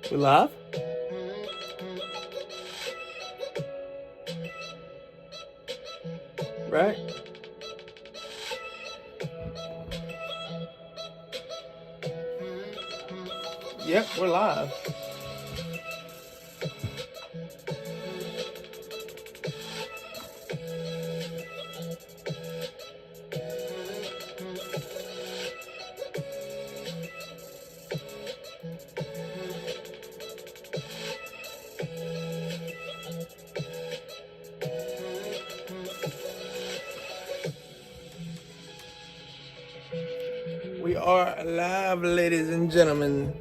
We live? Right? Yep, we're live. We are live, ladies and gentlemen.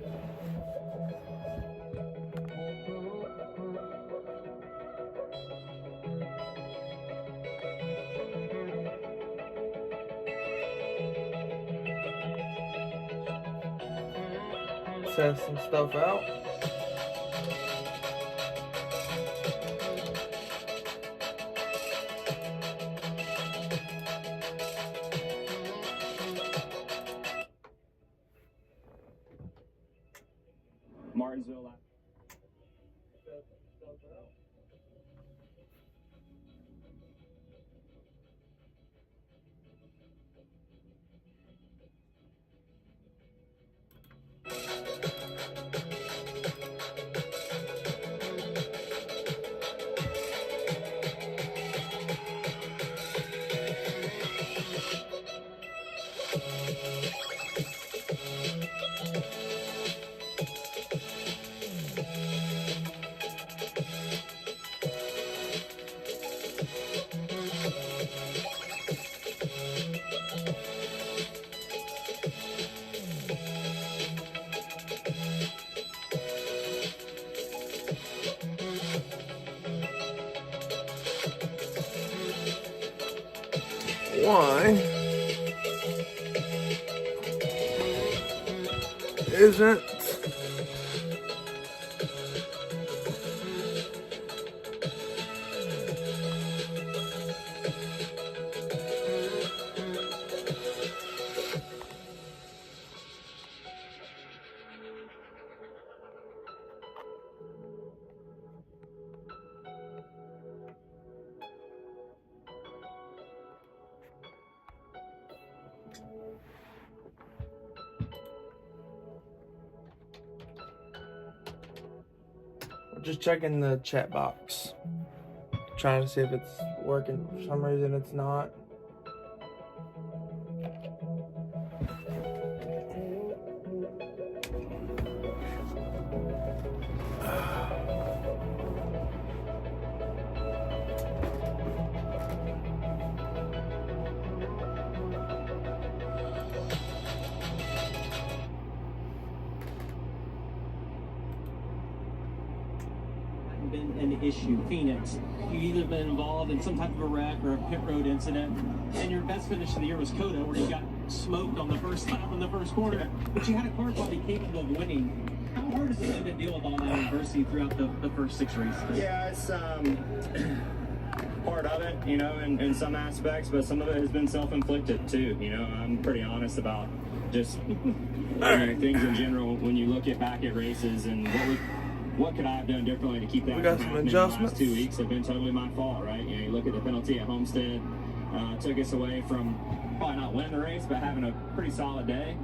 Test some stuff out. Martinsville. Why isn't just checking the chat box, trying to see if it's working. For some reason it's not. Been an issue. Phoenix, you've either been involved in some type of a wreck or a pit road incident, and your best finish of the year was Coda, where you got smoked on the first lap in the first quarter, but you had a car probably capable of winning. How hard is it been to deal with all that adversity throughout the first 6 races? Yeah, it's part of it, you know, in some aspects, but some of it has been self-inflicted too. You know, I'm pretty honest about just things in general. When you look back at races and what could I have done differently to keep that We got from some happening? adjustments. The last 2 weeks have been totally my fault, right? You know, you look at the penalty at Homestead, took us away from probably not winning the race, but having a pretty solid day.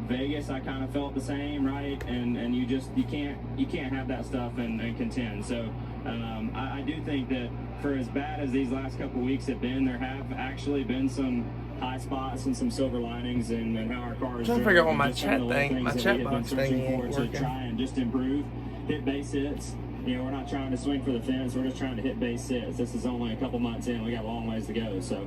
Vegas, I kind of felt the same, right? And you can't have that stuff and contend. So I do think that for as bad as these last couple weeks have been, there have actually been some high spots and some silver linings and how our cars. I'm trying to figure out what my chat box thing ain't working. To try and just improve, hit base hits. You know, we're not trying to swing for the fence. We're just trying to hit base hits. This is only a couple months in. We got a long ways to go. So.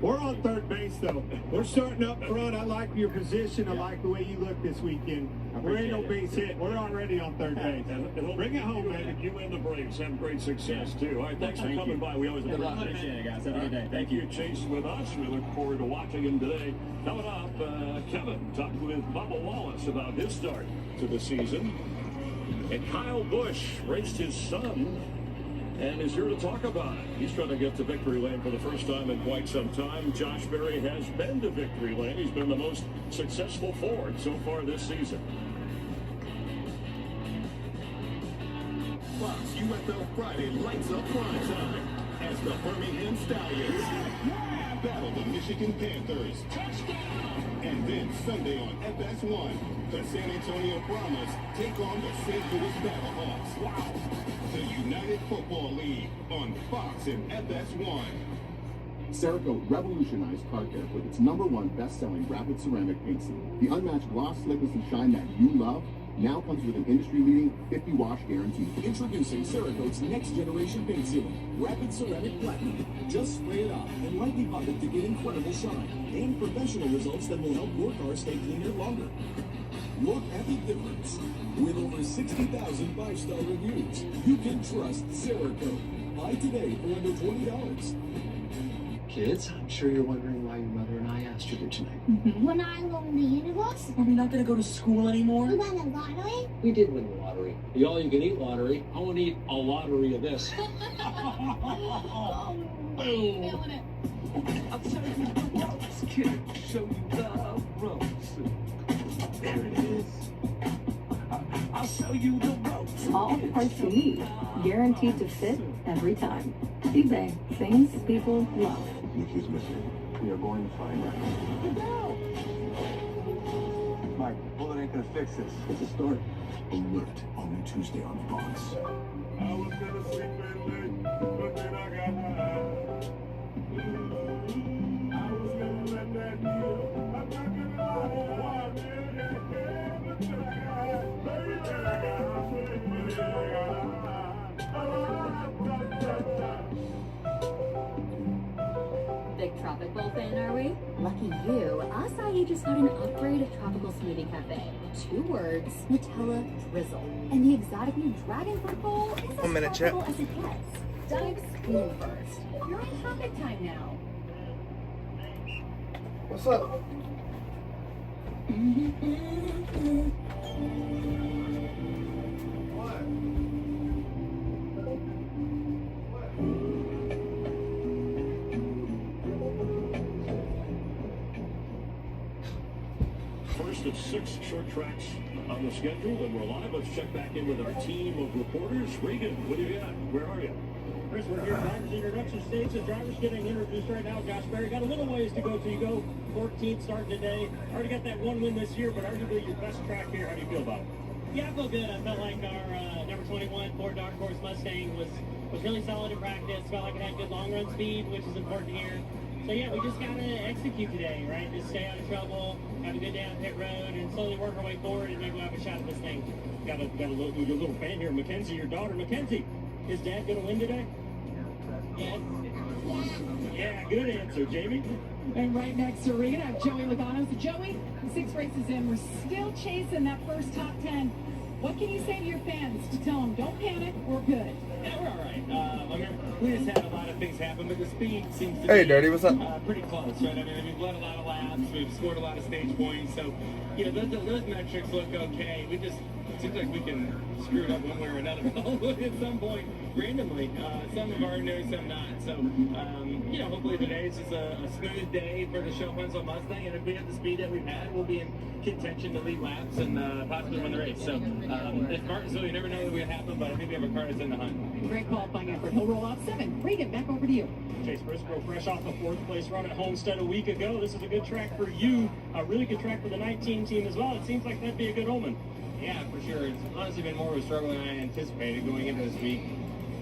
We're on third base, though. We're starting up front. I like your position. I like the way you look this weekend. We're ain't no base hit. We're already on third base. Bring it home, man. You and the Braves have great success, too. All right, thanks for coming by. We always appreciate it, guys. Have a good day. Thank you, Chase, with us. We look forward to watching him today. Coming up, Kevin talked with Bubba Wallace about his start to the season. And Kyle Busch raced his son and is here to talk about it. He's trying to get to victory lane for the first time in quite some time. Josh Berry has been to victory lane. He's been the most successful Ford so far this season. Fox UFL Friday lights up prime time as the Birmingham Stallions battle the Michigan Panthers. And then Sunday on FS1, the San Antonio Brahmas take on the St. Louis Battlehawks. Wow! The United Football League on Fox and FS1. Cerakote revolutionized car care with its #1 best-selling rapid ceramic paint seal. The unmatched gloss, slickness, and shine that you love now comes with an industry-leading 50-wash guarantee. Introducing Cerakote's next-generation paint seal, Rapid Ceramic Platinum. Just spray it off and lightly buff it to get incredible shine and professional results that will help your car stay cleaner longer. Look at the difference. With over 60,000 5-star reviews, you can trust Cerakote. Buy today for under $20. Kids, I'm sure you're wondering why your mother and I asked you here tonight. When I won the universe? Are we not going to go to school anymore? We won the lottery? We did win the lottery. The all-you-can-eat lottery. I want to eat a lottery of this. Oh, Feeling it. I'll show you the ropes, kid. Show you the ropes. There it is. I'll show you the ropes. All the parts you need, guaranteed to fit every time. Speedway, things people love. Nikki's missing. We are going to find out. Mike, bullet ain't gonna fix this. It's a start. Alert, only Tuesday on Fox. I was gonna sleep in late, but then I got high. I was gonna let that deal. I'm not gonna lie. But then I got high. Baby, then I got high. Baby, then I got Big Tropic Bowl fan, are we? Lucky you. Acai just got an upgrade of Tropical Smoothie Cafe. 2 words, Nutella drizzle. And the exotic new Dragon Fruit Bowl is as tropical as it gets. Dive spoon first. You're in topic time now. What's up? First of 6 short tracks on the schedule, and we're live. Let's check back in with our team of reporters. Regan, what do you got? Where are you? Chris, we're here at drivers introduction stage. The drivers getting introduced right now. Josh Berry got a little ways to go till you go 14th starting today. Already got that 1 win this year, but arguably your best track here. How do you feel about it? Yeah, I feel good. I felt like our number 21 Ford Dark Horse Mustang was really solid in practice. Felt like it had good long run speed, which is important here. So yeah, we just gotta execute today, right? Just stay out of trouble, have a good day on pit road, and slowly work our way forward, and maybe we'll have a shot at this thing. Got a little fan here, Mackenzie, your daughter. Mackenzie, is Dad gonna win today? Yeah, good answer, Jamie. And right next to Regan, I have Joey Logano. So Joey, 6 races in, we're still chasing that first top 10. What can you say to your fans to tell them, don't panic, we're good? Yeah, we're all right. We just had a lot of things happen, but the speed seems to Hey, be Dirty, what's up? Pretty close, right? I mean, we've led a lot of laps, we've scored a lot of stage points, so, you know, those metrics look okay. It seems like we can screw it up one way or another at some point, randomly. Some of our new, some not. So, you know, hopefully today is just a smooth day for the show runs on Mustang, and if we have the speed that we've had, we'll be in contention to lead laps and possibly win the race. So, if Martinsville, you never know what will happen, but I think we have a car that's in the hunt. Great qualifying effort. He'll roll off 7. Regan, back over to you. Chase Briscoe, fresh off the 4th place run at Homestead a week ago. This is a good track for you. A really good track for the 19 team as well. It seems like that'd be a good omen. Yeah, for sure. It's honestly been more of a struggle than I anticipated going into this week.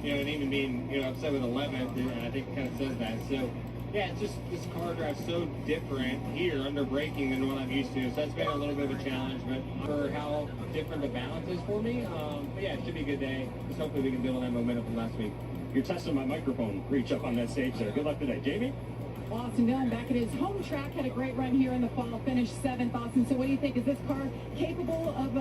You know, and even being, upset with 11th, I think it kind of says that. So, yeah, it's just this car drives so different here under braking than what I'm used to. So that's been a little bit of a challenge, but for how different the balance is for me, but yeah, it should be a good day. Just hopefully we can build on that momentum from last week. You're testing my microphone reach up on that stage there. Good luck today. Jamie? Austin Dillon back at his home track, had a great run here in the fall, finished 7th. Austin, so what do you think? Is this car capable of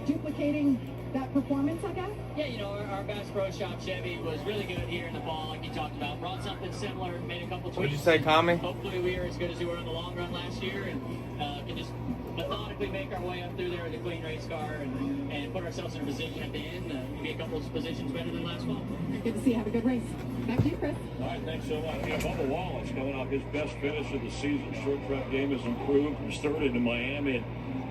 duplicating that performance, I guess? Yeah, our Bass Pro Shop Chevy was really good here in the fall, like you talked about. Brought something similar, made a couple tweaks. What'd you say, Tommy? Hopefully we are as good as we were in the long run last year, and can just methodically make our way up through there with a clean race car and put ourselves in a position at the end to be a couple of positions better than last fall. Good to see you. Have a good race. Back to you, Chris. All right, thanks so much. Yeah, Bubba Wallace coming off his best finish of the season. Short track game has improved. He started in Miami,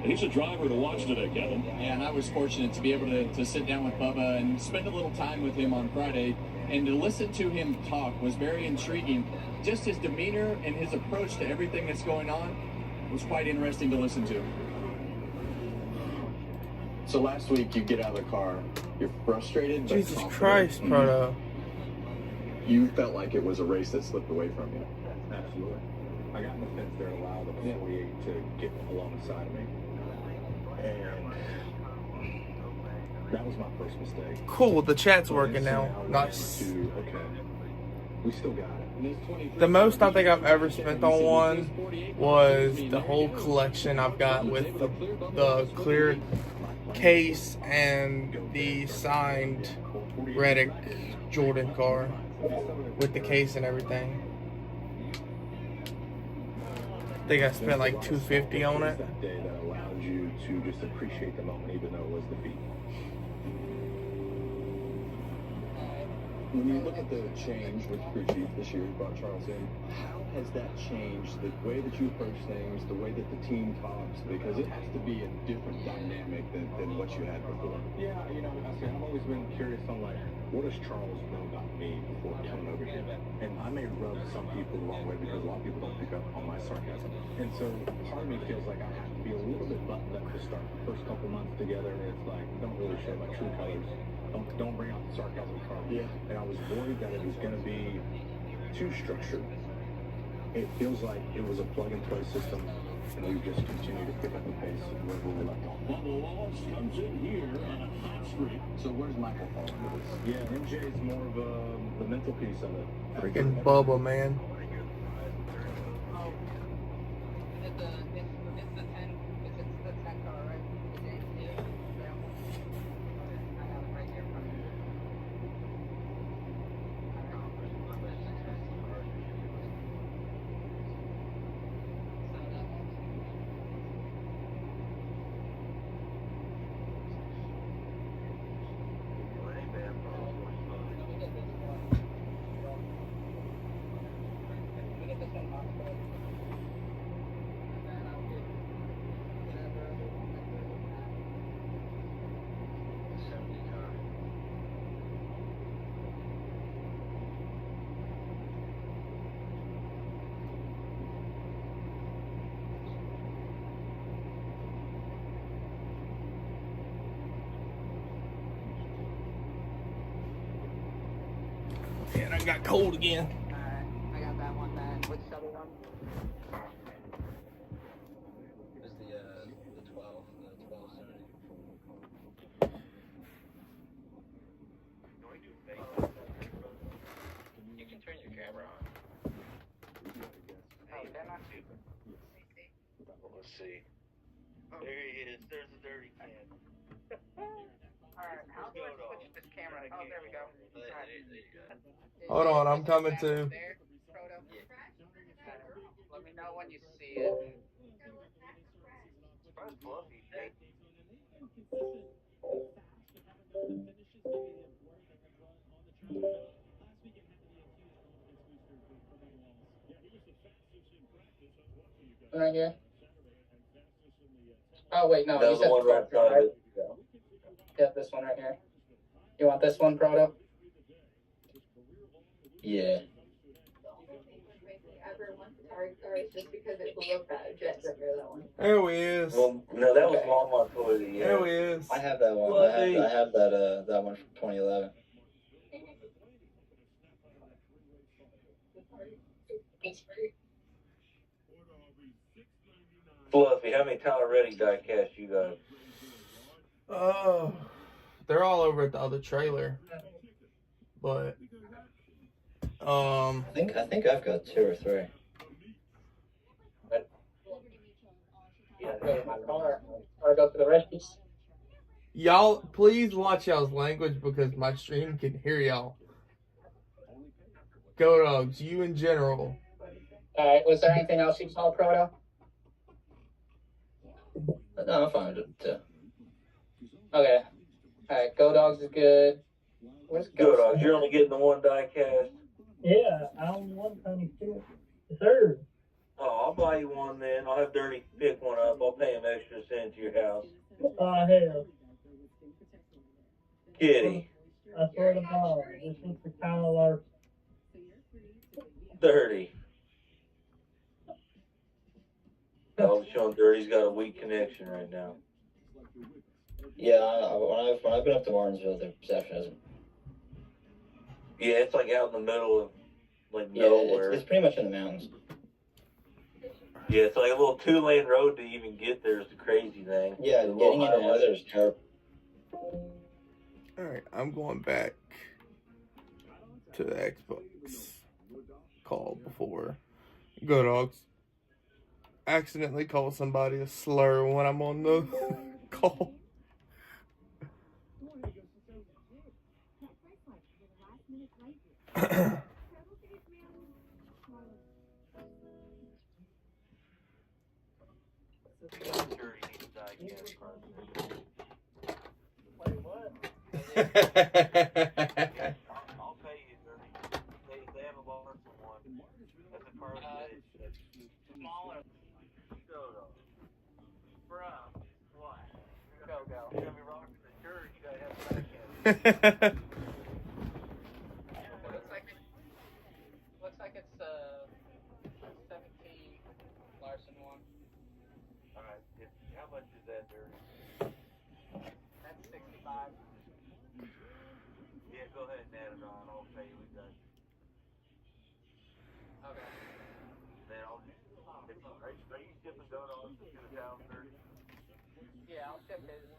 and he's a driver to watch today, Kevin. Yeah, and I was fortunate to be able to sit down with Bubba and spend a little time with him on Friday. And to listen to him talk was very intriguing. Just his demeanor and his approach to everything that's going on was quite interesting to listen to. So last week you get out of the car, you're frustrated, but Jesus confident. Christ, Proto. You felt like it was a race that slipped away from you. Absolutely. I got in the fence there, allowed the 48 to get alongside of me. And that was my first mistake. Cool, the chat's working now. Nice. Okay, we still got it. The most I think I've ever spent on one was the whole collection I've got with the clear case and the signed Reddick Jordan car with the case and everything. I think I spent like $250 on it. That day that allowed you to just appreciate the moment, even though it was defeat. When you look at the change with crew chief this year, you brought Charles in, how has that changed the way that you approach things, the way that the team talks? Because it has to be a different dynamic than what you had before. Yeah, you know, I've always been curious on, like, what does Charles know about me before coming over here? And I may rub some people the wrong way because a lot of people don't pick up on my sarcasm. And so part of me feels like I have to be a little bit buttoned up to start the first couple months together, and it's like, don't really show my true colors. Don't bring out the sarcasm card. Yeah. And I was worried that it was going to be too structured. It feels like it was a plug-and-play system, and we've just continued to pick up the pace where we left off. Bubba Wallace comes in here on a hot streak. So where's Michael fall into this? Yeah, MJ is more of the mental piece of it. Freaking Bubba, man. And I got cold again. Alright, I got that one back. What's the other one? It was the 12 Saturday. You can turn your camera on. Hey, they're not too. Let's see. There he is. There's the dirty can. Alright, how do I switch this camera? Oh, there we go. There you go. Hold on, I'm coming too. There, Proto. Let me know when you see it. That's fluffy. Right here. Oh wait, no. That's you said the one right 12, beside it. Yeah, this one right here. You want this one, Proto? Yeah. There he is. Well, no, that was Walmart for the year. There he is. I have that one. I have that one from 2011. Fluffy, how many Tyler Reddick die-cast you got? Oh, they're all over at the other trailer. But I think I've got 2 or 3. Okay, my car. Or go for the race. y'all, please watch y'all's language because my stream can hear y'all. Go Dogs, you in general. Alright, was there anything else you saw, Proto? No, I'm fine with it too. Okay. Alright, Go Dogs is good. Where's Go Dogs, you're only getting the one die cast. Yeah, I only want Tony Stewart. The third. Oh, I'll buy you one then. I'll have Dirty pick one up. I'll pay him extra to send it to your house. Hell. Kitty. I swear to God, this is for Kyle Larson. Dirty. I was showing Dirty's got a weak connection right now. Yeah, when I've been up to Martinsville, the reception isn't. Yeah, it's like out in the middle of like Yeah, nowhere. it's pretty much in the mountains. Yeah, it's like a little 2-lane road to even get there is the crazy thing. Yeah, getting in the weather is terrible. Alright, I'm going back to the Xbox call before. Go Dogs. Accidentally call somebody a slur when I'm on the call. I'll pay you, Dirty. They have a Larson one. That's a car that's smaller. Go Dogs. Bruh, what? Go. You're gonna be rocking the shirt, you gotta have the back end. Looks like it's 17 Larson one. Alright, how much is that, Dirty? That's 65. Yeah, go ahead and add it on. I'll pay you. We got you. Okay. Then are you shipping Go Dogs to the town, Dirty? Yeah, I'll ship his.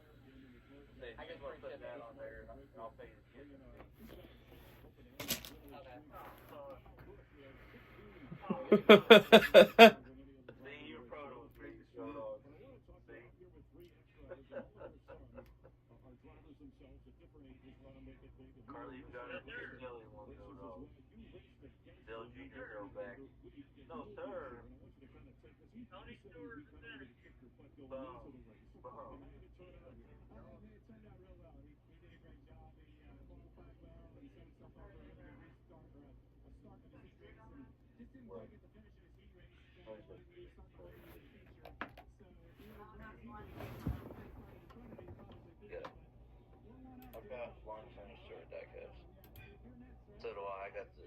Then I you can want to free put ship that it. on there, and I'll pay you the shipping fee. See, your photo was pretty Go Dogs. See? Carly, you got a silly one, Go Dogs. Dale Jr. go back. No, sir. Tony Stewart. Boom. Yeah. I've got one Tony Stewart diecast. So do I. I got the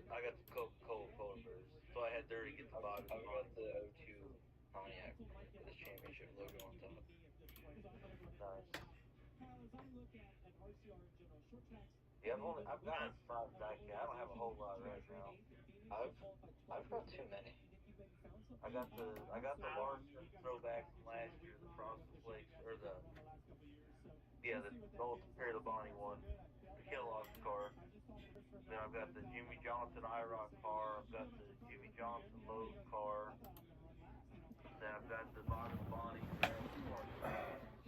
Coca-Cola Polar Bears. So I had Dirty get the body. I've got the 02 Pontiac with the championship logo on top. Nice. Yeah, I've got 5 diecast. I don't have a whole lot right now. I've got too many. I got the Larson throwback from last year, the Frosted Flakes, or the Ultimate Perry Labonte one, the Kellogg's car. Then I've got the Jimmy Johnson IROC car. I've got the Jimmy Johnson Lowe's car. Then I've got the Bonnie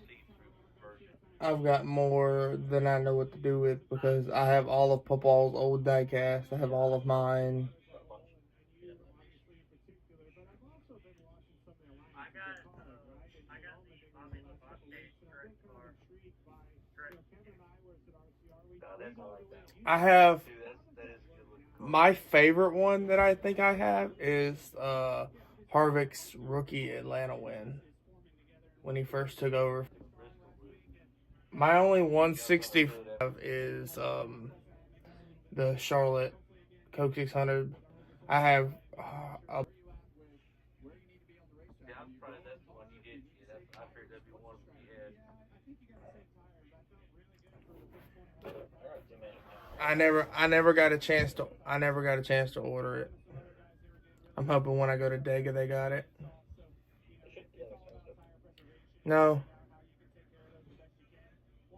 see-through version. I've got more than I know what to do with because I have all of Papa's old diecast. I have all of mine. I have my favorite one that I think I have is Harvick's rookie Atlanta win when he first took over. My only 165 is the Charlotte Coke 600. I have a I never got a chance to order it. I'm hoping when I go to Dega they got it. No.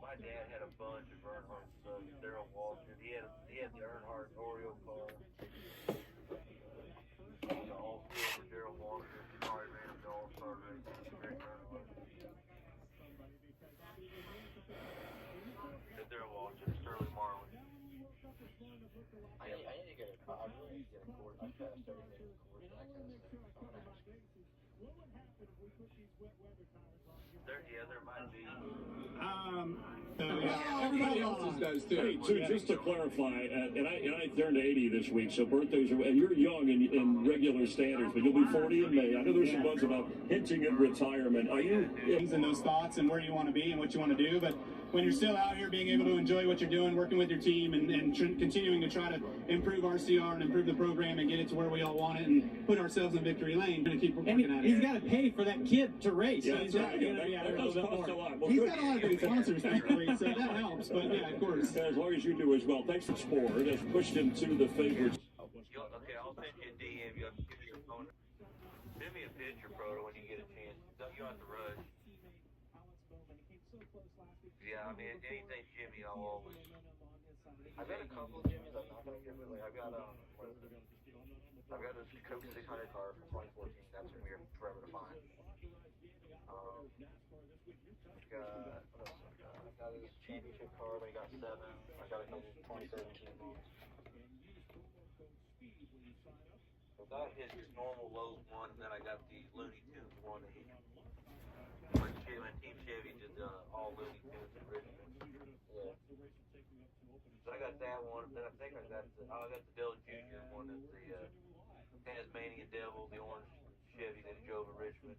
My dad had a bunch of Earnhardt stuff. Daryl Walton. He had the Earnhardt Oreo car. The all silver Daryl Walton. Probably ran him to All-Star race. Greg Earnhardt. The Daryl Walton. Sterling Marlin. I need to get I really need to get a cord. I passed everything with cords. I can't. There might be. Everybody else's does too. Hey, so just to clarify, and I turned 80 this week, so birthdays are, and you're young in regular standards, but you'll be 40 in May. I know there's some buzz about hinting at retirement. Are you? And those thoughts and where you want to be and what you want to do, but when you're still out here being able to enjoy what you're doing, working with your team and continuing to try to improve RCR and improve the program and get it to where we all want it and put ourselves in victory lane, going to keep working at it. He's got to pay for that kid to race. Yeah, So he's that's got right. to Yeah, be out that there a does little bit cost a more. lot. Well, He's good. got a lot of great sponsors, thankfully, so that helps. But yeah, of course. As long as you do as well. Thanks for Spore. That's pushed him to the favorites. Okay, I'll send you a DM. You'll give me your phone. Send me a picture, bro, when you get a chance. You don't have to rush. Yeah, I mean, anything Jimmy, I'll always. I've got a couple of Jimmys. I'm not gonna give it. Like, I've got this Coke 600 car from 2014. That's gonna be forever to find. I've got this championship car, but I got 7. I got a couple 2017 ones. I got his normal Lowe's one, and then I got the Looney Tunes one that he. When Team Chevy did all Looney Tunes in Richmond. Yeah. So I got that one. Then I think I got the Dell Jr. one. That's the Tasmanian Devil, the orange Chevy that he drove in Richmond.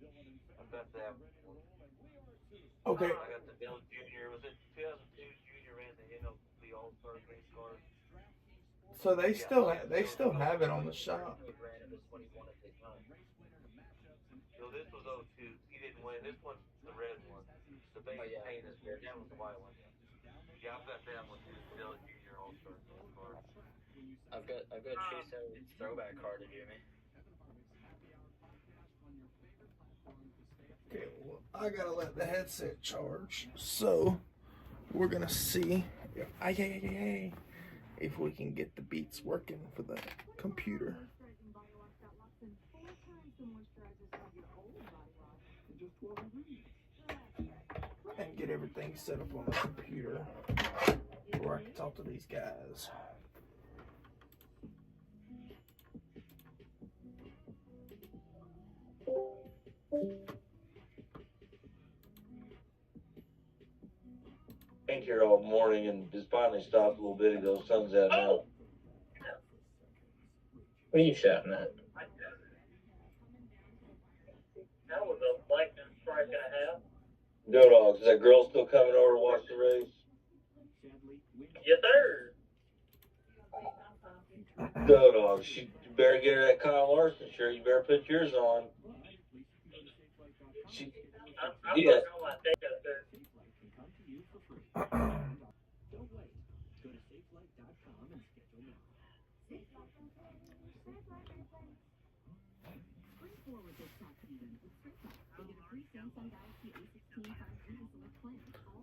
I've got that one. Okay. I got the Dell Jr. Was it 2002 Junior ran the MLB All-Star race car? So they still have it on the shop. He ran it. This one he won at the time. So this was 02. He didn't win. This one's the red one. The base paint is red. That was the white one. Yeah, I've got that one too. Dell Junior All-Star car. I've got Chase Elliott's throwback card to Jimmy. Okay, well, I gotta let the headset charge, so we're gonna see if we can get the beats working for the computer and get everything set up on the computer where I can talk to these guys. Been here all morning and just finally stopped a little bit ago. Sun's out now. What are you shouting at? That was a lightning strike and a half. Go Dogs. Is that girl still coming over to watch the race? Yes, sir. Go Dogs. You better get her that Kyle Larson shirt. You better put yours on. I'm Yeah. working on my takeout there.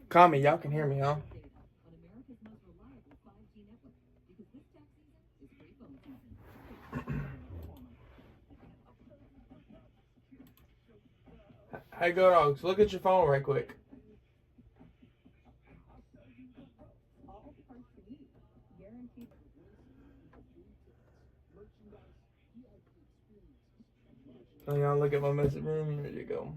Kami, y'all can hear me, huh? Hey, Go Dogs, look at your phone right quick. Oh, y'all look at my message room. There you go.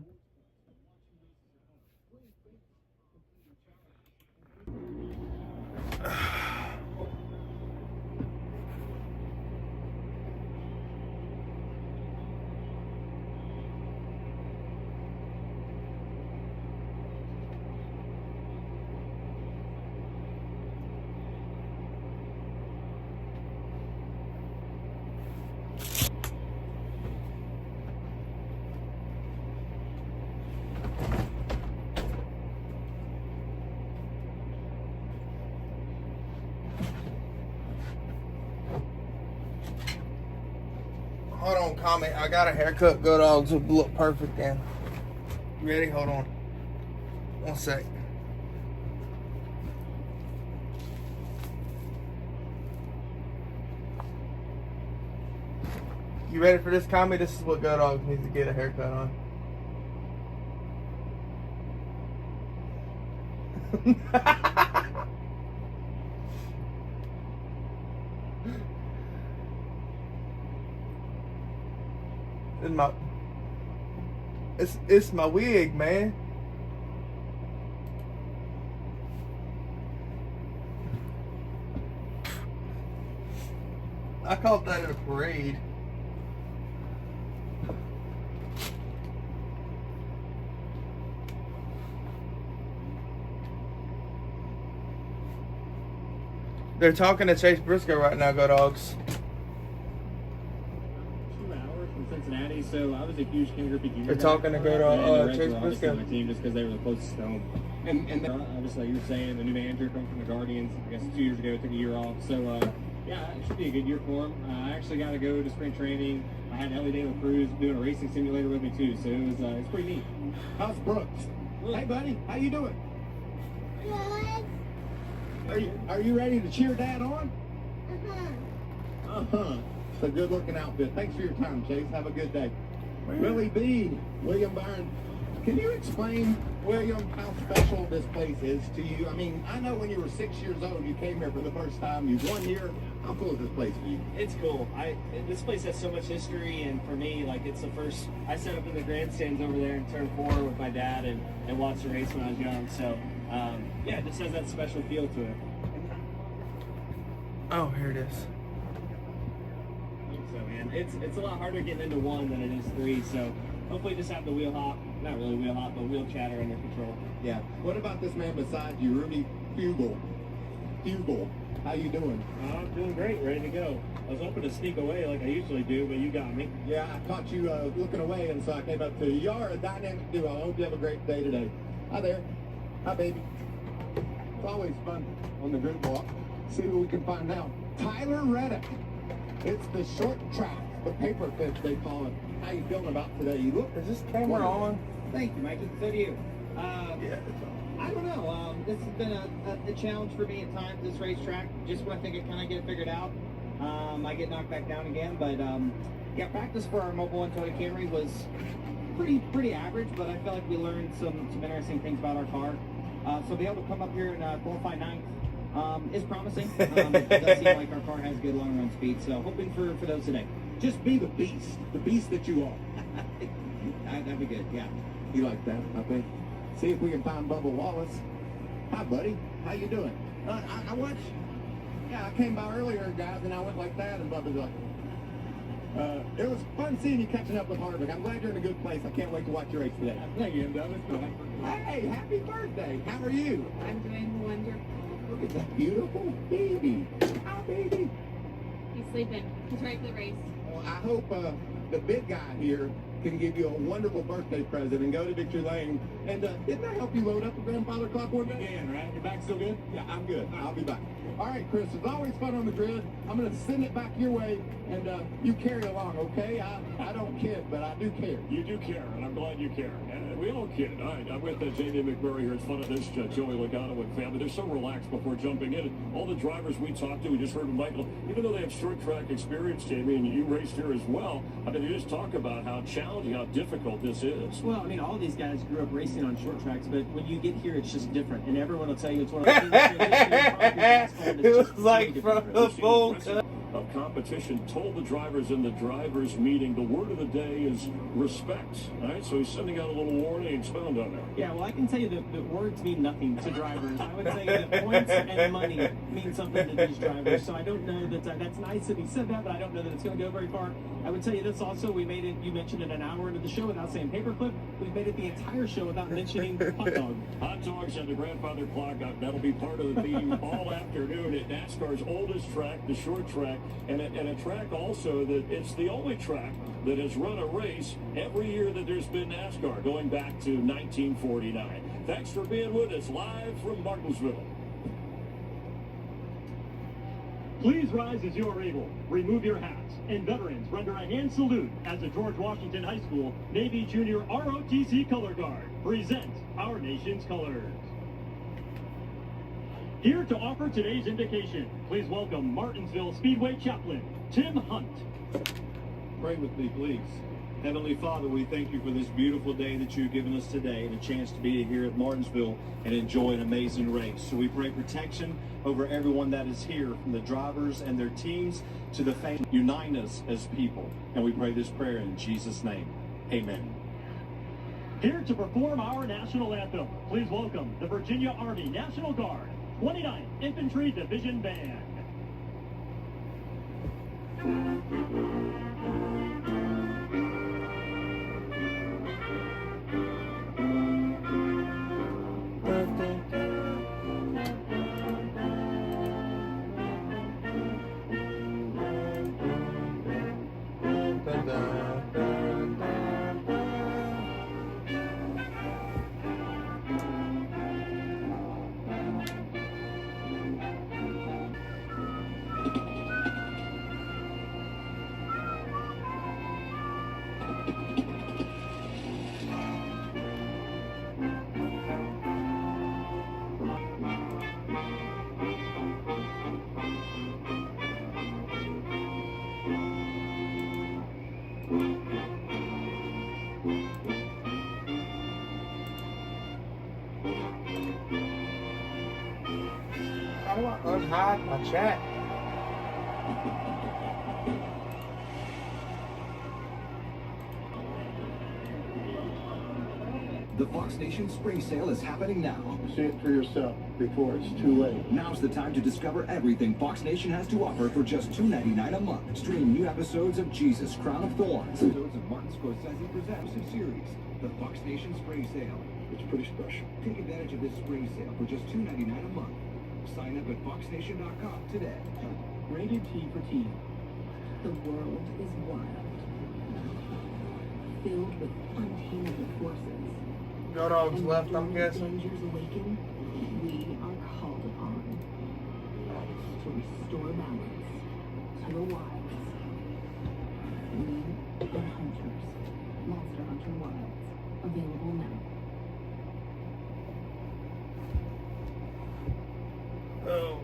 Hold on, comment. I got a haircut. Go Dogs would look perfect then. You ready? Hold on. 1 sec. You ready for this, comment? This is what Go Dogs needs to get a haircut on. It's my wig, man. I caught that at a parade. They're talking to Chase Briscoe right now, Go Dogs. 2 hours from Cincinnati, so I was a huge King Griffey Jr. They're talking to go to Chase Briscoe. My team just because they were the closest to home. And obviously, like you were saying, the new manager comes from the Guardians. I guess 2 years ago, took a year off. So, yeah, it should be a good year for him. I actually got to go to spring training. I had Ellie Dale Cruz doing a racing simulator with me, too. So, it's pretty neat. How's Brooks? Hey, buddy. How you doing? Good. Are you ready to cheer Dad on? Uh-huh. Uh-huh. It's a good-looking outfit. Thanks for your time, Chase. Have a good day. Willie B, William Byron. Can you explain, William, how special this place is to you? I mean, I know when you were 6 years old, you came here for the first time. You've won here. How cool is this place for you? It's cool. This place has so much history, and for me, like, it's the first. I set up in the grandstands over there in turn 4 with my dad and watched the race when I was young. So, yeah, it just has that special feel to it. Oh, here it is. So, man, it's a lot harder getting into 1 than it is 3. So, hopefully, just have the wheel hop, not really wheel hop, but wheel chatter under control. Yeah. What about this man beside you, Rudy Fugel? How you doing? I'm doing great, ready to go. I was hoping to sneak away like I usually do, but you got me. Yeah, I caught you looking away, and so I came up to you. You're a dynamic duo. I hope you have a great day today. Hi there. Hi, baby. It's always fun on the group walk. See what we can find out. Tyler Reddick. It's the short track, the paper pitch they call it. How you feeling about today? You look. Is this camera on? Thank you, Mikey. So do you. Yeah. I don't know. This has been a challenge for me at times, this racetrack. Just when I think I kind of get it figured out, I get knocked back down again. But yeah, practice for our Mobile 1 Toyota Camry was pretty average, but I feel like we learned some interesting things about our car. So be able to come up here and qualify 9th is promising. It does seem like our car has good long run speed. So hoping for those today. Just be the beast that you are. That'd be good. Yeah. You like that, I think. See if we can find Bubba Wallace. Hi, buddy. How you doing? I watched. Yeah, I came by earlier, guys, and I went like that, and Bubba's like. It was fun seeing you catching up with Harvick. I'm glad you're in a good place. I can't wait to watch your race today. Thank you, David. Hey, happy birthday. How are you? I'm doing wonderful. Look at that beautiful baby. Hi, baby. He's sleeping. He's ready for the race. Well, I hope the big guy here can give you a wonderful birthday present and go to Victory Lane. And didn't I help you load up the grandfather clock one day? Yeah, right? Your back still good? Yeah, I'm good. I'll be back. All right, Chris, it's always fun on the grid. I'm going to send it back your way, and you carry along, okay? I don't kid, but I do care. You do care, and I'm glad you care. We all kid. All right, I'm with Jamie McMurray here. It's fun of this Joey Logano and family. They're so relaxed before jumping in. All the drivers we talked to, we just heard from Michael, even though they have short track experience, Jamie, and you raced here as well, I mean, you just talk about how challenging, how difficult this is. Well, I mean, all these guys grew up racing on short tracks, but when you get here, it's just different. And everyone will tell you it's one of the things. It was like from the full of competition told the drivers in the drivers meeting the word of the day is respect. All right, so he's sending out a little warning. Expound on that. Yeah, well, I can tell you that words mean nothing to drivers. I would say that points and money mean something to these drivers. So I don't know that that's nice that he said that, but I don't know that it's going to go very far. I would tell you this also. We made it. You mentioned it an hour into the show without saying paperclip. We've made it the entire show without mentioning hot dog. Hot dogs and the grandfather clock. That'll be part of the theme all afternoon at NASCAR's oldest track, the short track, and a track also that it's the only track that has run a race every year that there's been NASCAR, going back to 1949. Thanks for being with us live from Martinsville. Please rise as you are able. Remove your hats. And veterans, render a hand salute as the George Washington High School Navy Junior ROTC Color Guard present our nation's colors. Here to offer today's invocation, please welcome Martinsville Speedway Chaplain, Tim Hunt. Pray with me, please. Heavenly Father, we thank you for this beautiful day that you've given us today and a chance to be here at Martinsville and enjoy an amazing race. So we pray protection over everyone that is here, from the drivers and their teams to the fans. Unite us as people. And we pray this prayer in Jesus' name. Amen. Here to perform our national anthem, please welcome the Virginia Army National Guard, 29th Infantry Division Band. How do I unhide my chat? The Fox Nation Spring Sale is happening now. See it for yourself before it's too late. Now's the time to discover everything Fox Nation has to offer for just $2.99 a month. Stream new episodes of Jesus, Crown of Thorns, episodes of Martin Scorsese Presents series. The Fox Nation Spring Sale. It's pretty special. Take advantage of this spring sale for just $2.99 a month. Sign up at foxnation.com today. Rated T for teen. The world is wild, filled with untamable forces. Go dogs left, I'm guessing. Dangers awaken, we are called upon to restore balance to the wilds. We are hunters. Monster Hunter Wilds. Available now. Oh.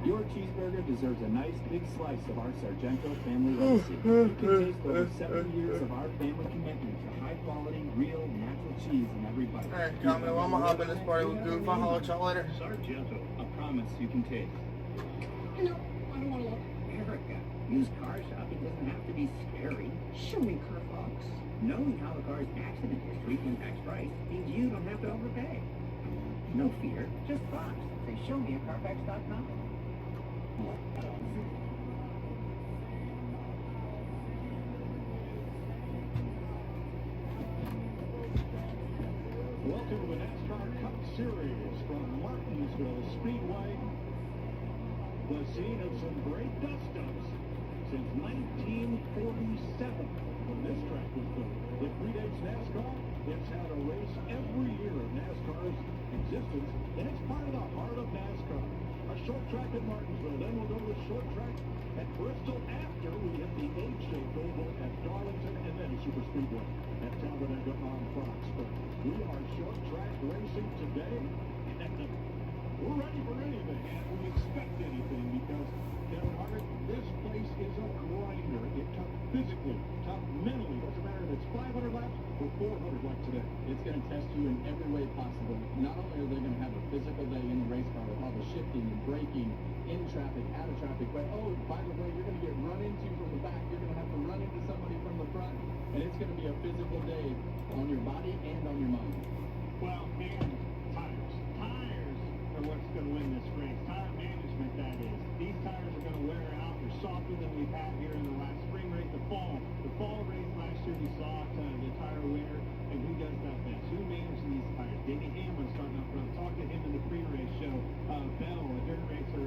Your cheeseburger deserves a nice big slice of our Sargento family legacy. You can taste over 70 years of our family commitment to high quality, real, natural cheese in every bite. Alright, comment. Well, I'm gonna hop in this party with Goof. I'll holler at y'all later. Sargento, a promise you can taste. No, I don't want to look. Erica, used car shopping doesn't have to be scary. Show me Carfax. Knowing how the car's accident history impacts price means you don't have to overpay. No fear, just Fox. Say show me at Carfax.com. Welcome to the NASCAR Cup Series from Martinsville Speedway. The scene of some great dust-ups since 1947 when this track was built. It predates NASCAR. It's had a race every year of NASCAR's existence, and it's part of the heart of NASCAR. A short track at Martinsville, then we'll go to a short track at Bristol after we hit the age-shaped oval at Darlington, and then Super Speedway at Talladega on Fox. But we are short track racing today, and we're ready for anything, and we expect anything because, Kevin Harvick, this place is a grinder. It tough physically, tough mentally. Doesn't matter if it's 500 laps or 400 like today. It's going to test you in every way possible. Not only are they going to have a physical day in the race car with all the shifting and braking, in traffic, out of traffic, but oh, by the way, you're going to get run into from the back. You're going to have to run into somebody from the front, and it's going to be a physical day on your body and on your mind. Well, and tires. Tires are what's going to win this race. Tire management, that is. These tires are going to wear out. They're softer than we've had here in the last spring race. The fall race last year, we saw the tire winner. And who does that best? Who manages these tires? Danny Hamlin starting up front. Talk to him in the pre-race show. Bell, a dirt racer.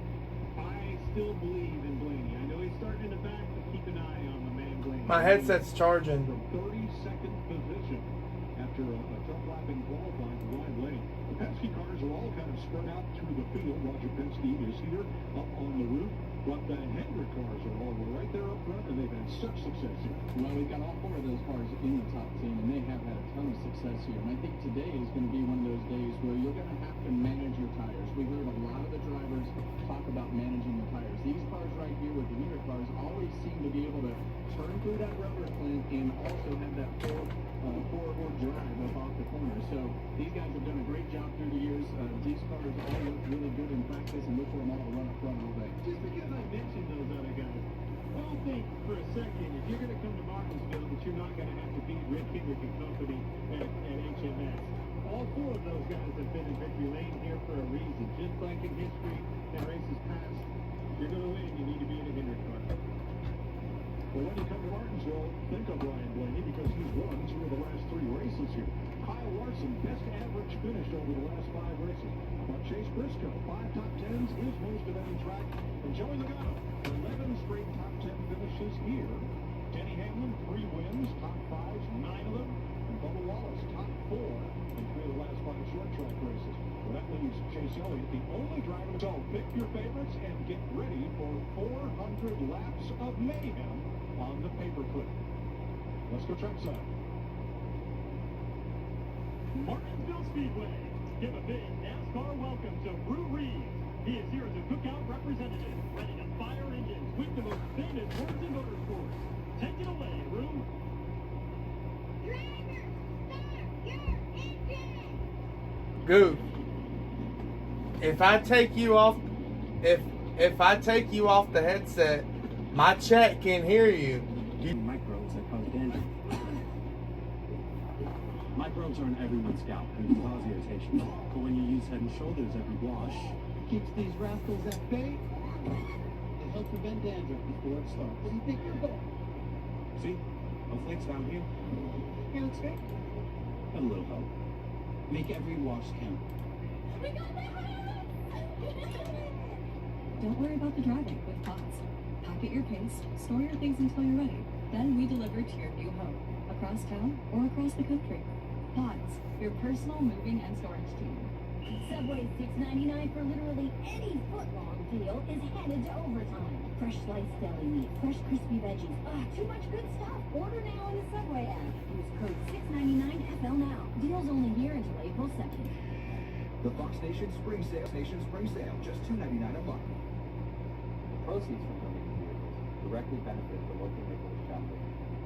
I still believe in Blaney. I know he's starting in the back, but keep an eye on the man Blaney. My headset's charging. From 32nd position after a tough lap in qualifying for wide lane. The Penske cars are all kind of spread out through the field. Roger Penske is here up on the roof. But the Hendrick cars are all right there up front, and they've had such success here. Well, we've got all four of those cars in the top 10, and they have had a ton of success here. And I think today is going to be one of those days where you're going to have to manage your tires. We heard a lot of the drivers talk about managing the tires. These cars right here with the Hendrick cars always seem to be able to turn through that rubber flint and also have that four-wheel drive up off the corner. So these guys have done a great job through the years. These cars all look really good in practice, and look for them all to run up front all day. Just because I mentioned those other guys, don't think for a second, if you're going to come to Martinsville and that you're not going to have to beat Rick Kendrick and company at HMS. All four of those guys have been in victory lane here for a reason. Just like in history and races past, if you're going to win, you need to be in a Hendrick car. Well, when you come to Martinsville, think of Ryan Blaney because he's won 2 of the last 3 races here. Kyle Larson, best average finish over the last 5 races. But Chase Briscoe, 5 top 10s, is most of any track. And Joey Logano, 11 straight top 10 finishes here. Denny Hamlin, 3 wins, top 5s, 9 of them. And Bubba Wallace, top 4 in 3 of the last 5 short track races. Well, that leaves Chase Elliott, the only driver to go. Pick your favorites and get ready for 400 laps of mayhem on the paperclip. Let's go trackside. Martinsville Speedway. Give a big NASCAR welcome to Drew Reeves. He is here as a cookout representative, ready to fire engines with the most famous words in motorsports. Take it away, Rue. Driver, start your engine! Goof. If I take you off the headset, my chat can hear you. Microbes that cause danger. Microbes are in everyone's scalp and can cause irritation. But when you use Head and Shoulders every wash, it keeps these rascals at bay. It helps prevent dandruff before it starts. What do you think you're going? See? No flakes down here. Here, looks great. Have a little help. Make every wash count. We got the house! Don't worry about the driving with Pods. Pack at your pace, store your things until you're ready. Then we deliver to your new home, across town or across the country. Pods, your personal moving and storage team. Subway's $6.99 for literally any foot-long deal is headed to overtime. Fresh sliced deli meat, fresh crispy veggies. Too much good stuff. Order now on the Subway app. Use code 699FL now. Deals only here until April 2nd. The Fox Nation Spring Sale, just $2.99 a month. The proceeds from donated vehicles directly benefit the local neighborhood chapter,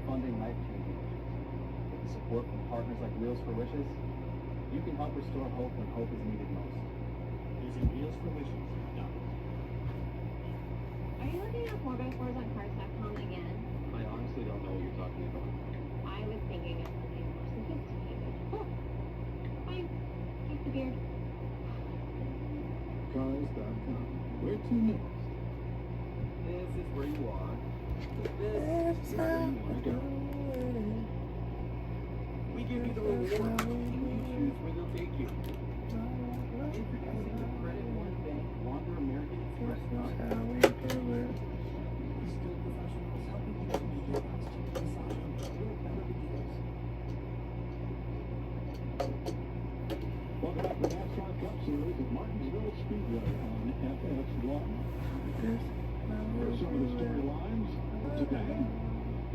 funding life-changing missions. With the support from partners like Wheels for Wishes, you can help restore hope when hope is needed most. Visit wheelsforwishes.com. Are you looking at 4x4s on Cars.com again? I honestly don't know what you're talking about. I was thinking of something more sophisticated. Oh, fine. Keep the beard. Cars.com. Where to next? This is where you are. This is where you want to go. We give you the reward, and you choose where they'll take you. Introducing the Credit One Bank Wander American Express card. Skilled professionals helping you to make your best to decide on what will better be yours. Welcome back to the NASCAR Cup Series at Martinsville Speedway on FS1. Here are some of the storylines today.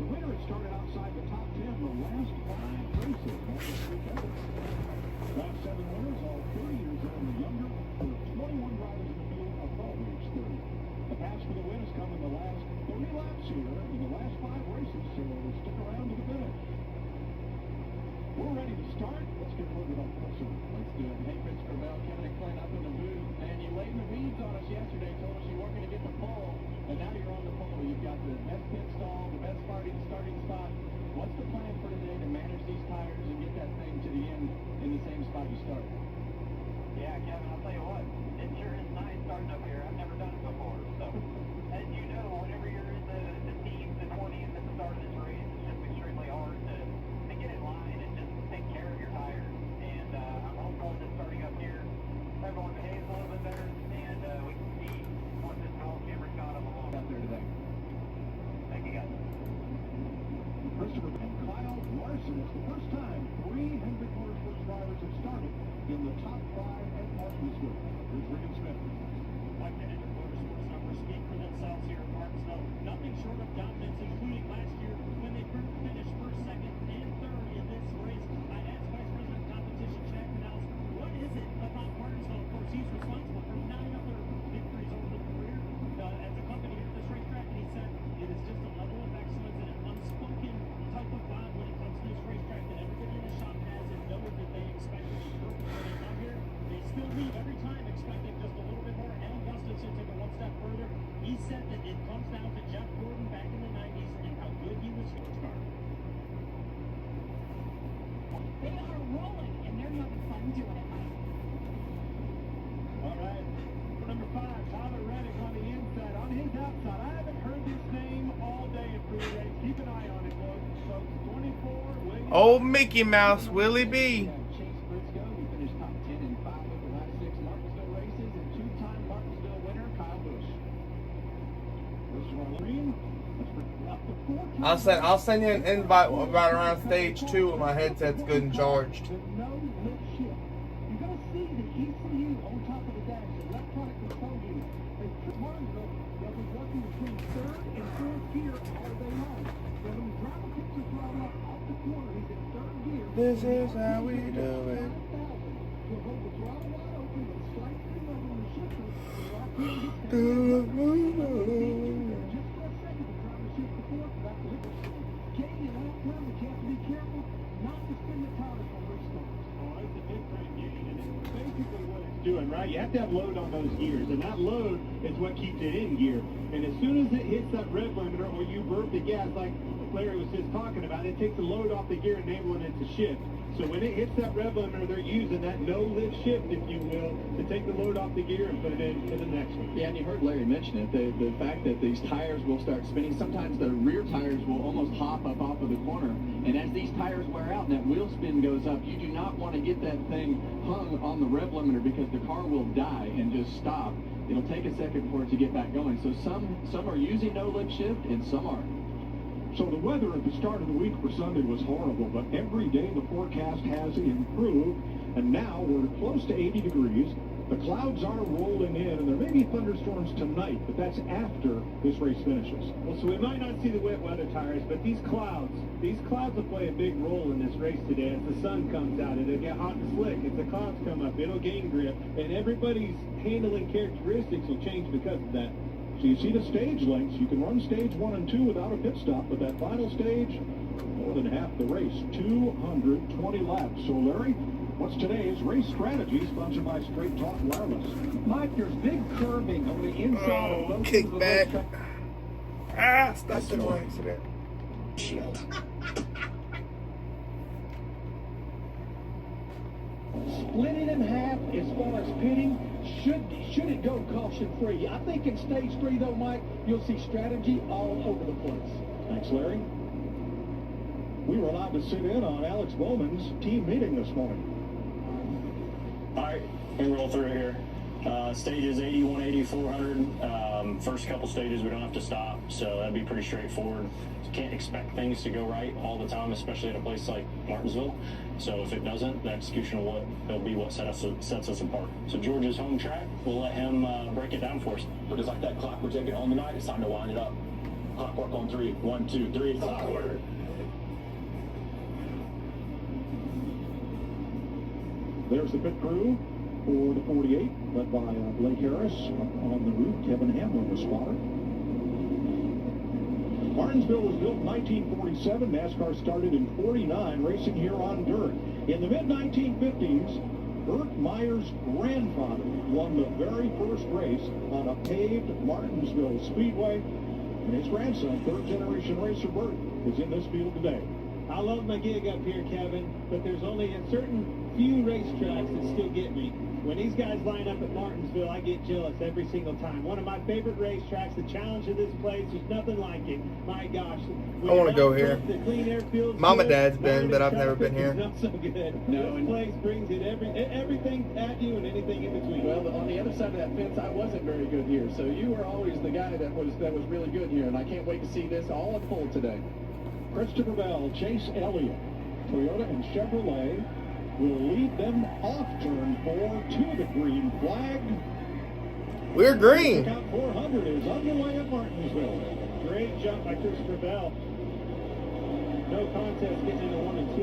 The winner had started outside the top 10 the last 5 races. That was 3 counts. Last 7 winners, all 30 years old and younger. There were 21 drivers in the field above age 30. The pass for the win has come in the last 30 laps here in the last 5 races, so stick around to the finish. We're ready to start. Let's get a look at our person. Let's do it. Hey, Christopher Bell, Kevin and Clint up in the booth. And you laid the weeds on us yesterday, told us you weren't going to get the pole. And now you're on the pole. You've got the best pit stall, the best starting spot. What's the plan for today to manage these tires and get that thing to the end in the same spot you started? Yeah, Kevin, I'll tell you what. It sure is nice starting up here. I've never done it before. So, as you know, whenever you're in the teens, the 20s at the start of this race, it's just extremely hard to get in line and just take care of your tires. And I'm hopeful that starting up here, everyone behaves a little bit better, and we can see what this whole camera's got up along. Out there today. Thank you, guys. Christopher and Kyle Larson. It's the first time 3 Hendrick Motorsports drivers have started in the top 5 at Martinsville. Here's Rick Smith. Like the Hendrick Motorsports numbers speak for themselves here at Martinsville. Nothing short of dominance, including last year when they finished first, second, and third in this race. I asked Vice President of Competition Chad Canals, what is it about Martinsville? Of course, he's responsible for 9 other victories over the career as a company here at this racetrack, and he said it is just a level of excellence and an unspoken type of bond when it comes to this racetrack that everybody in the shop has and knows that they expect to be perfect when they come here. They still leave every time expecting just a little bit more. Alan Gustafson took it one step further. He said that it comes down to Jeff Gordon back in the 90s and how good he was for his car. They are rolling, and they're having fun doing it, Mike. All right. For number 5, Tyler Reddick on the inside. On his outside, I haven't heard this name all day in pre-race. Keep an eye on it, folks. 24, Williams. Old Mickey Mouse, Willie B. Chase Briscoe, who finished top 10 in 5 of the last 6 Martinsville races, and 2-time Martinsville winner Kyle Busch. First one, green. I'll send you an invite right around stage 2 when my headset's good and charged. No lift shift. You're going to see the ECU on top of the dash, the electronic control unit. And Martinsville, they'll be working between 3rd and 4th gear all day long. Now, when the driver picks the throttle up off the corner, he's in 3rd gear. This is how we do it. He'll hold the throttle wide open and slide through over the shifter. The RPM gets down. Just for a second, the driver shifts the fork back to lift. Katie, in lap time, but you have to be careful not to spin the tires on restarts. Oh, it's a different gain, and it's basically what it's doing, right? You have to have load on those gears, and that load is what keeps it in gear. And as soon as it hits that rev limiter or you burp the gas, like Larry was just talking about, it takes the load off the gear, enabling it to shift. So when it hits that rev limiter, they're using that no-lift shift, if you will, to take the load off the gear and put it into the next one. Yeah, and you heard Larry mention it, the fact that these tires will start spinning. Sometimes the rear tires will almost hop up off of the corner. And as these tires wear out and that wheel spin goes up, you do not want to get that thing hung on the rev limiter because the car will die and just stop. It'll take a second for it to get back going. So some are using no-lift shift and some aren't. So the weather at the start of the week for Sunday was horrible, but every day the forecast has improved, and now we're close to 80 degrees. The clouds are rolling in, and there may be thunderstorms tonight, but that's after this race finishes. Well, so we might not see the wet weather tires, but these clouds will play a big role in this race today. As the sun comes out, it'll get hot and slick. As the clouds come up, it'll gain grip, and everybody's handling characteristics will change because of that. So you see the stage lengths. You can run stage 1 and 2 without a pit stop, but that final stage, more than half the race, 220 laps. So Larry, what's today's race strategy sponsored by Straight Talk Wireless? Mike, there's big curving on the inside of both kick of the back. racetrack. Stop the accident. Shield. Split it in half as far as pitting. Should it go caution-free? I think in stage 3, though, Mike, you'll see strategy all over the place. Thanks, Larry. We were allowed to sit in on Alex Bowman's team meeting this morning. All right, we roll through here. Stages 80, 180, 400. First couple stages, we don't have to stop, so that'd be pretty straightforward. You can't expect things to go right all the time, especially at a place like Martinsville. So if it doesn't, the execution will be what sets us apart. So George's home track, we'll let him break it down for us. But just like that clock we're taking home tonight, it's time to wind it up. Clockwork on 3. 1, 2, 3. Clockwork. There's the pit crew for the 48, led by Blake Harris. Up on the roof, Kevin Hamlin, the spotter. Martinsville was built in 1947. NASCAR started in 49, racing here on dirt. In the mid-1950s, Burt Meyer's grandfather won the very first race on a paved Martinsville Speedway. And his grandson, third-generation racer Burt, is in this field today. I love my gig up here, Kevin, but there's only a certain few racetracks that still get me. When these guys line up at Martinsville, I get jealous every single time. One of my favorite racetracks, the challenge of this place, there's nothing like it. My gosh. I want to go here. The clean air feels Mom and good. Dad's been, but I've never been here. Not so good. No, this place brings it everything at you and anything in between. Well, on the other side of that fence, I wasn't very good here. So you were always the guy that was really good here, and I can't wait to see this all at full today. Christopher Bell, Chase Elliott, Toyota and Chevrolet will lead them off turn 4 to the green flag. We're green. Count 400 is underway at Martinsville. Great jump by Christopher Bell. No contest getting into 1 and 2.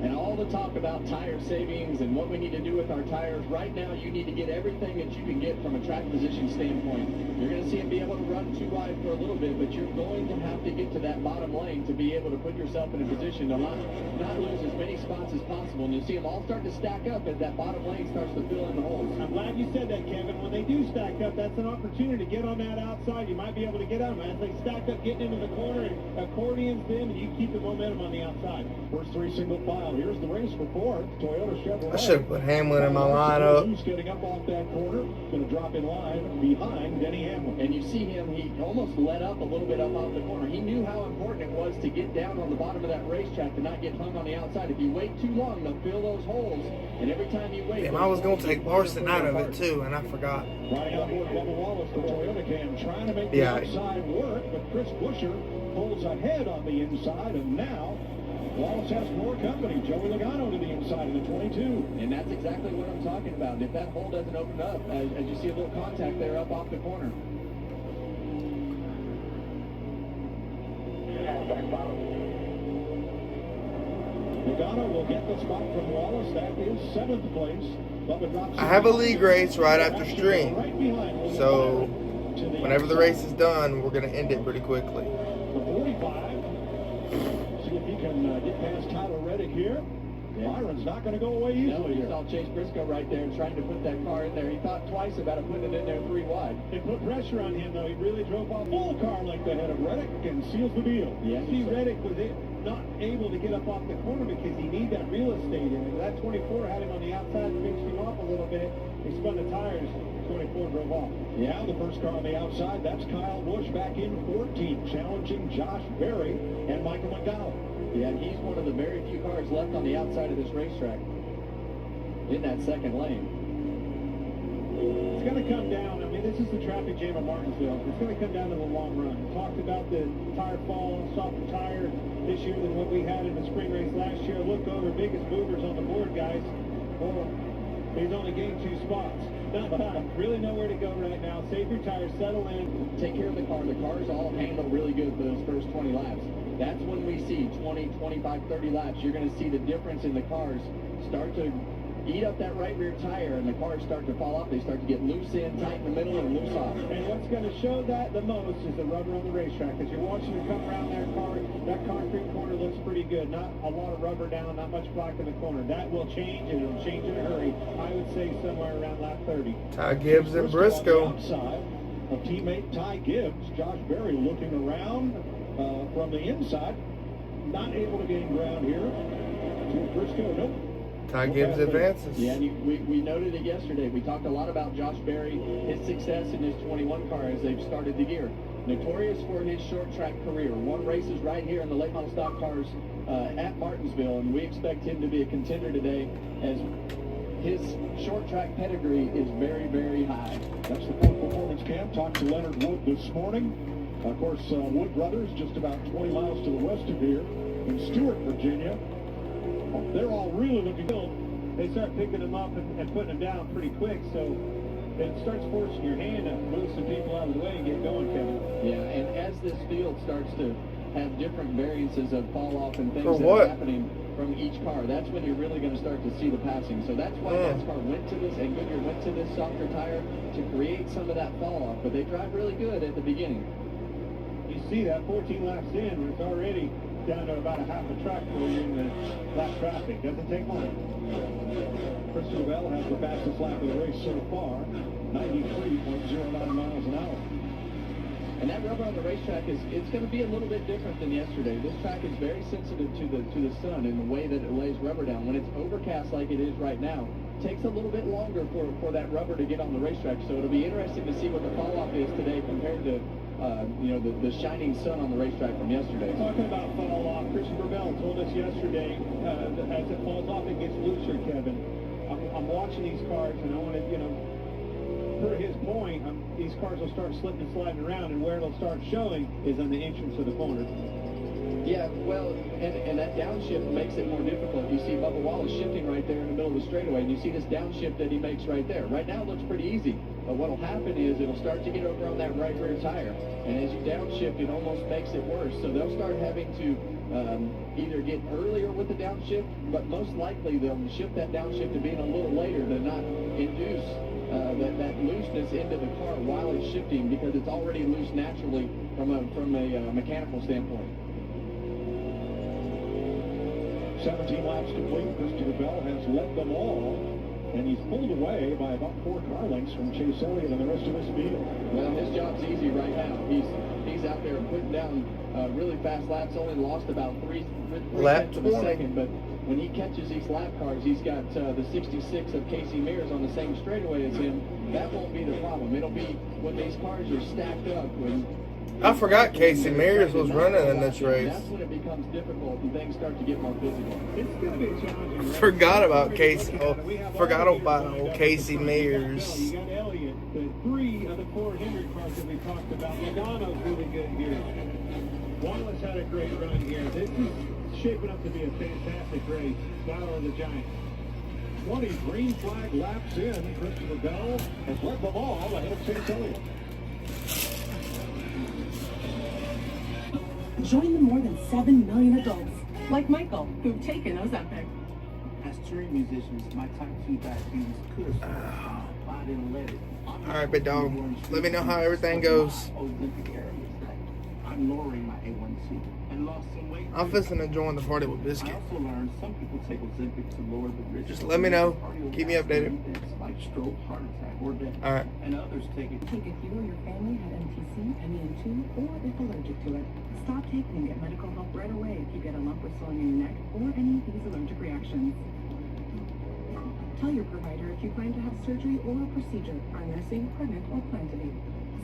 And all the talk about tire savings and what we need to do with our tires, right now you need to get everything that you can get from a track position standpoint. You're going to see him be able to run too wide for a little bit, but you're going to have to get to that bottom lane to be able to put yourself in a position to not lose as many spots as possible. And you'll see them all start to stack up as that bottom lane starts to fill in the holes. I'm glad you said that, Kevin. When they do stack up, that's an opportunity to get on that outside. You might be able to get on them. As they stack up, getting into the corner, and accordions them, and you keep the momentum on the outside. First three single file. Here's the race for fourth. Toyota Chevrolet. I should have put Hamlin in my lineup. Who's getting up off that corner? Going to drop in line behind Denny Hamlin. And you see him, he almost let up a little bit up off the corner. He knew how important it was to get down on the bottom of that racetrack to not get hung on the outside. If you wait too long, they'll fill those holes. And every time you wait... Damn, I was going to take Larson out of it too, and I forgot. Riding on board Bubba Wallace, the Toyota Cam, trying to make the outside work, but Chris Buescher pulls ahead on the inside, and now Wallace has more company. Joey Logano to the inside of the 22. And that's exactly what I'm talking about. If that hole doesn't open up, as you see a little contact there up off the corner. Logano will get the spot from Wallace. That is 7th place. I have a league race right after stream, so whenever the race is done, we're going to end it pretty quickly. The 45. See if he can get past Tyler Reddick here. Byron's not going to go away easily. No, you saw Chase Briscoe right there trying to put that car in there. He thought twice about it, putting it in there 3 wide. It put pressure on him, though. He really drove off full car length ahead of Reddick and seals the deal. Yeah, see, Reddick was not able to get up off the corner because he needed that real estate in it. That 24 had him on the outside, fixed him off a little bit. He spun the tires. 24 drove off. Yeah, the first car on the outside, that's Kyle Busch back in 14, challenging Josh Berry and Michael McDowell. Yeah, and he's one of the very few cars left on the outside of this racetrack in that second lane. It's going to come down. I mean, this is the traffic jam at Martinsville. It's going to come down to the long run. We talked about the tire fall, softer tire this year than what we had in the spring race last year. Look over, biggest movers on the board, guys. Well, he's only gained 2 spots. Really nowhere to go right now. Save your tires, settle in. Take care of the car. The cars all handle really good for those first 20 laps. That's when we see 20, 25, 30 laps. You're going to see the difference in the cars start to eat up that right rear tire, and the cars start to fall off. They start to get loose in, tight in the middle, and loose off. And what's going to show that the most is the rubber on the racetrack. As you're watching it come around that concrete corner looks pretty good. Not a lot of rubber down, not much black in the corner. That will change, and it'll change in a hurry. I would say somewhere around lap 30. Ty Gibbs and Briscoe. Outside of teammate Ty Gibbs, Josh Berry looking around from the inside, not able to gain ground here. To Briscoe, nope. Ty Gibbs advances. Yeah, and we noted it yesterday. We talked a lot about Josh Berry, his success in his 21 car as they've started the year. Notorious for his short track career. Won races right here in the late model stock cars at Martinsville, and we expect him to be a contender today as his short track pedigree is very, very high. That's the Ford Performance Camp. Talked to Leonard Wood this morning. Of course, Wood Brothers, just about 20 miles to the west of here in Stewart, Virginia. They're all really looking good. They start picking them up and putting them down pretty quick, so it starts forcing your hand to move some people out of the way and get going, Kevin. Yeah, and as this field starts to have different variances of fall off and things that what? are happening from each car, that's when you're really going to start to see the passing. So that's why NASCAR went to this, and Goodyear went to this softer tire to create some of that fall off, but they drive really good at the beginning. You see that 14 laps in, it's already down to about a half a track for you in the lap traffic. Doesn't take long. Christian Bell has the fastest lap of the race so far, 93.09 miles an hour. And that rubber on the racetrack it's going to be a little bit different than yesterday. This track is very sensitive to the sun in the way that it lays rubber down. When it's overcast like it is right now, it takes a little bit longer for that rubber to get on the racetrack. So it'll be interesting to see what the fall off is today compared to the shining sun on the racetrack from yesterday. Talking about fall off, Christian Burrell told us yesterday as it falls off, it gets looser, Kevin. I'm watching these cars, and I want to, per his point, these cars will start slipping and sliding around, and where it'll start showing is on the entrance of the corner. Yeah, well, and that downshift makes it more difficult. You see Bubba Wallace shifting right there in the middle of the straightaway, and you see this downshift that he makes right there. Right now it looks pretty easy, but what'll happen is it'll start to get over on that right rear tire, and as you downshift, it almost makes it worse. So they'll start having to either get earlier with the downshift, but most likely they'll shift that downshift to being a little later to not induce that looseness into the car while it's shifting, because it's already loose naturally from a mechanical standpoint. 17 laps complete. Christopher Bell has led them all, and he's pulled away by about 4 car lengths from Chase Elliott and the rest of his field. Well, his job's easy right now. He's out there putting down really fast laps. Only lost about 3 tenths of a second, but when he catches these lap cars, he's got the 66 of Casey Mears on the same straightaway as him. That won't be the problem. It'll be when these cars are stacked up. I forgot Casey Mears was running in this race. That's when it becomes difficult and things start to get more physical. It's going to be a challenging race. Forgot about Casey. Forgot about old Casey Mears. You got Elliott, the 3 of the 4 Henry cars that we talked about. Logano's really good here. Wallace had a great run here. This is shaping up to be a fantastic race. Battle of the Giants. 20 green flag laps in. Christopher Bell has led them all ahead of Chase Elliott. Join the more than 7 million adults, like Michael, who've taken Ozempic. As touring musicians, my top 2 diabetes could have stopped, but I didn't let it. Alright, big dog. Let me know how everything goes. I'm lowering my A1C and lost some weight. I'm fixing to join the party with Biscuit. I also learned some people take Ozempic to lower the risk. Just let me know. Keep me updated. Like stroke, heart attack, or death. Alright. And others take it. Take if you or your family had MTC, MEN2, or if allergic to it. Stop taking and get medical help right away if you get a lump or swelling in your neck or any of these allergic reactions. Tell your provider if you plan to have surgery or a procedure, are nursing, pregnant, or plan to be.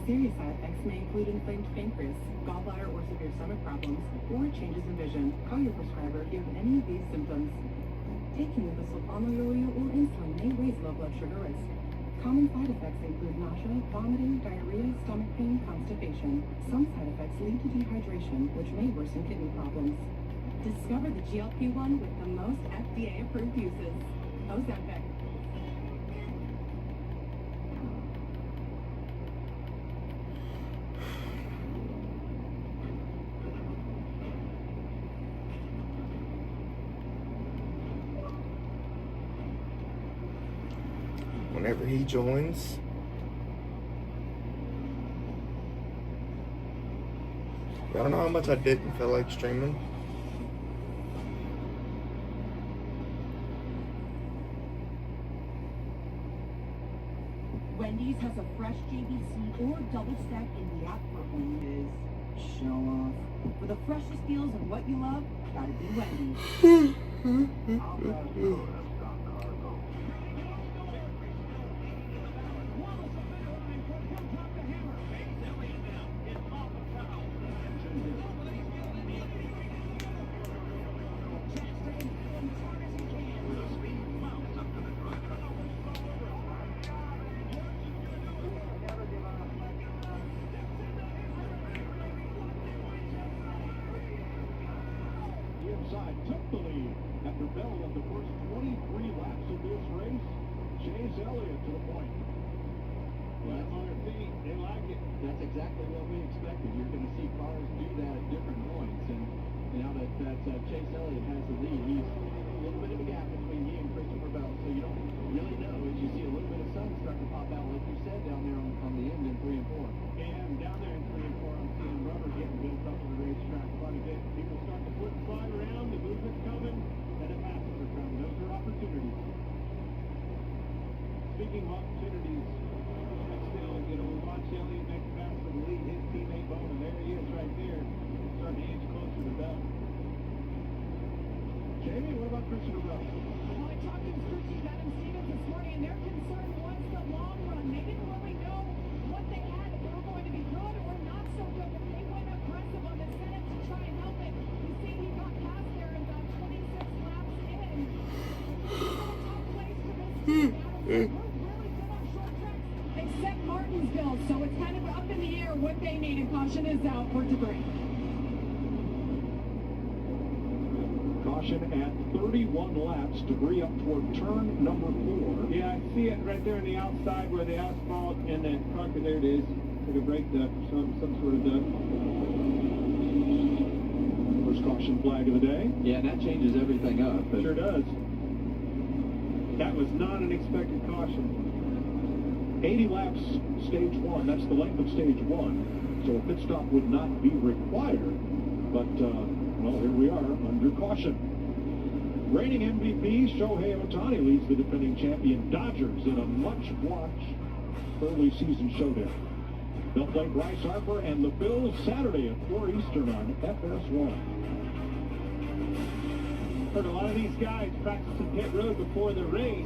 Serious side effects may include inflamed pancreas, gallbladder or severe stomach problems, or changes in vision. Call your prescriber if you have any of these symptoms. Taking the sulfonylurea or insulin may raise low blood sugar risk. Common side effects include nausea, vomiting, diarrhea, stomach pain, constipation. Some side effects lead to dehydration, which may worsen kidney problems. Discover the GLP-1 with the most FDA-approved uses. Ozempic. Whenever he joins. I don't know how much I didn't feel like streaming. Wendy's has a fresh JBC or double stack in the app for only show off. For the freshest deals and what you love, gotta be Wendy's. Took the lead after Bell led the first 23 laps of this race. Chase Elliott to the point. Well, on their feet, they like it. That's exactly what we expected. You're going to see cars do that at different points, and now that Chase Elliott has the lead, he's a little bit of a gap between he and Christopher Bell, so you don't really know as you see a little bit of sun starting to pop out, like you said, down there on the end in 3 and 4. And down there in 3 and 4, I'm seeing rubber getting built up on the racetrack quite a bit. People start to flip and slide around, the movement's coming, and the passes are coming. Those are opportunities. Speaking of opportunities, still, we watch Elliott make a pass for the lead. His teammate Bowman, there he is right there, starting to inch closer to Bell. Jamie, what about Christopher Bell? Well, I talked to crew chief Adam Stevens this morning, and their concern was the long run. They didn't really know what they had, if they were going to be good or not so good, but they went aggressive on the setup to try and help it. You see, he got past there in about 26 laps in. This is a tough place for this team. We're really good on short tracks, except Martinsville, so it's kind of up in the air what they need, and caution is out for debris. Caution at 31 laps, debris up toward turn number 4. Yeah, I see it right there on the outside where the asphalt and the concrete, there it is. Like a brake duct or some sort of duct. First caution flag of the day. Yeah, and that changes everything up. Sure does. That was not an expected caution. 80 laps, stage one. That's the length of stage one. So a pit stop would not be required. But, well, here we are under caution. Reigning MVP Shohei Ohtani leads the defending champion Dodgers in a much-watched early season showdown. They'll play Bryce Harper and the Bills Saturday at 4 Eastern on FS1. Heard a lot of these guys practicing pit road before the race.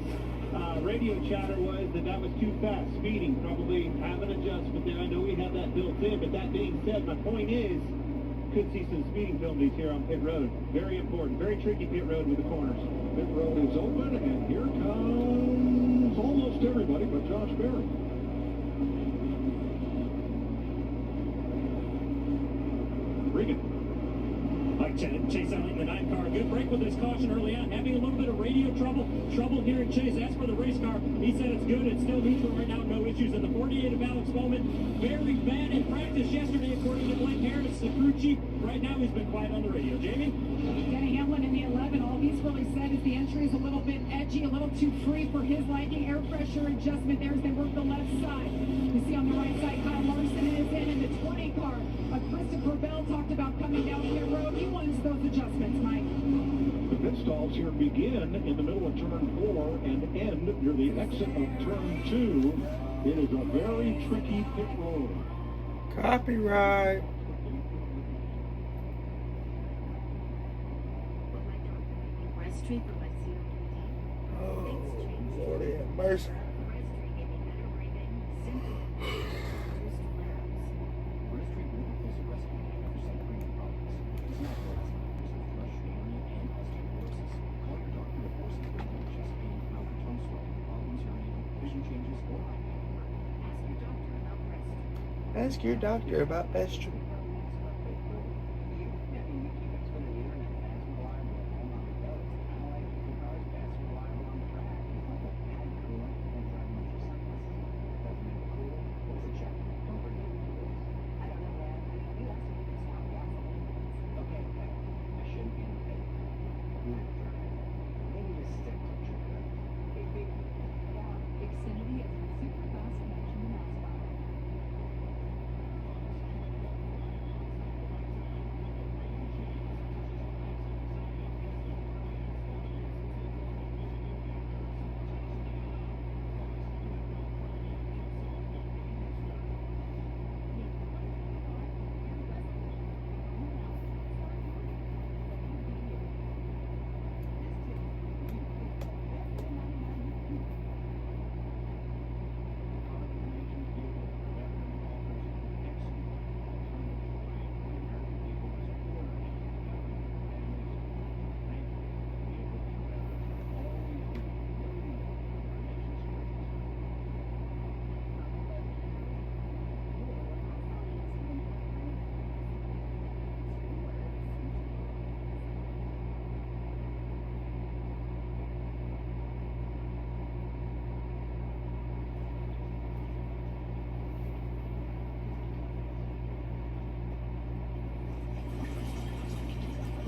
Radio chatter was that was too fast, speeding, probably have an adjustment there. I know we have that built in, but that being said, my point is, could see some speeding penalties here on pit road. Very important, very tricky pit road with the corners. Pit road is open, and here comes almost everybody but Josh Berry. Regan. Mike Chase out in the 9 car. Good break with his caution early on. Having a little bit of radio trouble here in Chase. As for the race car, he said it's good. It's still neutral right now. No issues. In the 48 of Alex Bowman, very bad in practice yesterday, according to Blake Harris, the crew chief. Right now, he's been quiet on the radio. Jamie? Denny Hamlin in the 11. All he's really said is the entry is a little bit edgy, a little too free for his liking. Air pressure adjustment there as they work the left side. You see on the right side, Kyle Larson is in the 20 car. Christopher Bell talked about coming down pit road. He wants those adjustments, Mike. The pit stalls here begin in the middle of turn 4 and end near the exit of turn 2. It is a very tricky pit road. Copyright. Oh, Lord have mercy. Ask your doctor about Bestro.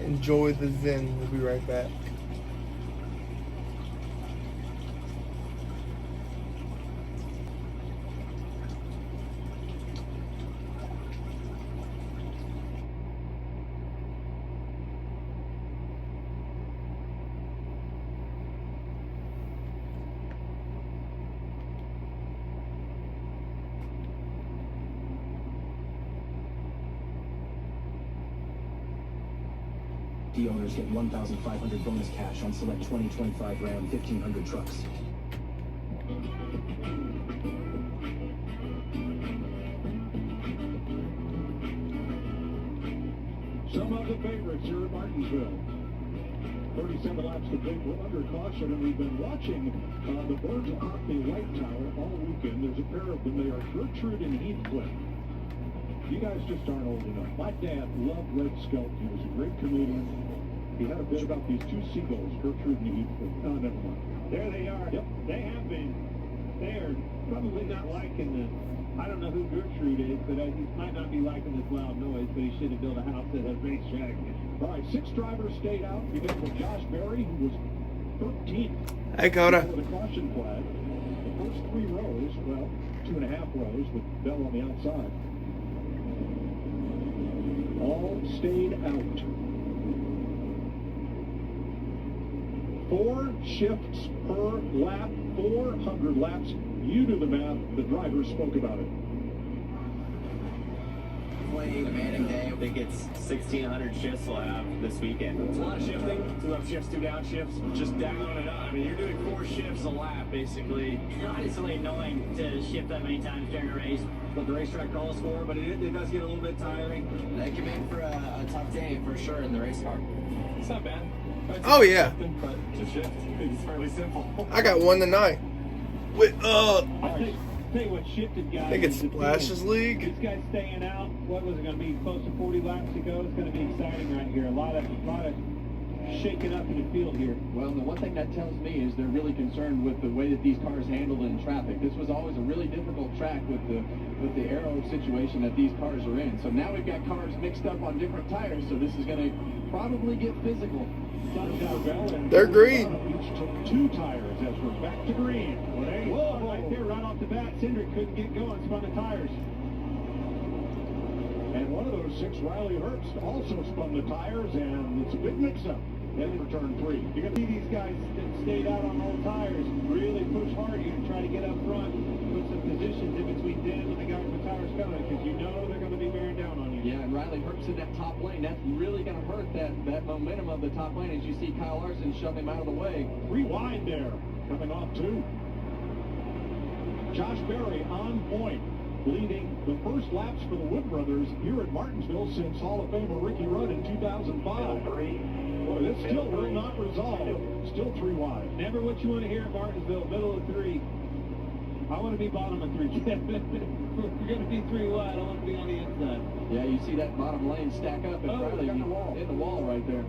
Enjoy the zen. We'll be right back. The owners get $1,500 bonus cash on select 2025 Ram 1500 trucks. Some of the favorites here at Martinsville. 37 laps to complete. We're under caution, and we've been watching the Birds of Hockney Light Tower all weekend. There's a pair of them. They are Gertrude and Heathcliff. You guys just aren't old enough. My dad loved Red Skelton. He was a great comedian. He had a bit about these two seagulls, Gertrude and Heathcliff. Oh, never mind. There they are. Yep. They have been. They are probably not liking the, I don't know who Gertrude is, but he might not be liking this loud noise, but he should have built a house that has racetrack. All right, 6 drivers stayed out. We got with Josh Berry, who was 13th. Hey, Coda. The caution flag. first 3 rows, well, 2.5 rows with Bell on the outside, all stayed out. 4 shifts per lap, 400 laps. You do the math. The driver spoke about it. Definitely demanding day. I think it's 1,600 shifts we'll have this weekend. It's a lot of shifting. 2 up shifts, 2 down shifts, just down and up. I mean, you're doing 4 shifts a lap, basically. It's really annoying to shift that many times during a race. What the racetrack calls for, but it does get a little bit tiring. That can make for a tough day for sure in the race car. It's not bad. Oh yeah. But to shift, it's fairly simple. I got one tonight. With Tell you what shifted, guys. I think it's Splashes League. These guys staying out. What was it going to be? Close to 40 laps to go. It's going to be exciting right here. A lot of shaking up in the field here. Well, the one thing that tells me is they're really concerned with the way that these cars handled in traffic. This was always a really difficult track with the aero situation that these cars are in. So now we've got cars mixed up on different tires, so this is going to probably get physical. They're green. Each took 2 tires as we're back to green. Whoa, right there, right off the bat, Cindric couldn't get going, spun the tires. And one of those 6, Riley Herbst, also spun the tires, and it's a big mix-up. Heading for turn 3. You're going to see these guys that stayed out on old tires really push hard here to try to get up front, put some positions in between them and the guys with tires coming, because you know they're going to be bearing down on you. Yeah, and Riley Herbst in that top lane, that's really going to hurt that momentum of the top lane as you see Kyle Larson shove him out of the way. 3 wide there, coming off 2. Josh Berry on point, leading the first laps for the Wood Brothers here at Martinsville since Hall of Famer Ricky Rudd in 2005. Boy, this still will not resolve. Still 3 wide. Never what you want to hear at Martinsville, middle of 3. I want to be bottom of 3. If we're going to be 3 wide, I want to be on the inside. Yeah, you see that bottom lane stack up and Riley in the wall. In the wall right there.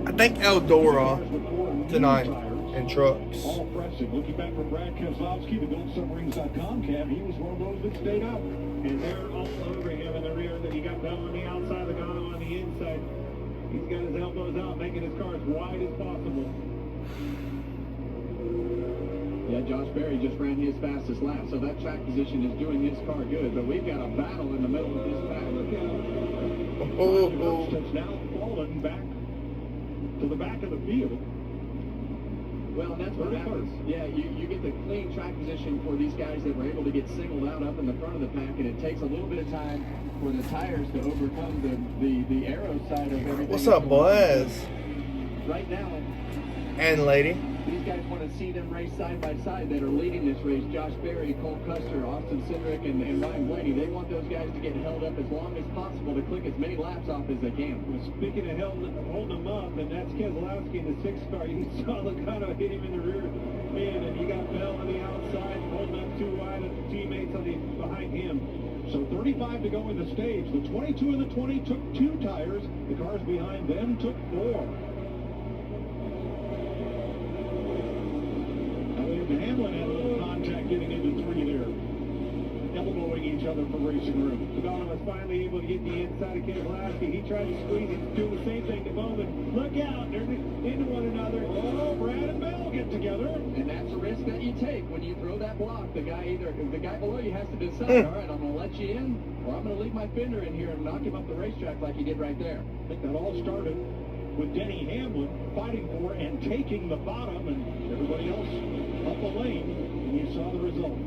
I think Eldora tonight in trucks. All fresh. Looking back from Brad Keselowski, the GoldSubmarines.com cab, he was one of those that stayed out. And they're all over him in the rear. That he got Bell on the outside, Logano on the inside. He's got his elbows out, making his car as wide as possible. Yeah, Josh Berry just ran his fastest lap, so that track position is doing his car good. But we've got a battle in the middle of this pack. Look out. Has now fallen back to the back of the field. Well, and that's what happens. Yeah, you get the clean track position for these guys that were able to get singled out up in the front of the pack, and it takes a little bit of time for the tires to overcome the aero side of everything. What's up, boys? Right now. And lady. These guys want to see them race side by side that are leading this race. Josh Berry, Cole Custer, Austin Cindric, and Ryan Blaney. They want those guys to get held up as long as possible to click as many laps off as they can. Well, speaking of holding them up, and that's Keselowski in the 6 car. You saw Logano hit him in the rear end, and you got Bell on the outside, holding up 2 wide, and the teammates behind him. So 35 to go in the stage. The 22 and the 20 took 2 tires. The cars behind them took 4. Hamlin had a little contact getting into 3 there. Elbowing each other for racing room. Logano was finally able to get the inside of Keselowski. He tried to squeeze him, doing the same thing to Bowman. Look out, they're into one another. Oh, Brad and Bell get together. And that's a risk that you take when you throw that block. The guy below you has to decide, all right, I'm going to let you in, or I'm going to leave my fender in here and knock him up the racetrack like he did right there. I think that all started with Denny Hamlin fighting for and taking the bottom, and everybody else up the lane, and you saw the result.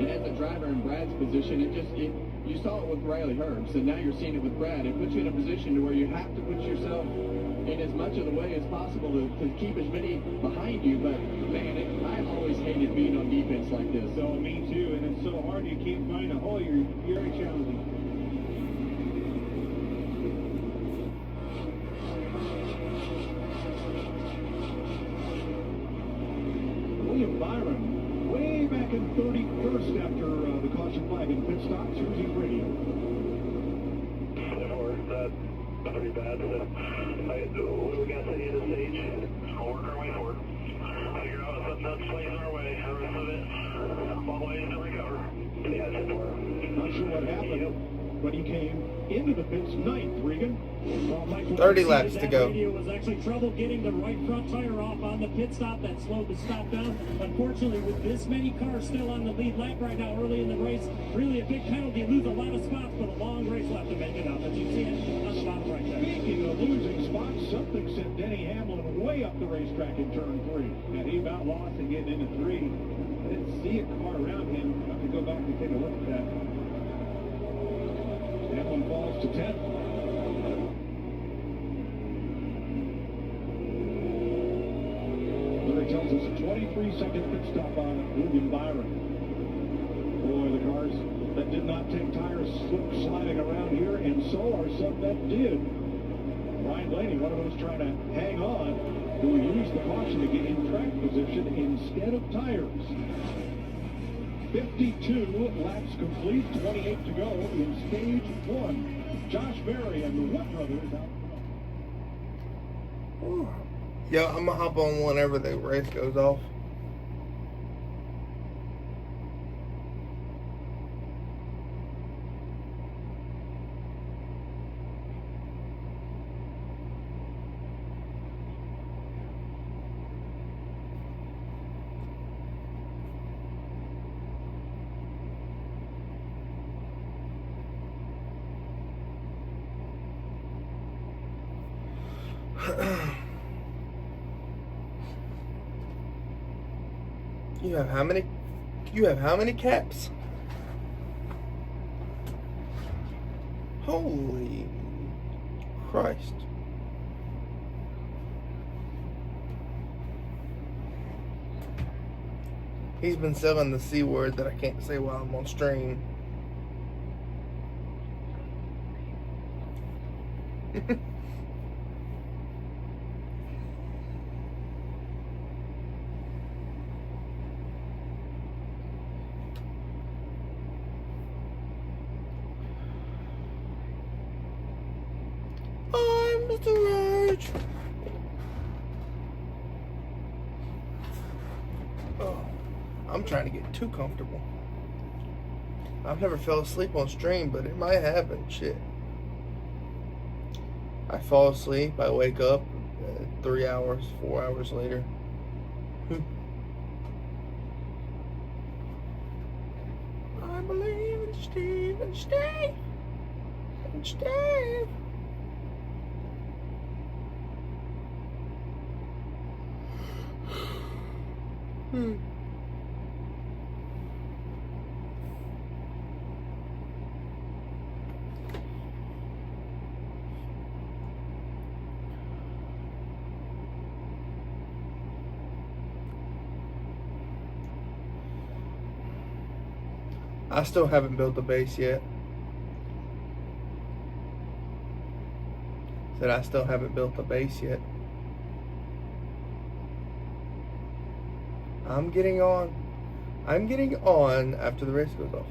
And as a driver in Brad's position, you saw it with Riley Herbst, and now you're seeing it with Brad. It puts you in a position to where you have to put yourself in as much of the way as possible to keep as many behind you. But man, I've always hated being on defense like this. So me too, and it's so hard you can't find a hole. You're very challenging. William Byron, way back in 31st after the caution flag and pit stop. Susie Radio. Pretty bad. What do we got to the end of the stage? We'll work our way forward. Figure out if something else plays our way. The rest of it, long ways to recover. Yeah, it's not sure what happened. but he came into the pits ninth, Regan. 30 laps to go. It was actually trouble getting the right front tire off on the pit stop that slowed the stop down. Unfortunately, with this many cars still on the lead lap right now early in the race, really a big penalty. You lose a lot of spots, but a long race left to make it up. As you see it on the bottom right there. Speaking of losing spots, something sent Denny Hamlin way up the racetrack in turn 3. And he about lost and getting into 3. I didn't see a car around him. I have to go back and take a look at that. Hamlin falls to 10th. Larry tells us a 23-second pit stop on William Byron. Boy, the cars that did not take tires slip sliding around here, and so are some that did. Ryan Blaney, one of those trying to hang on, who used the caution to get in track position instead of tires. 52 laps complete, 28 to go in stage 1. Josh Berry and the Wood brothers out. Yo, I'm gonna hop on whenever the race goes off. You have how many? You have how many caps? Holy Christ. He's been selling the C word that I can't say while I'm on stream. I'm Mr. Rage. Oh, I'm trying to get too comfortable. I've never fell asleep on stream, but it might happen. Shit. I fall asleep, I wake up 3 hours, 4 hours later. I believe in Steve and Steve and Steve. I still haven't built the base yet. Said I still haven't built the base yet. I'm getting on after the race goes off.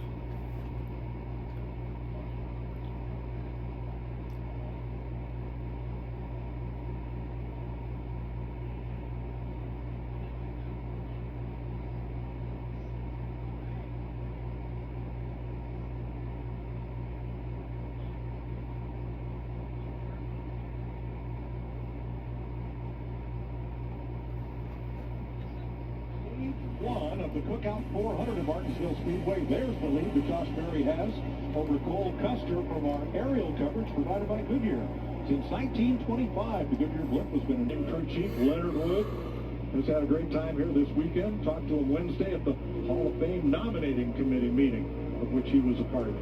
One of the Cookout 400 at Martinsville Speedway. There's the lead that Josh Berry has over Cole Custer from our aerial coverage provided by Goodyear. Since 1925, the Goodyear Blimp has been a new crew chief. Leonard Wood has had a great time here this weekend. Talked to him Wednesday at the Hall of Fame nominating committee meeting, of which he was a part of.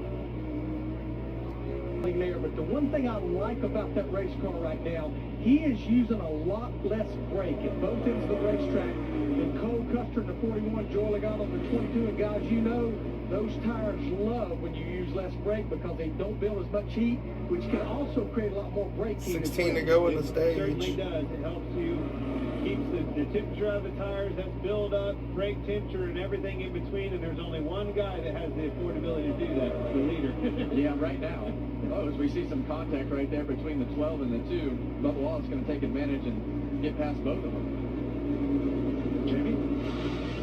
There, but the one thing I like about that race car right now, he is using a lot less brake at both ends of the racetrack than Cole Custer in the 41, Joy Legato on the 22, and guys, you know, those tires love when you use less brake because they don't build as much heat, which can also create a lot more brake heat. 16 to go in the stage. It certainly does. It helps you, keeps the temperature of the tires, that's build up, brake temperature, and everything in between, and there's only one guy that has the affordability to do that, the leader. Yeah, right now. Oh, as we see some contact right there between the 12 and the 2, Bubba Wallace going to take advantage and get past both of them. Jamie?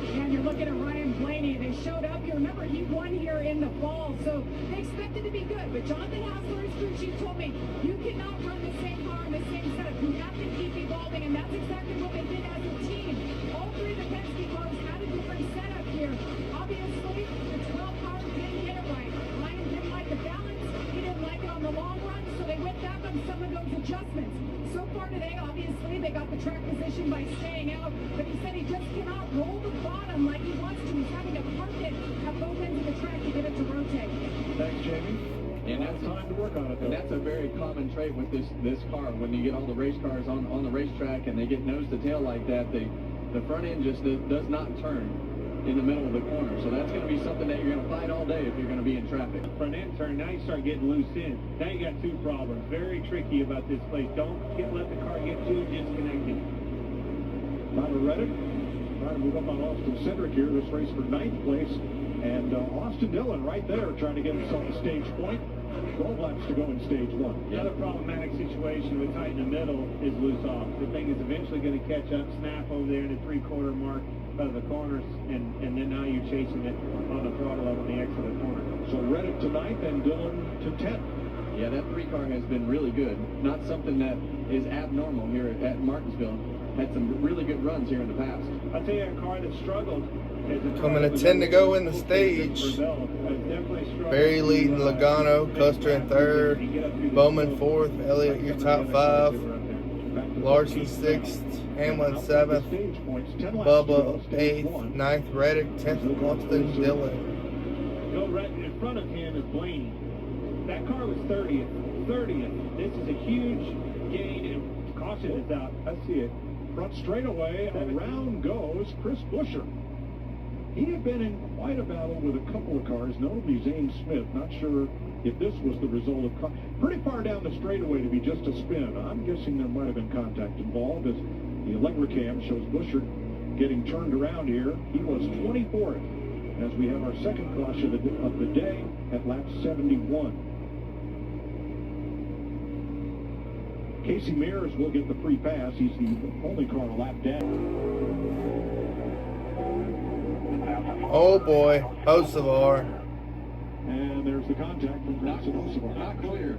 And you're looking at Ryan Blaney. They showed up. You remember he won here in the fall, so they expected to be good. But Jonathan Hassler, his crew chief, told me you cannot run the same car in the same setup. You have to keep evolving, and that's exactly what they did as a team. All three of the Penske cars had a different setup here. Obviously, the 12 car didn't get it right. Ryan didn't like the balance. He didn't like it on the long run, so they went back on some of those adjustments. So far today, obviously, they got the track position by staying out, but he said he just cannot roll the bottom like he wants to. He's having to park it at both ends of the track to get it to rotate. Thanks, Jamie. And that's time to work on it, though. And that's a very common trait with this car. When you get all the race cars on the racetrack and they get nose to tail like that, the front end just does not turn in the middle of the corner. So that's going to be something that you're going to fight all day if you're going to be in traffic. Front end turn, now you start getting loose in. Now you got two problems. Very tricky about this place. Don't let the car get too disconnected. Tyler Reddick trying to move up on Austin Cedric here. This race for 9th place. And Austin Dillon right there trying to get himself a stage point. 12 laps to go in stage 1. The other problematic situation with tight in the middle is loose off. The thing is eventually going to catch up, snap over there in the 3/4 mark of the corners, and then now you're chasing it on the throttle up on the exit of the corner. So Reddick to 9th and Dillon to 10th. Yeah, that 3 car has been really good. Not something that is abnormal here at Martinsville. Had some really good runs here in the past. I'll tell you, a car that struggled. Coming to 10 to go in the stage. Barry leading, Logano, Custer in 3rd, Bowman 4th, Elliott your top 5, Larson 6th, Hamlin 7th, Bubba 8th, 9th Reddick, 10th Austin Dillon. Go right in front of him is Blaney. That car was 30th. 30th. This is a huge gain, and caution is out. I see it. Front straightaway, around goes Chris Buescher. He had been in quite a battle with a couple of cars, notably Zane Smith. Not sure if this was the result of pretty far down the straightaway to be just a spin. I'm guessing there might have been contact involved as the Electrocam shows Buescher getting turned around here. He was 24th as we have our second caution of the day at lap 71. Casey Mears will get the free pass. He's the only car a lap down. Oh boy, Hocevar. And there's the contact from Grayson Hocevar. Not clear.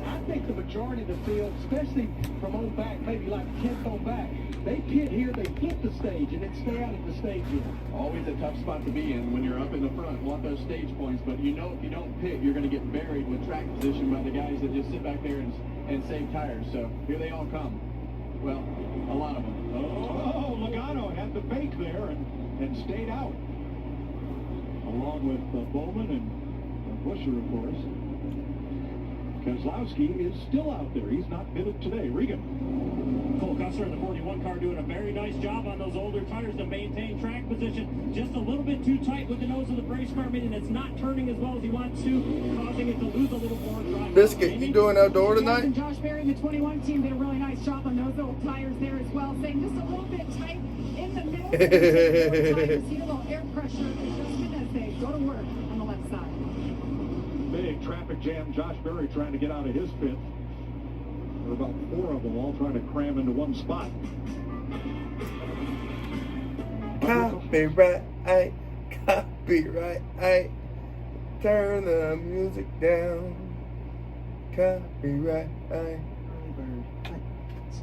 I think the majority of the field, especially from on back, maybe like 10th on back, they pit here, they flip the stage, and then stay out at the stage here. Always a tough spot to be in when you're up in the front. Want those stage points, but you know if you don't pit, you're going to get buried with track position by the guys that just sit back there and save tires. So here they all come. Well, a lot of them. Oh, Logano had the fake there and stayed out. Along with Bowman and Buescher, of course. Keselowski is still out there. He's not pitted today. Regan. Cole Custer in the 41 car doing a very nice job on those older tires to maintain track position. Just a little bit too tight with the nose of the race car, meaning it's not turning as well as he wants to, causing it to lose a little more drive. Biscuit, you doing outdoor tonight? And Josh Berry and the 21 team did a really nice job on those old tires there as well, saying just a little bit tight in the middle. Tires, see a little air pressure adjustment as they go to work on the left side. Big traffic jam. Josh Berry trying to get out of his pit. There are about 4 of them all trying to cram into one spot. Copyright, copyright. Turn the music down. Copyright.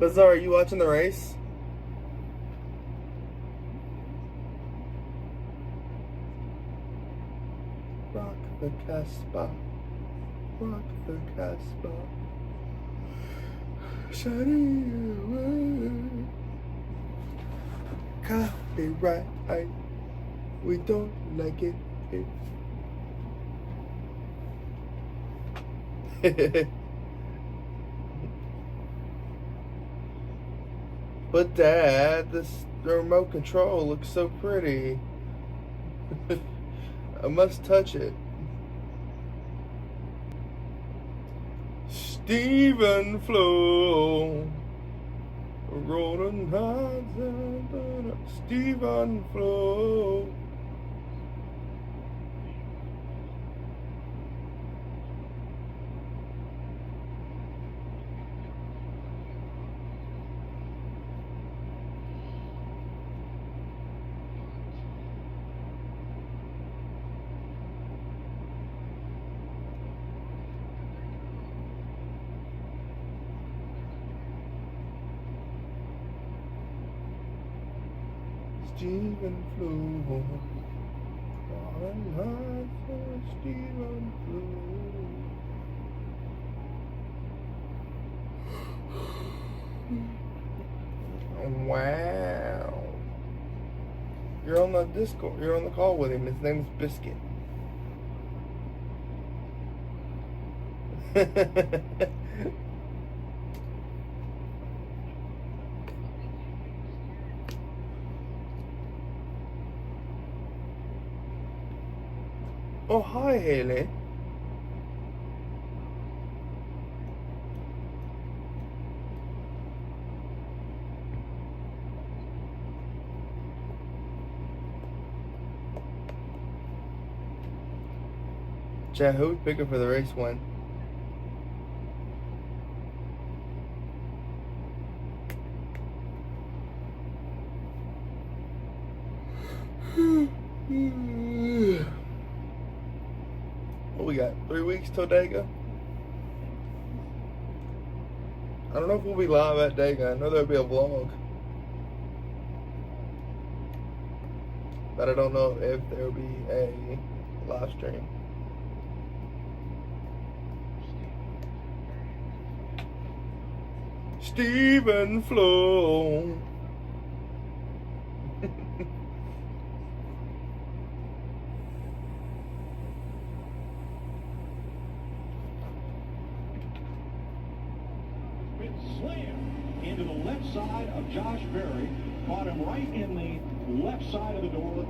Bazaar, are you watching the race? Rock the Casbah. Rock the Casbah. Shining away. Copyright. We don't like it. But Dad, the remote control looks so pretty. I must touch it. Stephen Flo, rolling high, Stephen Flo. Steven flew. Steven flew. Wow. You're on the Discord. You're on the call with him. His name is Biscuit. Oh, hi, Haley. Chad, who's picking for the race win? What we got? 3 weeks till Dega? I don't know if we'll be live at Dega. I know there'll be a vlog. But I don't know if there'll be a live stream. Steven Flo. Slammed into the left side of Josh Berry. Caught him right in the left side of the door,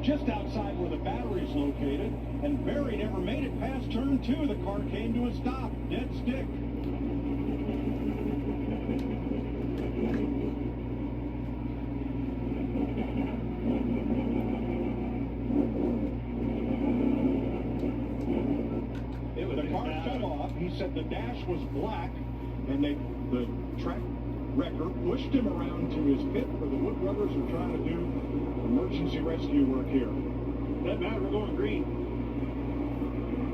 just outside where the battery is located. And Berry never made it past turn 2. The car came to a stop. Dead stick. The car shut off. He said the dash was black, and the track wrecker pushed him around to his pit where the wood rubbers are trying to do emergency rescue work here. That matter, we're going green.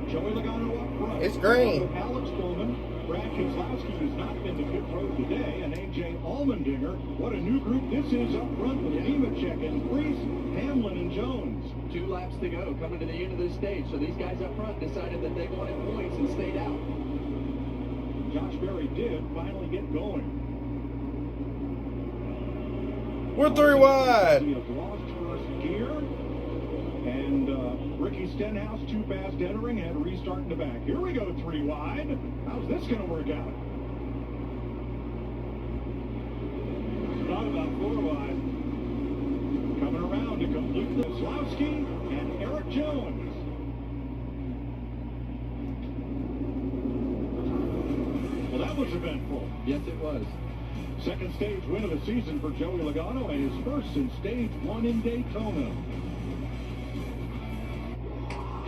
Joey Logano up front. It's green. Alex Bowman. Brad Keselowski has not been to pit road today, and AJ Allmendinger. What a new group this is up front with Nemechek and Priest, Hamlin and Jones. 2 laps to go, coming to the end of this stage. So these guys up front decided that they wanted points and stayed out. Josh Berry did finally get going. We're 3 wide. He has lost first gear, and Ricky Stenhouse too fast entering, had to restart in the back. Here we go, 3 wide. How's this going to work out? Not about 4 wide. Coming around to complete the Keselowski and Eric Jones. Well, that was eventful. Yes, it was. Second stage win of the season for Joey Logano and his first in stage 1 in Daytona.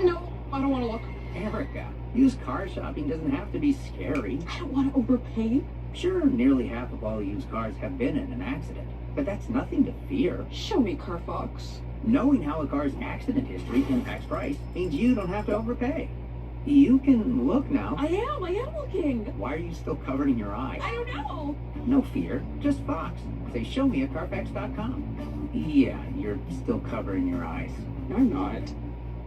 No, I don't want to look. Erica, used car shopping doesn't have to be scary. I don't want to overpay. Sure, nearly half of all used cars have been in an accident, but that's nothing to fear. Show me, Carfax. Knowing how a car's accident history impacts price means you don't have to overpay. You can look now. I am looking. Why are you still covering your eyes? I don't know. No fear, just Fox. Say, show me at Carfax.com. Yeah, you're still covering your eyes. I'm not.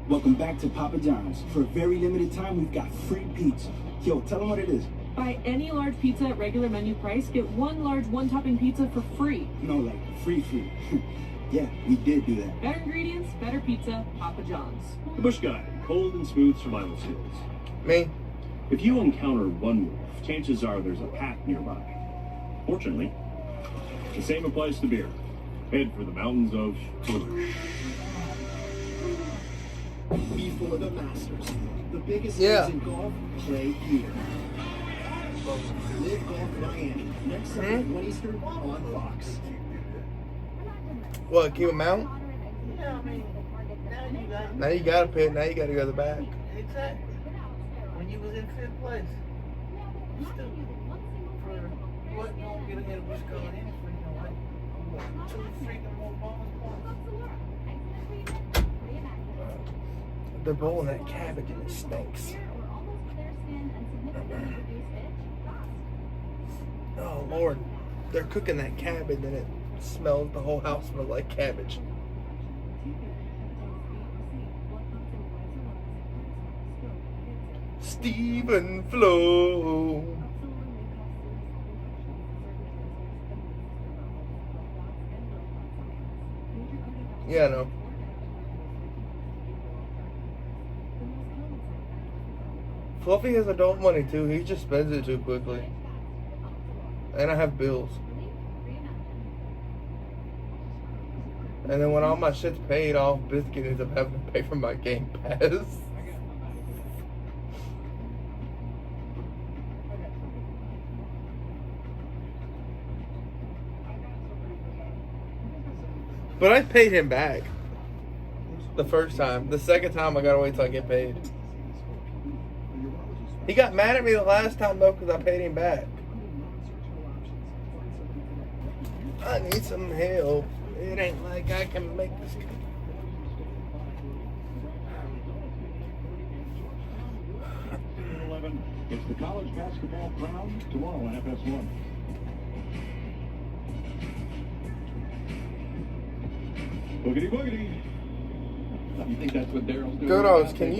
Welcome back to Papa John's. For a very limited time, we've got free pizza. Yo, tell them what it is. Buy any large pizza at regular menu price, get 1 large 1-topping pizza for free. No, like free. Yeah, we did do that. Better ingredients, better pizza, Papa John's. The Bush Guy, cold and smooth survival skills. Me? If you encounter one wolf, chances are there's a pack nearby. Fortunately, the same applies to beer. Head for the mountains of Bush. Before the Masters, the biggest Yeah. things in golf, play here. Live Golf Miami, next Sunday at 1 Eastern on Fox. What, keep him out? Yeah, I mean, Now you gotta pit, now you gotta go to the back. exactly. When you was in 5th place, you still, for what, you don't get ahead of what's going in for, you know, like, what, 2 freaking more bonus points. They're bowling that cabbage and it stinks. Oh Lord, they're cooking that cabbage and it Smells, the whole house smells like cabbage. Stephen Flo. Yeah, I know. Fluffy has adult money too. He just spends it too quickly. And I have bills. And then when all my shit's paid off, Biscuit ends up having to pay for my Game Pass. But I paid him back the first time. The second time, I gotta wait till I get paid. He got mad at me the last time though because I paid him back. I need some help. It ain't like I can make this. It's the college basketball crown tomorrow on FS1. Boogity boogity. You think that's what Daryl's doing? Godos, can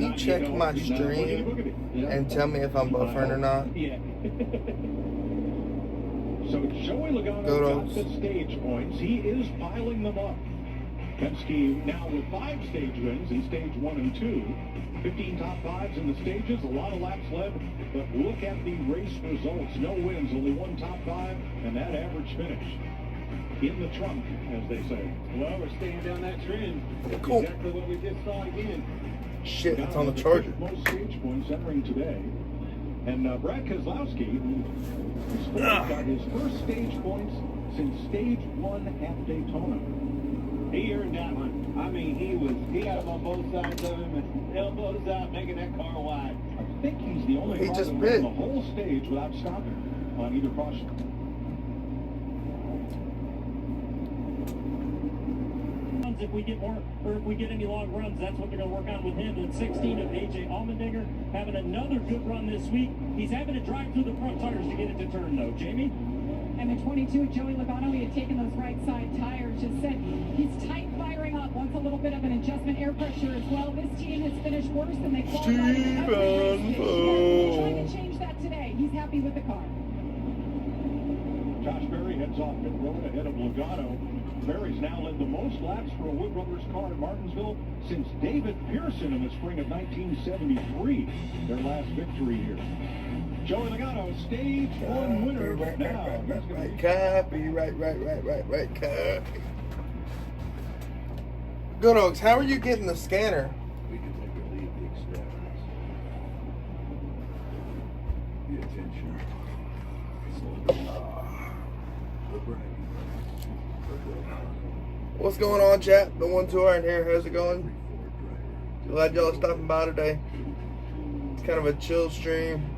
you check my stream and tell me if I'm buffering or not? Yeah. So Joey Logano got the stage points. He is piling them up. Penske now with 5 stage wins in stage 1 and 2. 15 top 5s in the stages, a lot of laps led. But look at the race results. No wins, only 1 top 5, and that average finish. In the trunk, as they say. Well, we're staying down that trend. Cool. Exactly what we just saw again. Shit, it's on the charger. Most stage points entering today. And Brad Keselowski got his first stage points since stage 1 at Daytona. He earned that one. I mean, he had him on both sides of him and elbows out, making that car wide. I think he's the only car that won the whole stage without stopping on either caution. If we get more, or if we get any long runs, that's what they're going to work on with him. And 16 of AJ Allmendinger having another good run this week. He's having to drive through the front tires to get it to turn, though. Jamie? And the 22, Joey Logano, he had taken those right side tires, just said he's tight firing up, wants a little bit of an adjustment air pressure as well. This team has finished worse than they qualified in every race this year. He's trying to change that today. He's happy with the car. Josh Berry heads off pit road ahead of Logano. Berry's now led the most laps for a Wood Brothers car in Martinsville since David Pearson in the spring of 1973, their last victory here. Joey Logano, stage 1 winner. Right, copy, right, copy. Good Oaks, how are you getting the scanner? We can take or leave the experiments. The attention. What's going on, chat? The ones who aren't here, how's it going? Glad y'all are stopping by today. It's kind of a chill stream.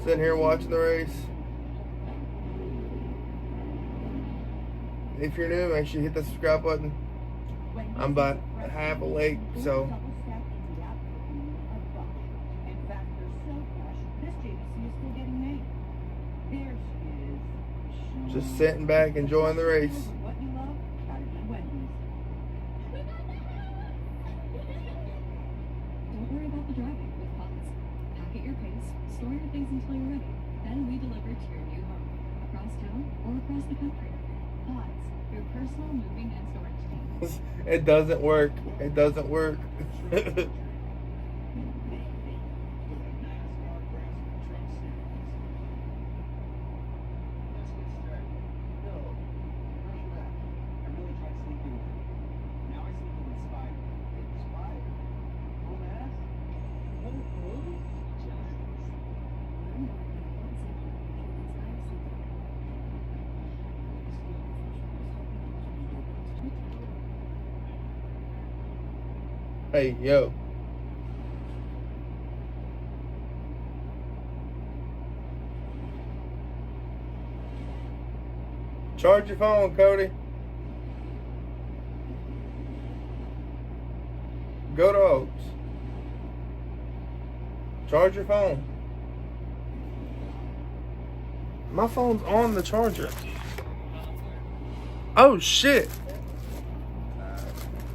Sitting here watching the race. If you're new, make sure you hit the subscribe button. I'm about half awake, so just sitting back, enjoying the race. Don't worry about the driving with Pods. Pack at your pace, store your things until you're ready. Then we deliver to your new home, across town or across the country. Pods, your personal moving and storage team. It doesn't work. It doesn't work. Hey, yo. Charge your phone, Cody. Go to Oaks. Charge your phone. My phone's on the charger. Oh shit.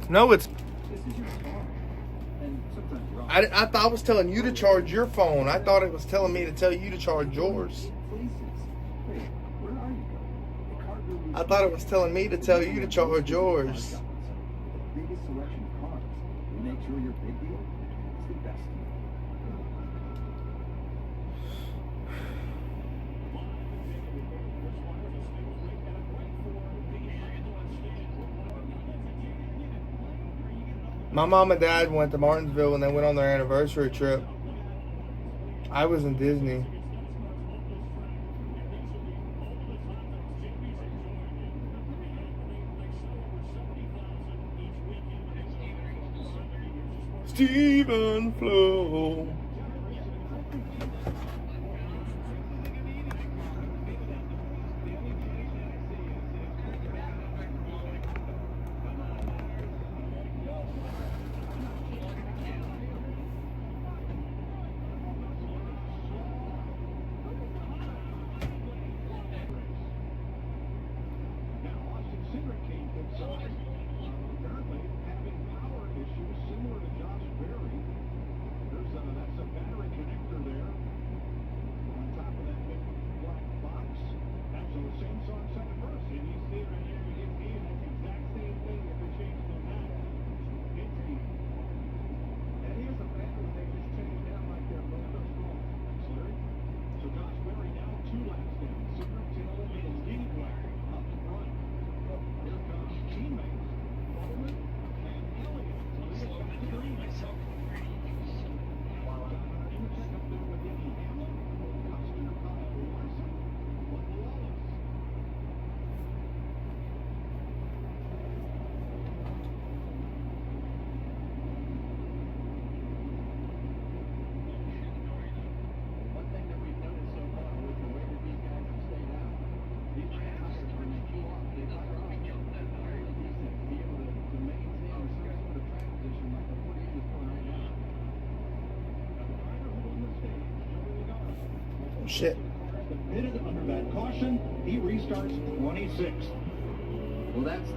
No, it's. This is your car. And sometimes you're I thought I was telling you to charge your phone. I thought it was telling me to tell you to charge yours. Wait, where are you going? The car guru. I thought it was telling me to tell you to charge yours. The biggest selection of cars. We make sure your big deal is the best deal. My mom and dad went to Martinsville and they went on their anniversary trip. I was in Disney. Stephen Flo. Shit. Pitted under that caution, he restarts 26th. Well, that's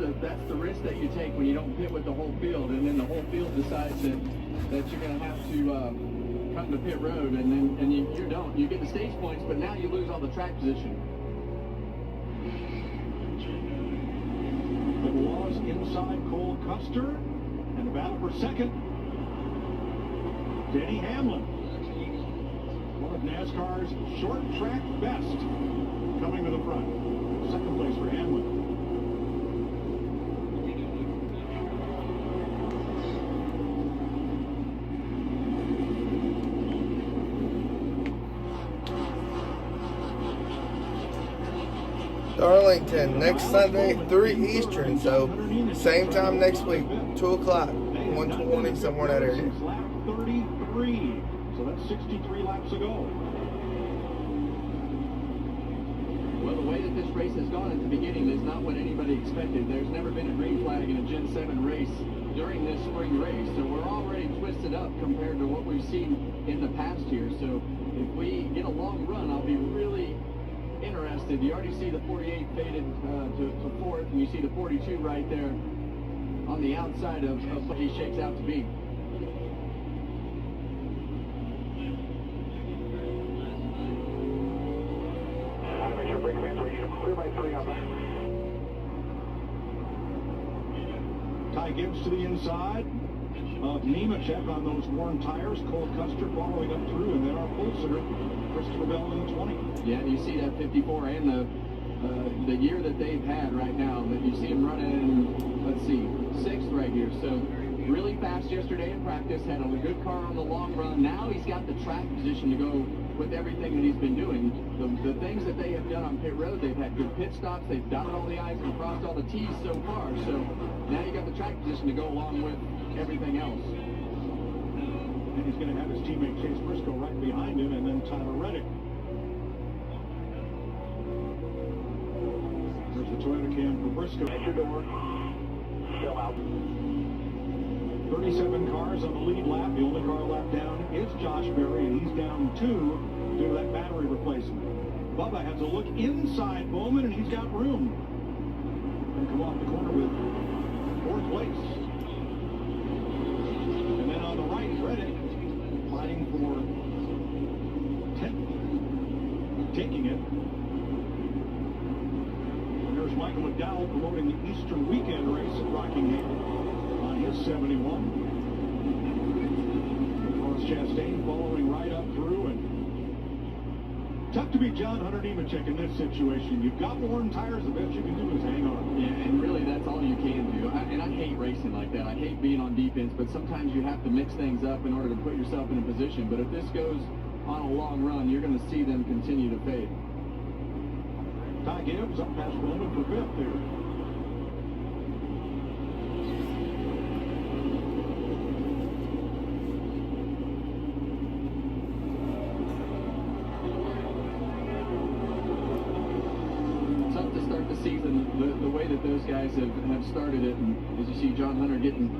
the risk that you take when you don't pit with the whole field, and then the whole field decides that you're going to have to come to pit road, and then you don't. You get the stage points, but now you lose all the track position. It was inside Cole Custer, and the battle for second, Denny Hamlin. One of NASCAR's short track best coming to the front. Second place for Hamlin. Darlington, next Sunday, 3 Eastern, so same time next week, 2 o'clock, 120, somewhere in that area. Lap 33, so that's 63 laps ago. Well, the way that this race has gone at the beginning is not what anybody expected. There's never been a green flag in a Gen 7 race during this spring race, so we're already twisted up compared to what we've seen in the past here. So if we get a long run, I'll be really interested. You already see the 48 faded to fourth, and you see the 42 right there on the outside of what he shakes out to be. Ty Gibbs to the inside of Nemechek on those worn tires. Cole Custer following up through, and then our pole sitter, Christopher Bell in the 20. Yeah, you see that 54 and the year that they've had right now. That you see him running, let's see, 6th right here. So really fast yesterday in practice. Had a good car on the long run. Now he's got the track position to go with everything that he's been doing. The things that they have done on pit road, they've had good pit stops. They've dotted all the I's and crossed all the T's so far. So now you got the track position to go along with everything else. And he's going to have his teammate Chase Briscoe right behind him, and then Tyler Reddick. There's the Toyota cam for Briscoe. Still out. 37 cars on the lead lap. The only car lap down is Josh Berry, and he's down 2 due to that battery replacement. Bubba has a look inside Bowman, and he's got room. and come off the corner with 4th place. And then on the right, Reddick fighting for 10th, taking it. And there's Michael McDowell promoting the Easter weekend race at Rockingham on his 71. Ross Chastain following right up through, and tough to beat John Hunter Nemechek in this situation. You've got worn tires, the best you can do is hang on. Yeah, and really that's all you can do. And I hate racing like that. I hate being on defense, but sometimes you have to mix things up in order to put yourself in a position. But if this goes on a long run, you're going to see them continue to fade. Ty Gibbs up past Bowman for 5th there. Season, the way that those guys have started it, and as you see John Hunter getting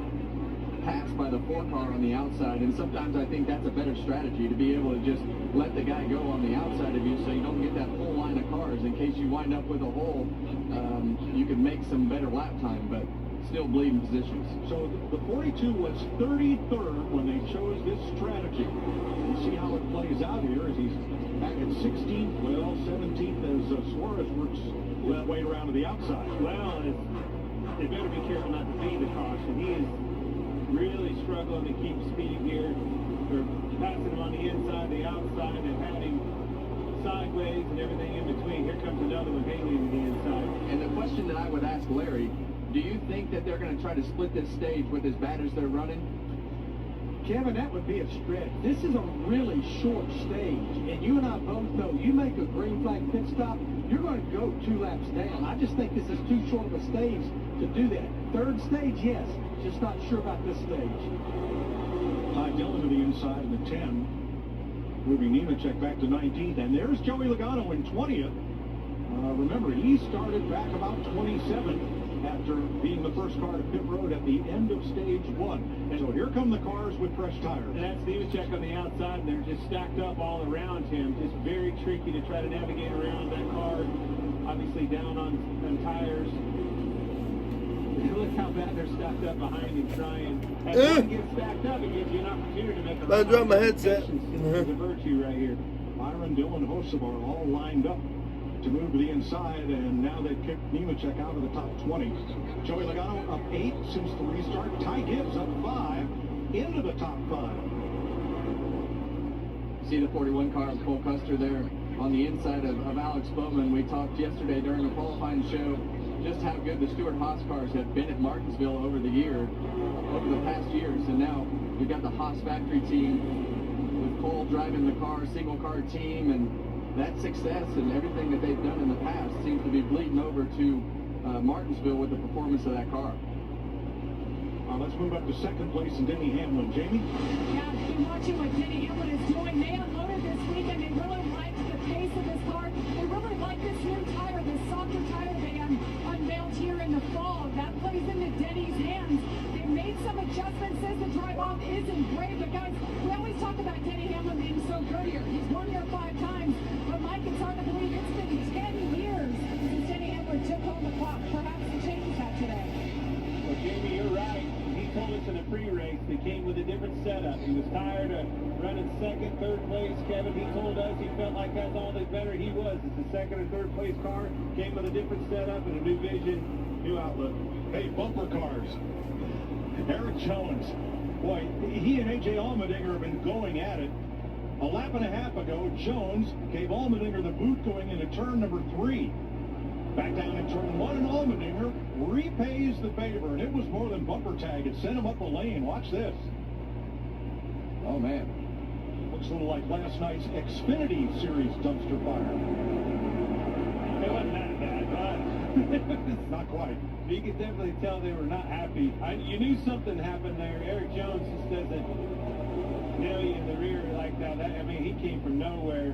passed by the 4 car on the outside, and sometimes I think that's a better strategy, to be able to just let the guy go on the outside of you so you don't get that whole line of cars in case you wind up with a hole. You can make some better lap time, but still bleeding positions. So the 42 was 33rd when they chose this strategy. We'll see how it plays out here as he's back at 16th, well, 17th as Suarez works his way around to the outside. Well, they better be careful not to feed the caution. He is really struggling to keep speed here. They're passing him on the inside, the outside, and having sideways and everything in between. Here comes another one hanging to the inside. And the question that I would ask Larry, do you think that they're going to try to split this stage with as bad as they're running? Kevin, that would be a stretch. This is a really short stage, and you and I both know you make a green flag pit stop, you're going to go 2 laps down. I just think this is too short of a stage to do that. 3rd stage, yes. Just not sure about this stage. Ty Dillon to the inside of the 10. Moving Nemechek back to 19th, and there's Joey Logano in 20th. Remember, he started back about 27th. After being the first car to pit road at the end of stage 1. And so here come the cars with fresh tires. And that's Nemechek on the outside, and they're just stacked up all around him. Just very tricky to try to navigate around that car. Obviously down on tires. Look how bad they're stacked up behind him trying. As one gets stacked up, it gives you an opportunity to make a I dropped my headset. There's a virtue right here. Byron, Dillon, Hocevar all lined up to move to the inside, and now they've kicked Nemechek out of the top 20. Joey Logano up 8 since the restart. Ty Gibbs up 5 into the top 5. See the 41 car of Cole Custer there on the inside of Alex Bowman. We talked yesterday during the qualifying show just how good the Stewart-Haas cars have been at Martinsville over the past years, and now we've got the Haas factory team with Cole driving the car, single car team, and that success and everything that they've done in the past seems to be bleeding over to Martinsville with the performance of that car. Let's move up to 2nd place and Denny Hamlin. Jamie? Yeah, I've been watching what Denny Hamlin is doing. They unloaded this weekend. They really liked the pace of this car. They really like this new tire, this softer tire they unveiled here in the fall. That plays into Denny's hands. They made some adjustments as the drive-off isn't great. But guys, we always talk about Denny Hamlin being so good here. He's won here 5 times. But Mike, it's hard to believe it's been 10 years since Denny Hamlin took home the clock. Perhaps the changes that today. Well, Jamie, you're right. He told us in the pre-race they came with a different setup. He was tired of running 2nd, 3rd place. Kevin, he told us he felt like that's all that better he was. It's a 2nd or 3rd place car. Came with a different setup and a new vision, new outlook. Hey, bumper cars. Eric Jones. Boy, he and A.J. Allmendinger have been going at it. A lap and a half ago, Jones gave Allmendinger the boot going into turn number 3. Back down in turn 1, and Allmendinger repays the favor, and it was more than bumper tag. It sent him up the lane. Watch this. Oh, man. Looks a little like last night's Xfinity Series dumpster fire. It wasn't that bad, but not quite. You could definitely tell they were not happy. You knew something happened there. Eric Jones just doesn't nail you in the rear like that. I mean, he came from nowhere,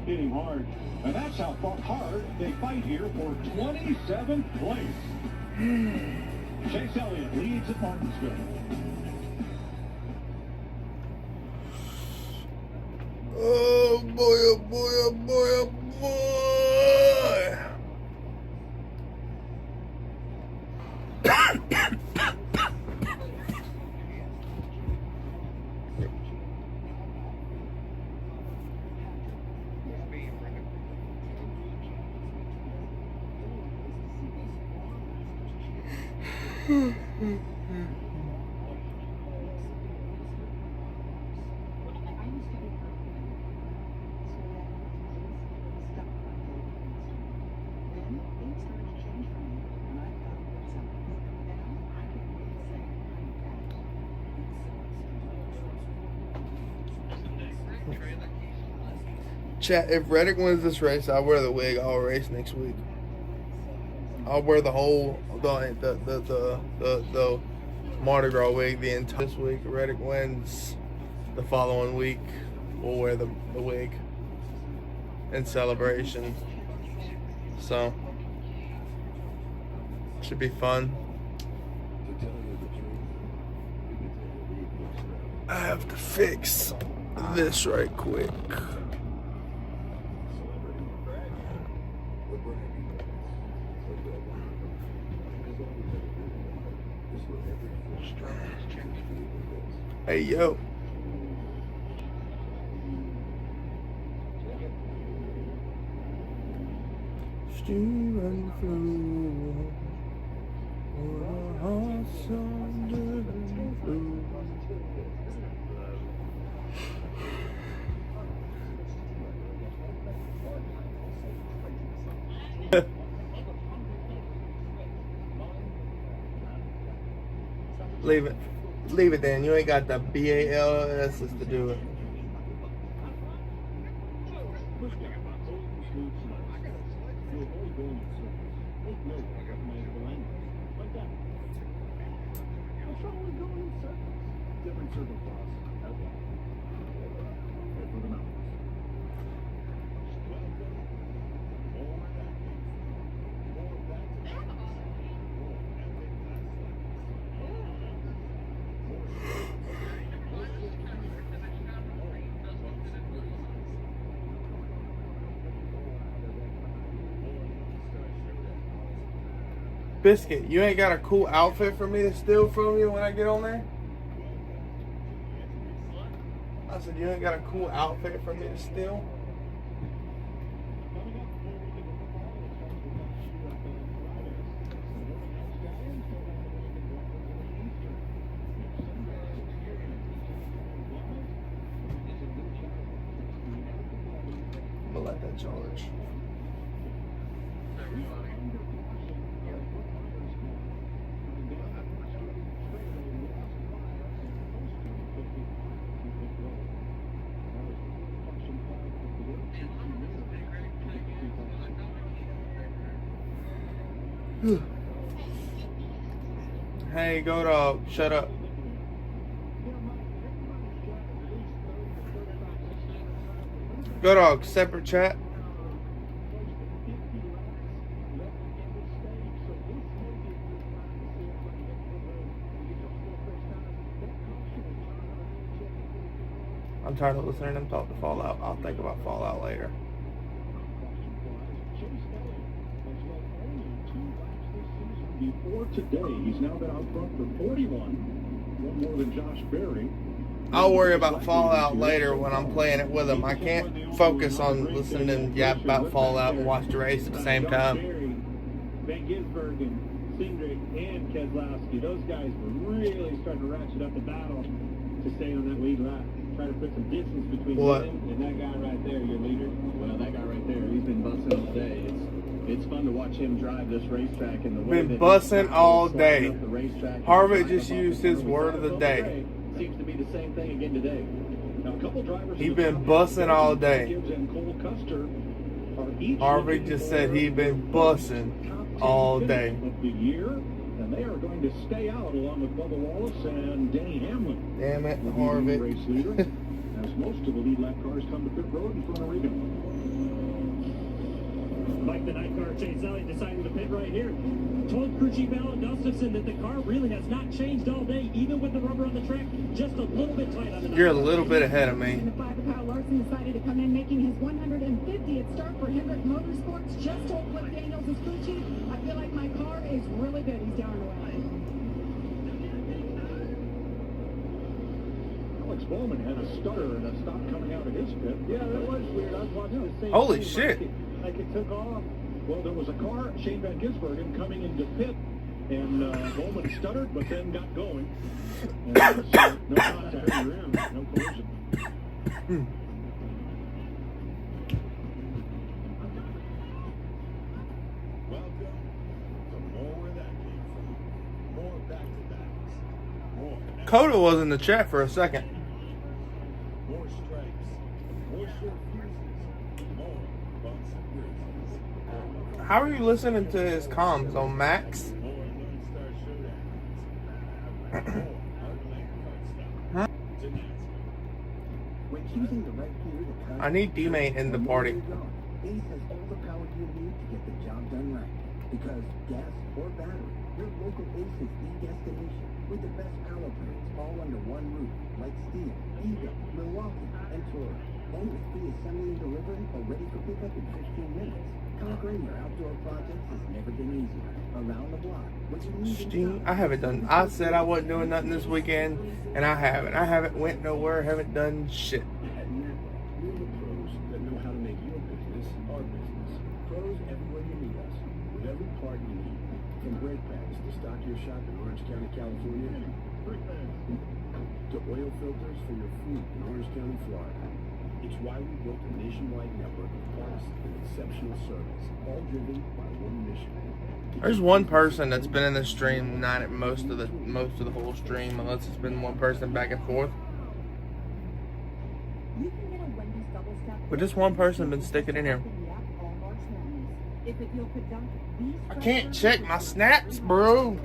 hit him hard. And that's how hard they fight here for 27th place. Chase Elliott leads at Martinsville. Oh boy, oh boy, oh boy, oh boy. Chat, if Reddick wins this race, I'll wear the wig all race next week. I'll wear the whole the Mardi Gras wig the entire this week. Reddick wins the following week. We'll wear the wig in celebration. So should be fun. I have to fix this right quick. Hey, yo. Steering through our hearts under the blue. Leave it. Leave it then. You ain't got the BALS to do it. Biscuit, you ain't got a cool outfit for me to steal from you when I get on there? I said, you ain't got a cool outfit for me to steal? I'm gonna let that charge. Hey, go dog, shut up. Go dog, separate chat. I'm tired of listening to them talk to Fallout. I'll think about Fallout later. Before today, he's now been out front for 41, one more than Josh Berry. I'll worry about Fallout later when I'm playing it with him. I can't focus on listening to him yap about Fallout and watch the race at the same time. Van Gisbergen, Cindric, and Keselowski, those guys were really starting to ratchet up the battle to stay on that lead lap. Try to put some distance between him and that guy right there, your leader. Well, that guy right there, he's been busting all day. It's fun to watch him drive this racetrack in the way been bussing all day. Harvick just used his word of the day. Seems to be the same thing again today. Now, a couple drivers he been bussing all day. Harvick just said he been bussing all day. Of the year, and they are going to stay out along with Bubba Wallace and Denny Hamlin. Damn it, Harvick. Race leader, as most of the lead lap cars come to pit road in front of Regan. Like the night car chase out, he decided to pit right here. Told crew chief Alan Gustafson that the car really has not changed all day, even with the rubber on the track, just a little bit tight on the You're a little bit ahead of me. And the 5 Kyle Larson decided to come in, making his 150th start for Hendrick Motorsports. Just told Cliff Daniels, his crew chief, I feel like my car is really good. He's down and away. Alex Bowman had a stutter and a stop coming out of his pit. Yeah, that was weird. I was watching the same. Holy thing. shit. Like it took off. Well, there was a car, Shane Van Gisbergen, coming into pit And Bowman stuttered, but then got going. And no contact, no collision. Welcome to more where that came from. More back-to-backs. More. Coda was in the chat for a second. More strikes. More short fuses. More bumps and bruises. How are you listening to his comms on Max? More Lone Star showdowns. More Heartland card Huh? stuff. Tonight. When choosing the right gear to cut, I need D-Mate in the party. Ace has all the power you need to get the job done right. Because gas or battery, your local Ace is the destination with the best power plants all under one roof, like Steel, Eagle, Milwaukee, and Torrey. And with free assembly and delivery or ready for pickup in 15 minutes. Conquering your outdoor projects has never been easier. Around the block, what you need Steam, I haven't done. I said I wasn't doing nothing this weekend, and I haven't. I haven't went nowhere. Haven't done shit. At Napa, we're the pros that know how to make your business our business. Pros everywhere you need us, with every part you need. From brake pads to stock your shop in Orange County, California, to oil filters for your fleet in Orange County, Florida. It's why we built a nationwide network of parts and exceptional service, all driven by one mission. There's one person that's been in the stream, not at most of the whole stream, unless it's been one person back and forth. You can get a Wendy's double stack. But just one person been sticking in here. All March Madness. If it feels good done, these I can't check my snaps, bro.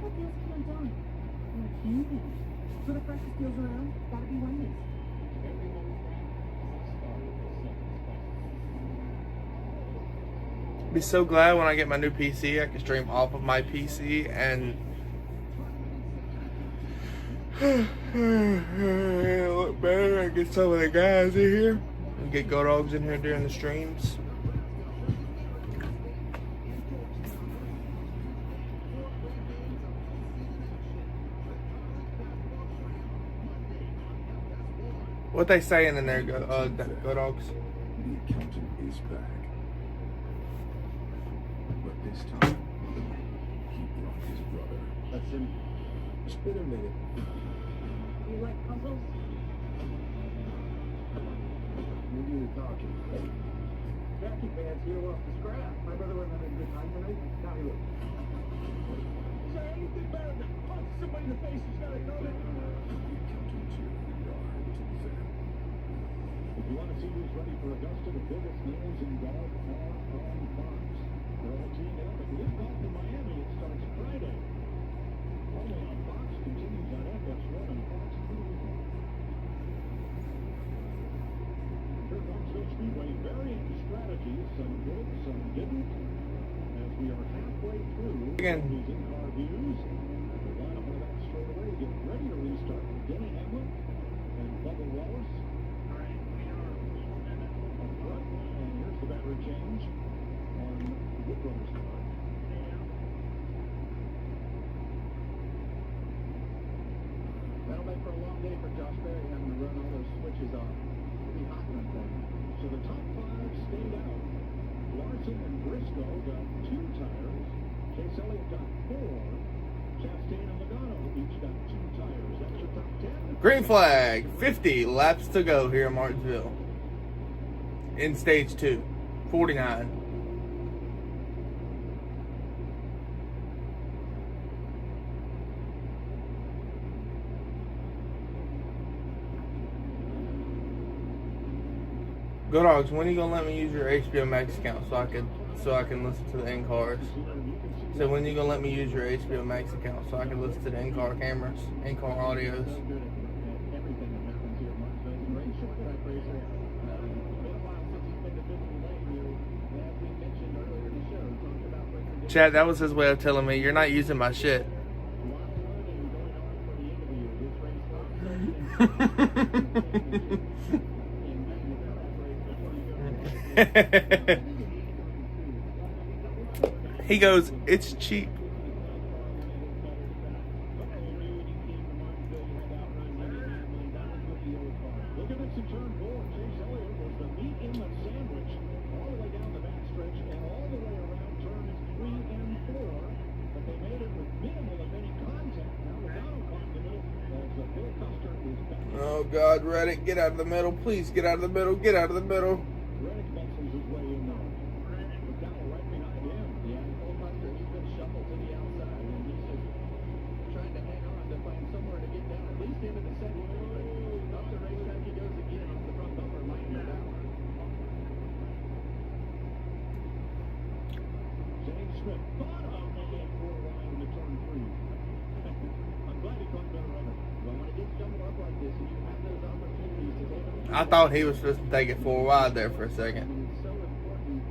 what deals can I done? Like anything. For the freshest deals around, gotta be Wendy's. Be so glad when I get my new PC, I can stream off of my PC and look better. I get some of the guys in here and get Go Dogs in here during the streams. What they saying in there, Go Dogs? The accountant is back. But this time, he brought his brother. That's him. It's been a minute. You like puzzles? Maybe you're talking. Jackie pants here off the scrap. My brother wasn't having a good time tonight. Now he looks. Is there anything better than punch somebody in the face who's got a COVID? The accountant to the yard to the vet. If you want to see who's ready for Augusta, the biggest names in golf are on Fox. They're all teamed up at Live Golf in Miami. It starts Friday. Only on Fox, continues on FS1 and Fox 2. Here at Martinsville Speedway, varying strategies, some good, some didn't. As we are halfway through Again. these in-car views, the lineup of that straight away get ready to restart. Denny Hamlin and Bubba Wallace. And here's the battery change on the Wood Brothers car. That'll make for a long day for Josh Berry having to run all those switches off. It'll be hot in that. So the top five stayed out. Larson and Briscoe got 2 tires. Chase Elliott got 4. Chastain and Logano each got 2 tires. That's your top 10. Green flag, 50 laps to go here in Martinsville. In stage 2, 49. Go Dogs, when are you gonna let me use your HBO Max account so I can listen to the in-cars? So when are you gonna let me use your HBO Max account so I can listen to the in-car cameras, in-car audios? Chad, that was his way of telling me you're not using my shit. He goes, it's cheap. Look at this in turn 4. Chase Elliott was the meat in the sandwich all the way down the backstretch and all the way around turns 3 and 4. But they made it God, Reddick, get out of the middle. Please get out of the middle. Get out of the middle. Reddick muscles his way in there. McDowell right behind him. Yeah, Cole Custer, he's been shuffled to the outside, and he's just trying to hang on to find somewhere to get down, at least into the second. But off the racetrack he goes again off the front bumper, Mike McDowell. James Smith thought about making it 4 wide into turn 3. I'm glad he caught better of it. But when it gets jumbled up like this, and you have those opportunities to take it. I thought he was supposed to take it 4 wide there for a second. It's so important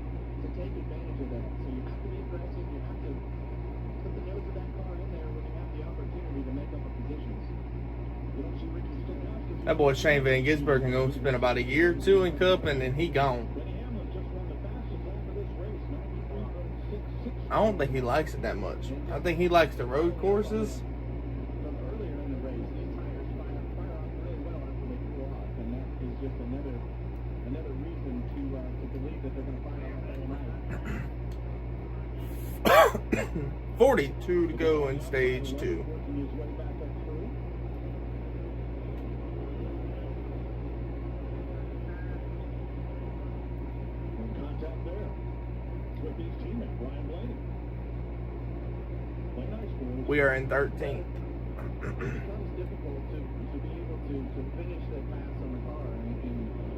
to take advantage of that. So you have to be aggressive. You have to put the nose of that car in there when you have the opportunity to make up a positions. You don't see Ricky Stenhouse. That boy Shane Van Gisbergen going to spend about a year or 2 in Cup, and then he gone. I don't think he likes it that much. I think he likes the road courses. Earlier in the race, these tires fire off really well after they cool off, and that is just another reason to believe that they're going to fire off all night. 42 to go in stage 2. Contact there with his teammate, Brian Blaney. Play nice, boys. We are in 13th. It becomes difficult to be able to finish that pass on the car, and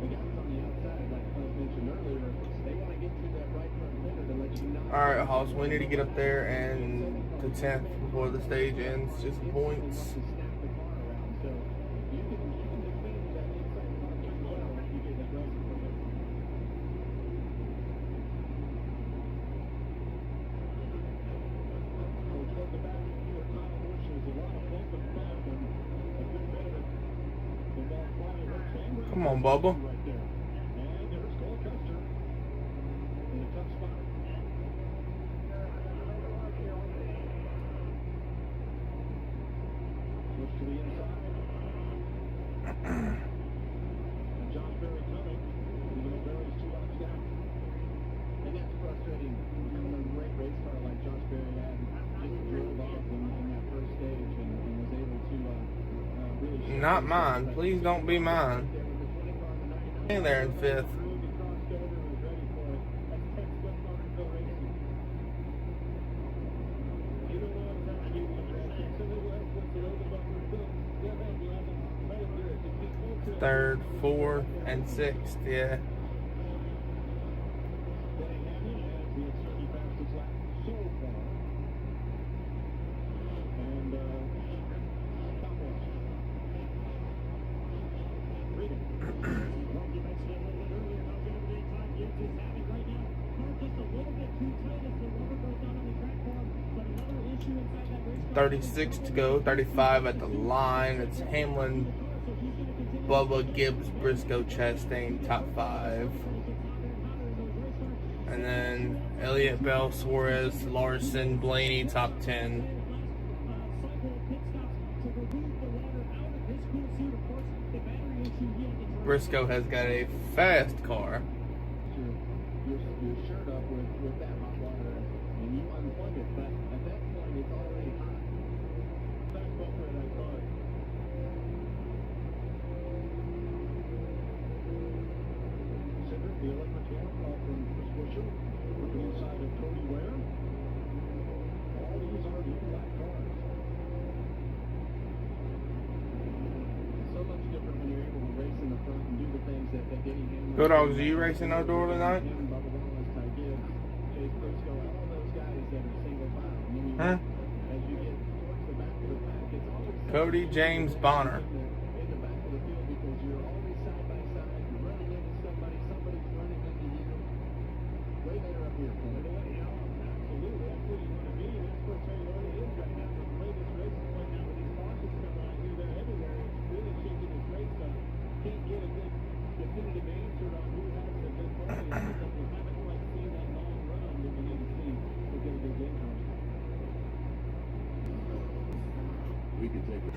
the guys on the outside, like I mentioned earlier, they want to get through that right front fender to let you know. Alright, Hoss, we need to get up there and to 10th before the stage ends. Just points. Come on, Bubba. Not mine. Please don't be mine. In there in 5th. Third, 4th, and 6th, yeah. $36 to go, 35 at the line. It's Hamlin, Bubba, Gibbs, Briscoe, Chastain, top 5. And then Elliott, Bell, Suarez, Larson, Blaney, top 10. Briscoe has got a fast car. Your shirt up with that hot water, and you unplug it, but at that point it's already hot. Back bumper in that car. Cedric, the electric camera from Chris Buescher, looking inside of Cody Ware. All these are new black cars. It's so much different when you're able to race in the front and do the things that Denny Hamlin. Good dogs, are you racing outdoor tonight? Huh? Cody James Bonner. We can take it.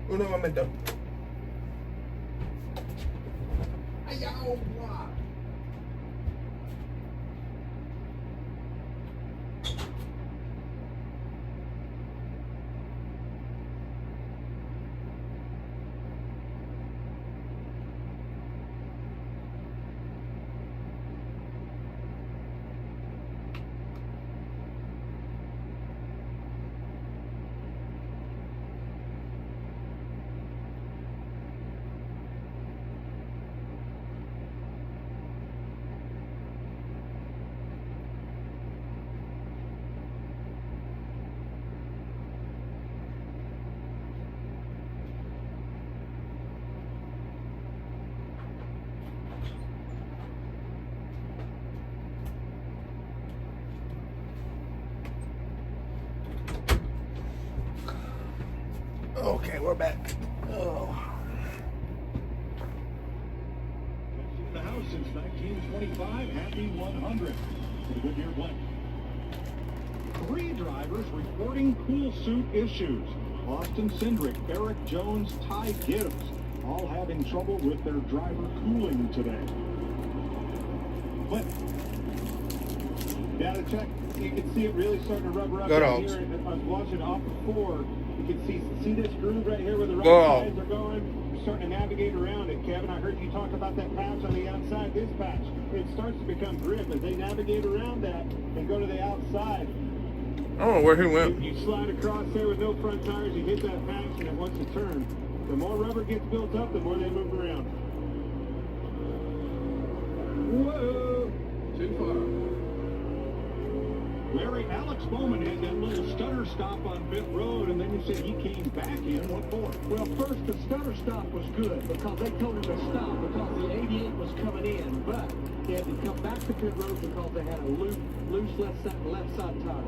Uno momento. Okay, we're back. Oh. In the house since 1925. Happy 100 for the Goodyear blank. 3 drivers reporting cool suit issues. Austin Cindric, Eric Jones, Ty Gibbs, all having trouble with their driver cooling today. But data check, you can see it really starting to rubber up right here. If I was watching off the 4, you can see this groove right here where the right sides are going. You're starting to navigate around it, Kevin. I heard you talk about that patch on the outside. This patch, it starts to become grip as they navigate around that and go to the outside. I don't know where he went. You slide across there with no front tires, you hit that patch, and it wants to turn. The more rubber gets built up, the more they move around. Whoa! Too far. Larry, Alex Bowman had that little stutter stop on pit road, and then you said he came back in. What for? Well, first, the stutter stop was good because they told him to stop because the 88 was coming in, but he had to come back to pit road because they had a loose left side tire.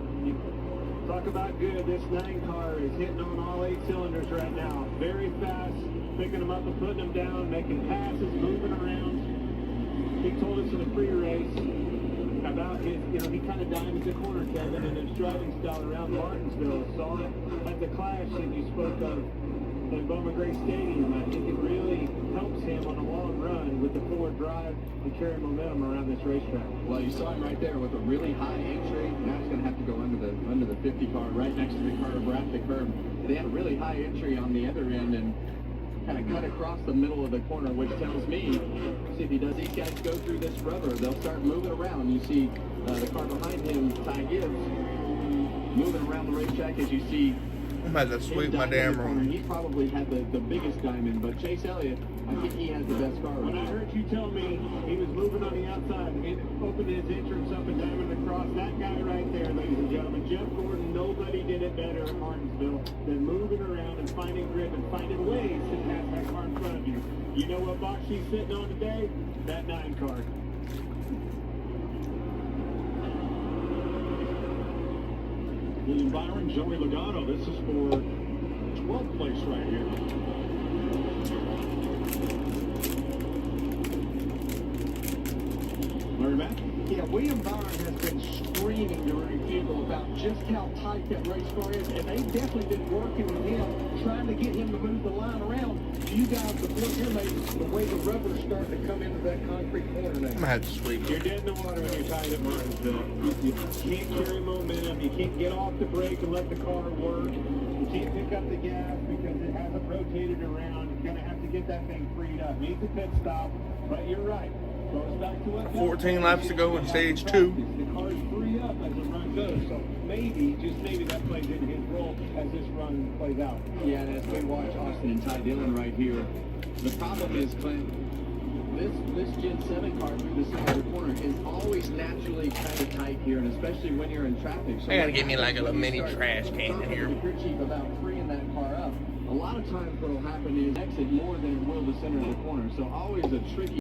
Talk about good. This 9 car is hitting on all 8 cylinders right now. Very fast, picking them up and putting them down, making passes, moving around. He told us in the pre-race about his, he kind of dimes the corner, Kevin, in his driving style around Martinsville. Saw it at the clash that you spoke of in Bowman Gray Stadium. I think it really helps him on a long run with the forward drive and carry momentum around this racetrack. Well, you saw him right there with a really high entry. Now he's going to have to go under the 50 car right next to the curb, or at the curb. They had a really high entry on the other end and kind of cut across the middle of the corner, which tells me, see if he does, these guys go through this rubber, they'll start moving around. You see the car behind him, Ty Gibbs, moving around the racetrack as you see. I'm about to sweep my damn room. He probably had the biggest diamond, but Chase Elliott, I think he has the best car. When I heard you tell me he was moving on the outside and opened his entrance up and diamond across, that guy right there, ladies and gentlemen, Jeff Gordon, nobody did it better at Martinsville than moving around and finding grip and finding ways to pass that car in front of you. You know what box he's sitting on today? That 9 car. William Byron, Joey Logano. This is for 12th place right here. Larry Mack? Yeah, William Byron has been screaming during people about just how tight that race car is, and they've definitely been working with him, trying to get him to move the line around. You guys, before you're made, the way the rubber's starting to come into that concrete corner now. I'm gonna have to sweep. You're dead in the water when you're tied at Martinsville. You can't carry momentum. You can't get off the brake and let the car work. You can't pick up the gas because it hasn't rotated around. You're going to have to get that thing freed up. Needs a pit stop, but you're right. Goes back to what 14 laps to go in stage 2. The car's free up as the run goes. So maybe, just maybe that plays into his role as this run plays out. Yeah, and as we watch Austin and Ty Dillon right here, the problem is, Clint, this Gen 7 car through the center of the corner is always naturally kind of tight here, and especially when you're in traffic. So I gotta get me like a little mini trash can in here. If you're cheap about freeing that car up, a lot of times what will happen is exit more than it will the center of the corner. So always a tricky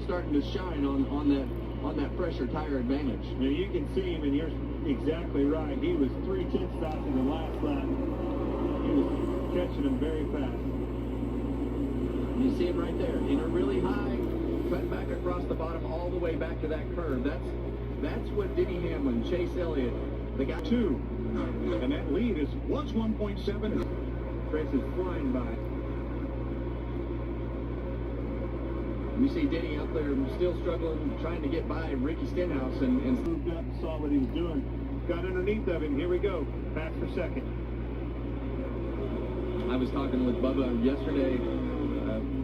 starting to shine on that fresher tire advantage. Now you can see him, and you're exactly right. He was 3/10 faster than last lap. He was catching him very fast. You see him right there in a really high, cut back across the bottom all the way back to that curve. That's what Denny Hamlin, Chase Elliott, they got 2. And that lead was 1.7. Chris is flying by. You see Denny out there still struggling, trying to get by Ricky Stenhouse, and moved up, saw what he was doing, got underneath of him. Here we go, back for second. I was talking with Bubba yesterday.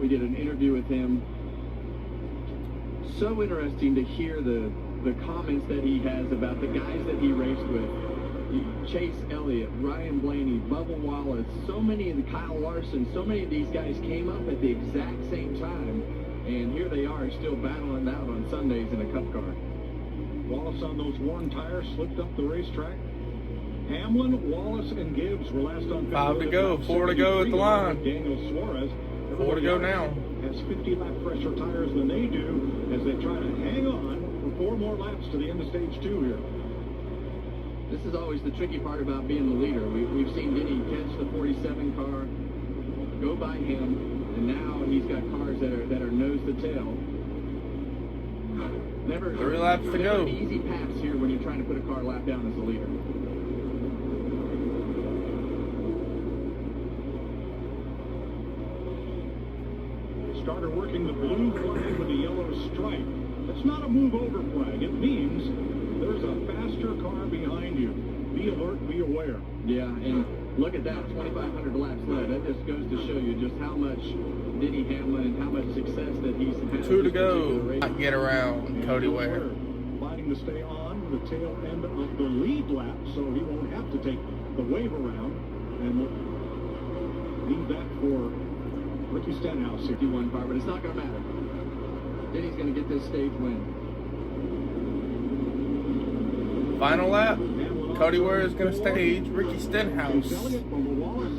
We did an interview with him. So interesting to hear the comments that he has about the guys that he raced with. Chase Elliott, Ryan Blaney, Bubba Wallace, so many of the Kyle Larson, so many of these guys came up at the exact same time, and here they are still battling out on Sundays in a cup car. Wallace on those worn tires slipped up the racetrack. Hamlin, Wallace, and Gibbs were last on. 5 to go, 4 to go at the line. Daniel Suarez. 4 to go now. Has 50 lap fresher tires than they do as they try to hang on for 4 more laps to the end of stage 2 here. This is always the tricky part about being the leader. We've seen Denny catch the 47 car, go by him, and now he's got cars that are nose to tail. Never 3 laps to go. An easy pass here when you're trying to put a car lap down as the leader. Starter working the blue flag with the yellow stripe. That's not a move over flag. It means there's a faster car behind you. Be alert, be aware. Yeah, and look at that, 2,500 laps led. That just goes to show you just how much Denny Hamlin and how much success that he's had. 2 to go. Get around Cody Ware. Fighting to stay on the tail end of the lead lap, so he won't have to take the wave around. And we'll leave that for Ricky Stenhouse. 51 car, but it's not going to matter. Denny's going to get this stage win. Final lap. Cody Ware is going to stage. Ricky Stenhouse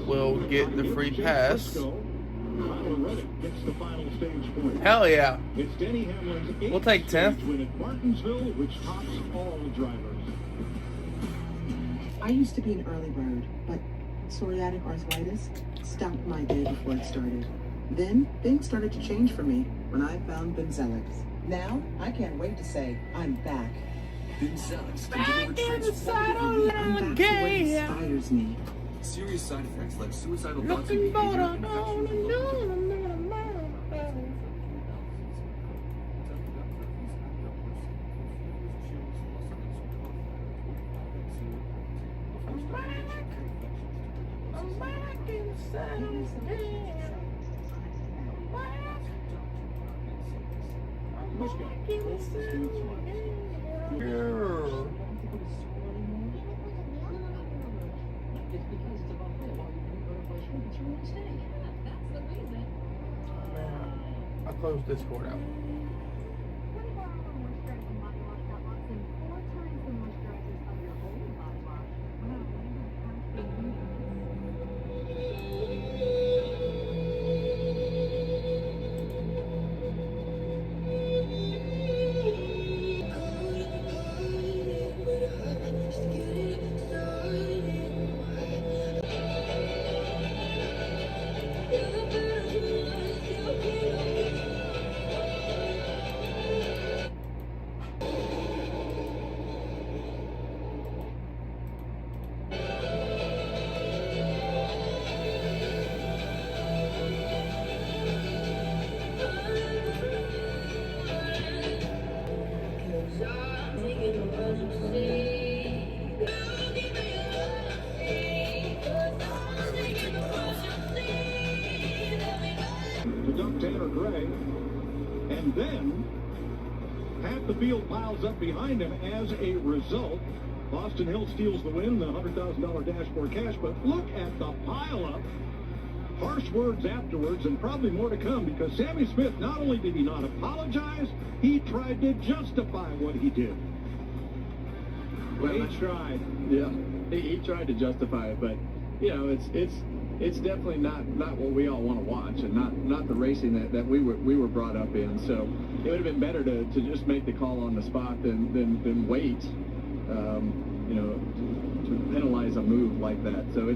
will get the free pass. Hell yeah. We'll take 10th. Martinsville, which tops all drivers. I used to be an early bird, but psoriatic arthritis stopped my day before it started. Then things started to change for me when I found Benzellix. Now I can't wait to say I'm back. Benzellix Back in the saddle again. Inspires me. Serious side effects like suicidal thoughts Looking and for the I closed Discord out. And then half the field piles up behind him as a result. Boston Hill steals the win, the $100,000 dashboard cash, but look at the pile-up. Harsh words afterwards, and probably more to come, because Sammy Smith, not only did he not apologize, he tried to justify what he did. Well, he tried. Yeah, he tried to justify it, but you know, it's definitely not what we all want to watch, and not the racing that we were brought up in. So it would have been better to just make the call on the spot than wait, you know, to penalize a move like that. So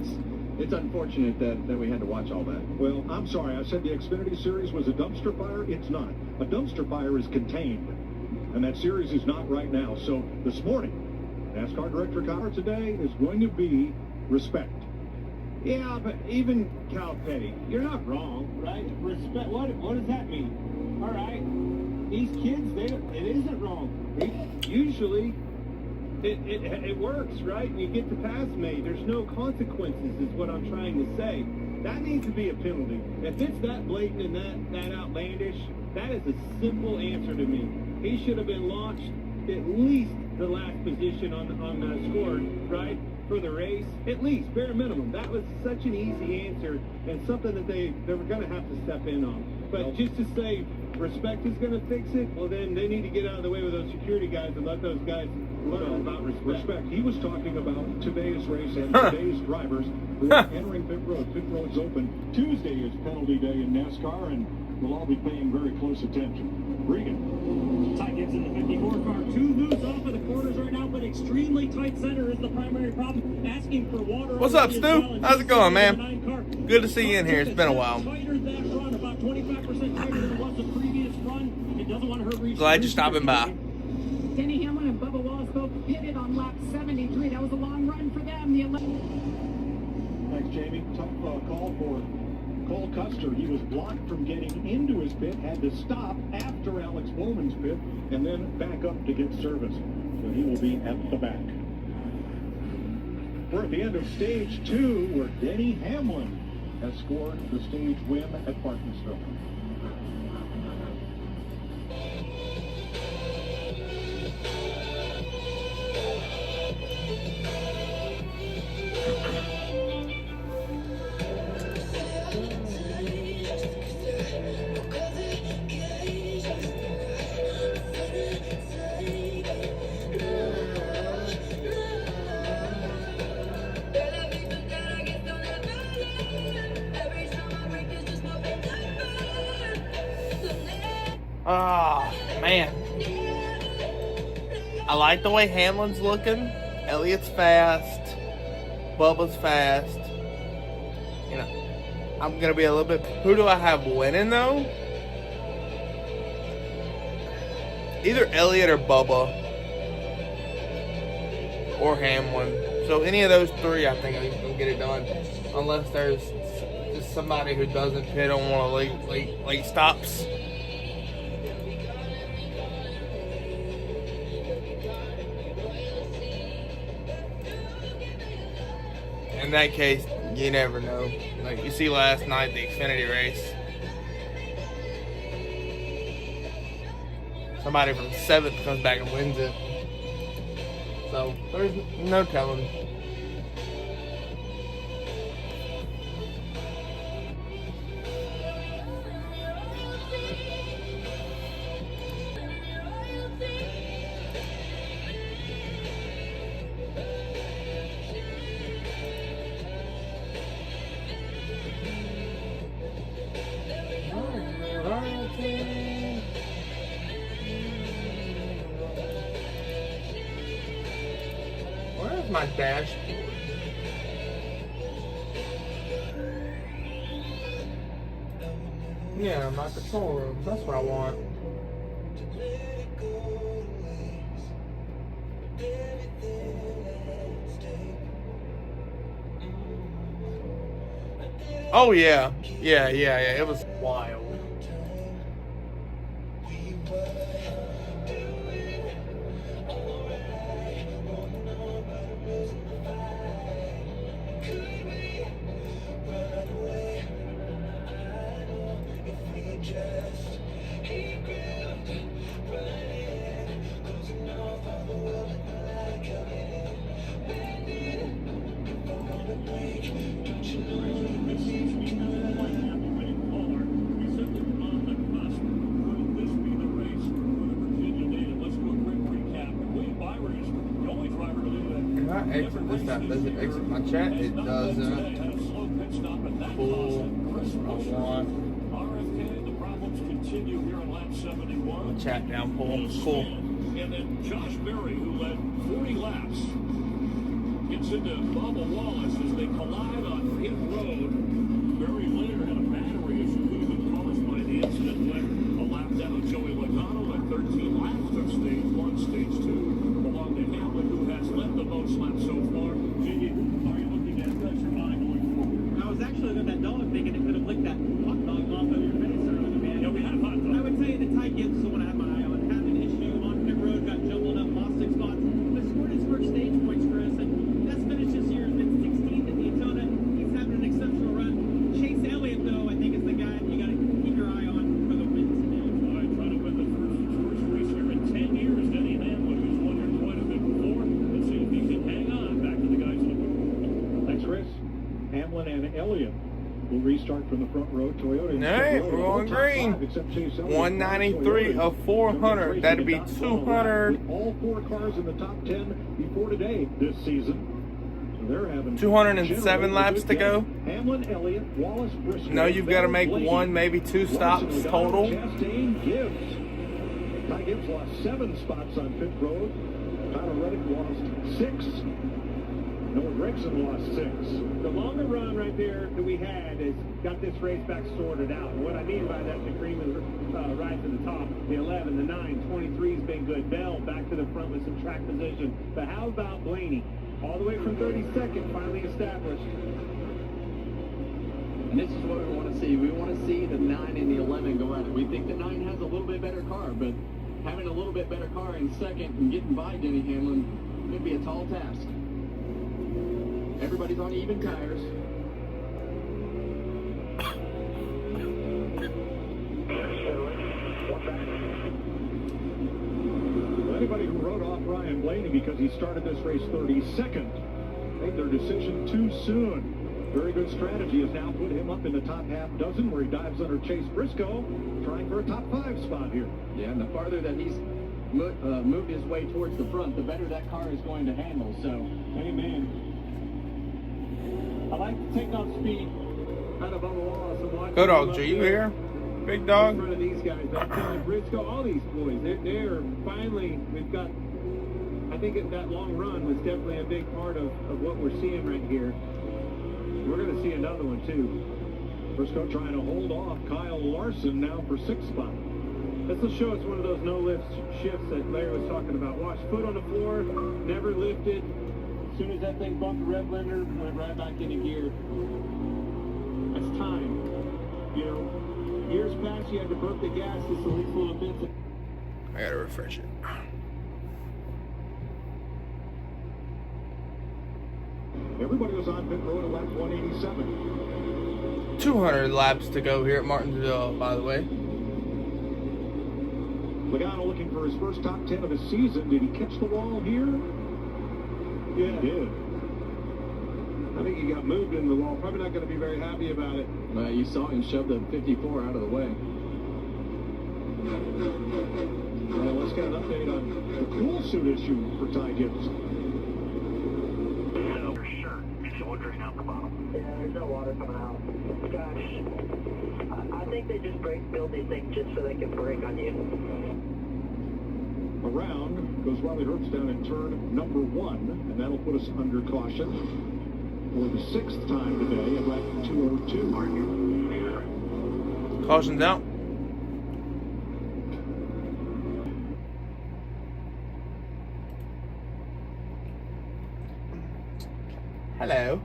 it's unfortunate that we had to watch all that. Well, I'm sorry. I said the Xfinity Series was a dumpster fire. It's not. A dumpster fire is contained, and that series is not right now. So this morning, NASCAR Director Connor today is going to be respect. Yeah, but even Cal Petty, you're not wrong, right? Respect. What does that mean? All right, these kids, it isn't wrong. Usually, it works, right? And you get the pass made. There's no consequences, is what I'm trying to say. That needs to be a penalty. If it's that blatant and that outlandish, that is a simple answer to me. He should have been launched at least the last position on the score, right? For the race, at least, bare minimum. That was such an easy answer and something that they were going to have to step in on. But just to say respect is going to fix it, well, then they need to get out of the way with those security guys and let those guys learn about respect. He was talking about today's race and today's drivers who are entering pit road. Pit road's open. Tuesday is penalty day in NASCAR, and we'll all be paying very close attention. Regan. Ty Gibbs in the 54 car. 2 moves off of the corners right now, but extremely tight center is the primary problem. Asking for water. What's up, Stu? How's it going, man? Good to see you in here. It's been a while. Tighter that run, about 25% tighter than it was the previous run. It doesn't want to hurt reach. Glad you're stopping by. Denny Hamlin and Bubba Wallace both pitted on lap 73. That was a long run for them. Thanks, Jamie. Tough call for Cole Custer. He was blocked from getting into his pit, had to stop after Alex Bowman's pit, and then back up to get service. So he will be at the back. We're at the end of stage 2, where Denny Hamlin has scored the stage win at Martinsville. Ah, man. I like the way Hamlin's looking. Elliott's fast. Bubba's fast. You know, I'm going to be a little bit... Who do I have winning, though? Either Elliott or Bubba. Or Hamlin. So any of those three, I think I can get it done. Unless there's just somebody who doesn't pit on one of late stops. In that case, you never know. Like you see last night, the Xfinity race. Somebody from 7th comes back and wins it. So, there's no telling. Where's my dashboard? Yeah, my control room. That's what I want. Oh yeah. Yeah. It was wild. Exit this time. Does it exit my chat? It doesn't. Cool. That's what I want. My chat down pull. Cool. And then Josh Berry, who led 40 laps, gets into Bubba Wallace as they collide on pit road. Berry later had a battery issue that was caused by the incident when a lap down Joey Logano at 13 laps of stage 1, stage 2. Along to Hamlin, who has led the most laps so far. Gigi, are you looking at pressure line going forward? was actually with that dog thinking it could have licked that hot dog off of your face earlier, man. Yeah, we had hot dog. I would say the Ty Gibbs is the one I had my eye on. Had an issue on pit road, got jumbled up, lost 6 spots, but scored his first stage points, Chris. And best finish this year has been 16th at Daytona. He's having an exceptional run. Chase Elliott, though, I think is the guy you got to keep your eye on for the win today. All right, trying to win the first race here in 10 years. Denny Hamlin, who's won here quite a bit before. Let's see if he can hang on. Back to the guys in the booth. Thanks, Chris. Hamlin and Elliott will restart from the front row. Toyota. Hey, we're going green. 193 of 400. That'd be 200. All 4 cars in the top 10 before today this season. So they're having 207 laps to go. Hamlin, Elliott, Wallace, Briscoe. No, you've got to make 1, maybe 2 stops total. Chastain, Gibbs. Ty Gibbs lost 7 spots on pit road. Tyler Reddick lost 6. Noah Gregson lost 6. The longer run right there that we had has got this race back sorted out. And what I mean by that, the cream is right to the top. The 11, the 9, 23's been good. Bell back to the front with some track position. But how about Blaney? All the way from 32nd, finally established. And this is what we want to see. We want to see the 9 and the 11 go at it. We think the 9 has a little bit better car, but having a little bit better car in second and getting by Denny Hamlin could be a tall task. Everybody's on even tires. Well, anybody who wrote off Ryan Blaney because he started this race 32nd made their decision too soon. Very good strategy has now put him up in the top half dozen where he dives under Chase Briscoe, trying for a top 5 spot here. Yeah, and the farther that he's moved his way towards the front, the better that car is going to handle. So, Amen. I like to take off speed out of Bubba Wallace and watch. Go dog, G, you here? Big dog. In front of these guys, Briscoe, all these boys, they're finally, we've got, I think that long run was definitely a big part of what we're seeing right here. We're going to see another one too. Briscoe trying to hold off Kyle Larson now for 6th spot. This will show us one of those no-lift shifts that Larry was talking about. Watch, foot on the floor, never lifted. As soon as that thing bumped the rev limiter, went right back into gear. That's time. You know, years past, you had to bump the gas just at least a little bit. I gotta refresh it. Everybody was on pit road at lap 187. 200 laps to go here at Martinsville, by the way. Logano looking for his first top 10 of the season. Did he catch the wall here? Yeah. He did. I think he got moved in the wall. Probably not going to be very happy about it. you saw him shove the 54 out of the way. Well, let's get an update on the cool suit issue for Ty Gibbs. No, for sure. Someone drain out the bottom. Yeah, there's no water coming out. Gosh. I think they just build these things just so they can break on you. Around goes Riley Herbst down in turn number 1, and that'll put us under caution for the 6th time today at lap 202. Caution's out. Hello.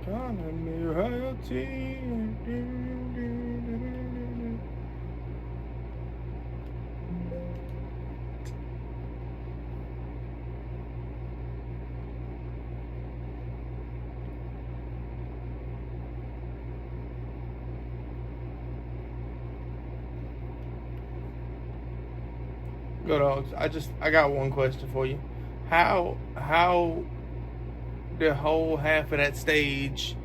Go Dogs. I got one question for you. How the whole half of that stage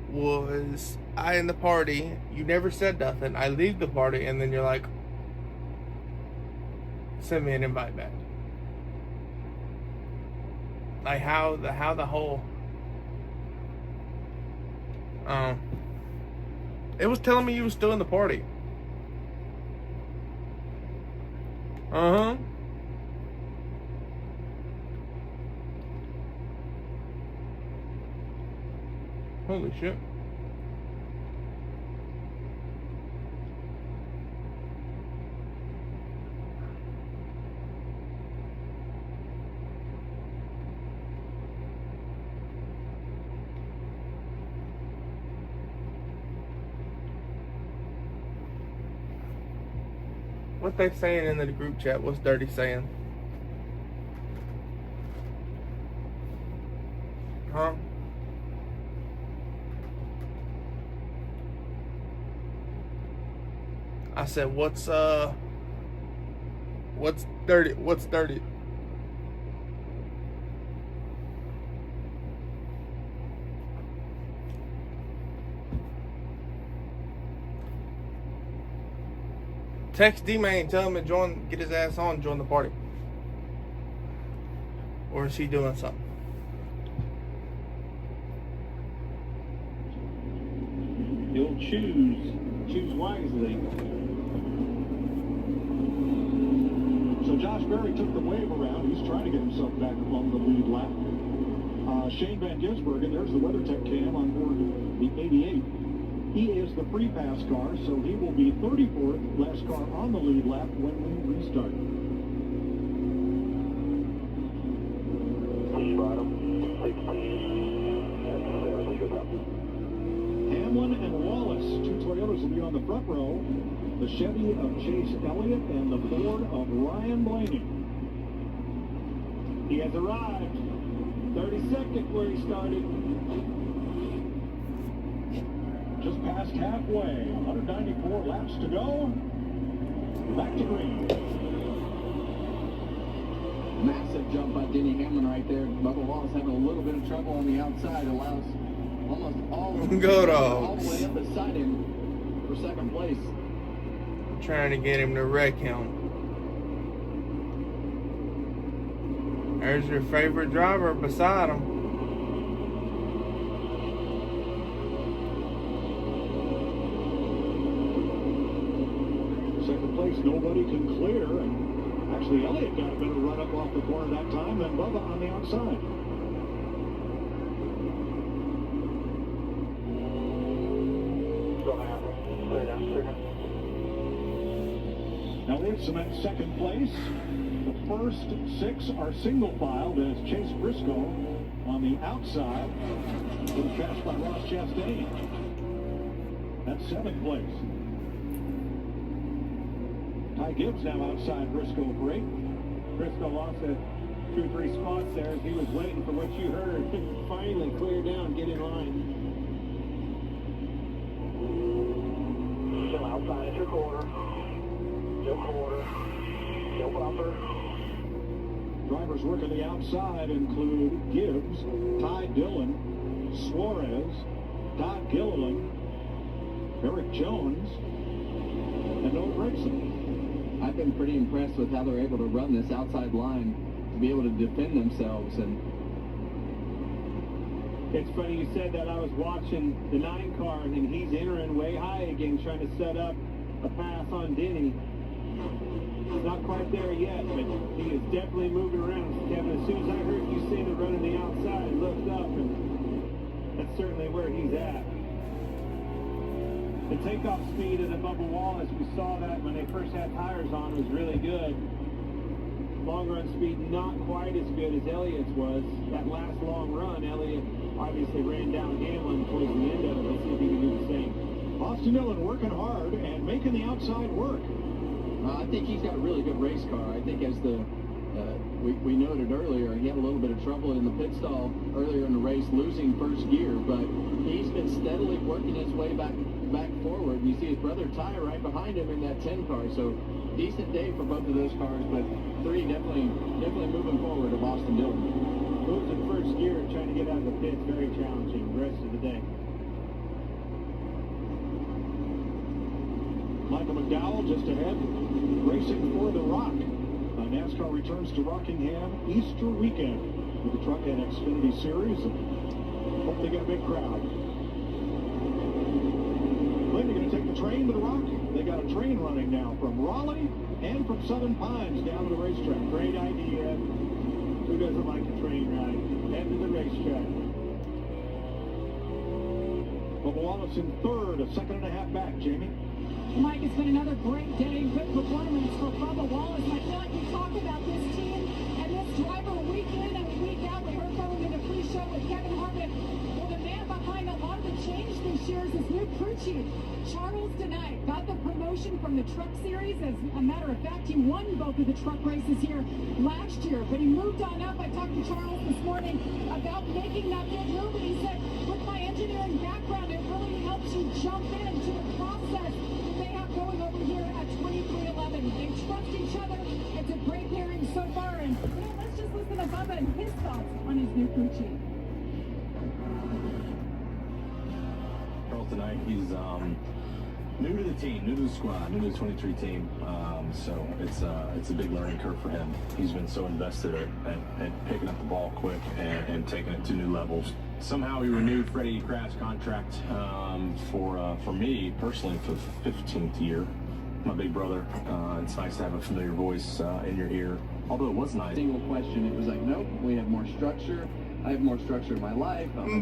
was I in the party, you never said nothing. I leave the party and then you're like, send me an invite back. Like how the whole it was telling me you were still in the party. Uh-huh. Holy shit. What they saying in the group chat? What's Dirty saying? Huh? I said, what's dirty? What's dirty? Text D-Man, tell him to join, get his ass on, join the party. Or is he doing something? He'll choose wisely. So Josh Berry took the wave around. He's trying to get himself back along the lead lap. Shane Van Gisbergen, there's the WeatherTech cam on board the 88. He is the free pass car, so he will be 34th, last car on the lead lap when we restart. Hamlin and Wallace, two Toyotas will be on the front row. The Chevy of Chase Elliott and the Ford of Ryan Blaney. He has arrived. 32nd where he started. Just past halfway, 194 laps to go. Back to green. Massive jump by Denny Hamlin right there. Bubba Wallace having a little bit of trouble on the outside. Allows almost all of them Go all Dogs. the way up beside him for second place. Trying to get him to wreck him. There's your favorite driver beside him. Second place, nobody can clear. And actually, Elliott got a better run up off the corner that time than Bubba on the outside. Now we'll cement second place. The first six are single file. There's Chase Briscoe on the outside. Good pass by Ross Chastain. That's seventh place. Ty Gibbs now outside Briscoe for eight. Briscoe lost 2-3 spots there as he was waiting for what you heard. Finally clear down, get in line. Still outside at your quarter. No quarter. No bumper. Drivers working the outside include Gibbs, Ty Dillon, Suarez, Todd Gilliland, Eric Jones, and Noah Gragson. I've been pretty impressed with how they're able to run this outside line to be able to defend themselves. And it's funny you said that. I was watching the 9 car, and he's entering way high again, trying to set up a pass on Denny. He's not quite there yet, but he is definitely moving around. Kevin, as soon as I heard you saying it running the outside, I looked up, and that's certainly where he's at. The takeoff speed of the Bubba Wallace, we saw that when they first had tires on, was really good. Long run speed not quite as good as Elliott's was. That last long run, Elliott obviously ran down Hamlin Austin Dillon working hard and making the outside work. I think he's got a really good race car. I think as we noted earlier, he had a little bit of trouble in the pit stall earlier in the race, losing first gear, but he's been steadily working his way back forward. You see his brother Ty right behind him in that 10 car, so decent day for both of those cars, but 3 definitely moving forward of Austin Dillon. Losing first gear and trying to get out of the pit, very challenging the rest of the day. Michael McDowell just ahead, racing for the Rock. NASCAR returns to Rockingham Easter weekend with the Truck and Xfinity Series. Hope they get a big crowd. Then they're going to take the train to the Rock. They got a train running now from Raleigh and from Southern Pines down to the racetrack. Great idea. Who doesn't like a train ride? Head to the racetrack. Bubba Wallace in third, a second and a half back, Jamie. Mike, it's been another great day, good performance for Bubba Wallace. I feel like we talk about this team and this driver week in and week out. We heard from him in the pre-show with Kevin Harvick. Well, the man behind a lot of the change this year is his new crew chief, Charles Denite. Got the promotion from the Truck Series. As a matter of fact, he won both of the truck races here last year, but he moved on up. I talked to Charles this morning about making that big move, and he said, with my engineering background, it really helps you jump into the process they have going over here at 2311. They trust each other. It's a great pairing so far. And let's just listen to Bubba and his thoughts on his new crew chief. Charles tonight, he's new to the team, new to the squad, new to the 23 team. So it's a big learning curve for him. He's been so invested at picking up the ball quick and taking it to new levels. Somehow he renewed Freddie Kraft's contract for me personally for the 15th year. My big brother. It's nice to have a familiar voice in your ear. Although it was nice. Single question, it was like, nope, we have more structure. I have more structure in my life. I'm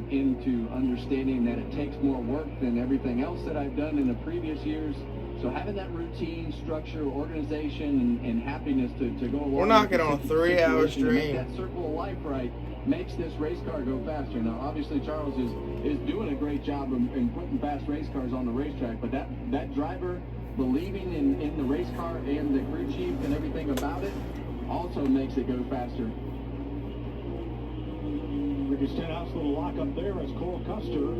into understanding that it takes more work than everything else that I've done in the previous years. So having that routine, structure, organization, and happiness to go along. We're knocking on a 3-hour stream. Make that circle of life right makes this race car go faster. Now, obviously, Charles is doing a great job in putting fast race cars on the racetrack, but that driver believing in the race car and the crew chief and everything about it also makes it go faster. Ricky Stenhouse, little lock up there as Cole Custer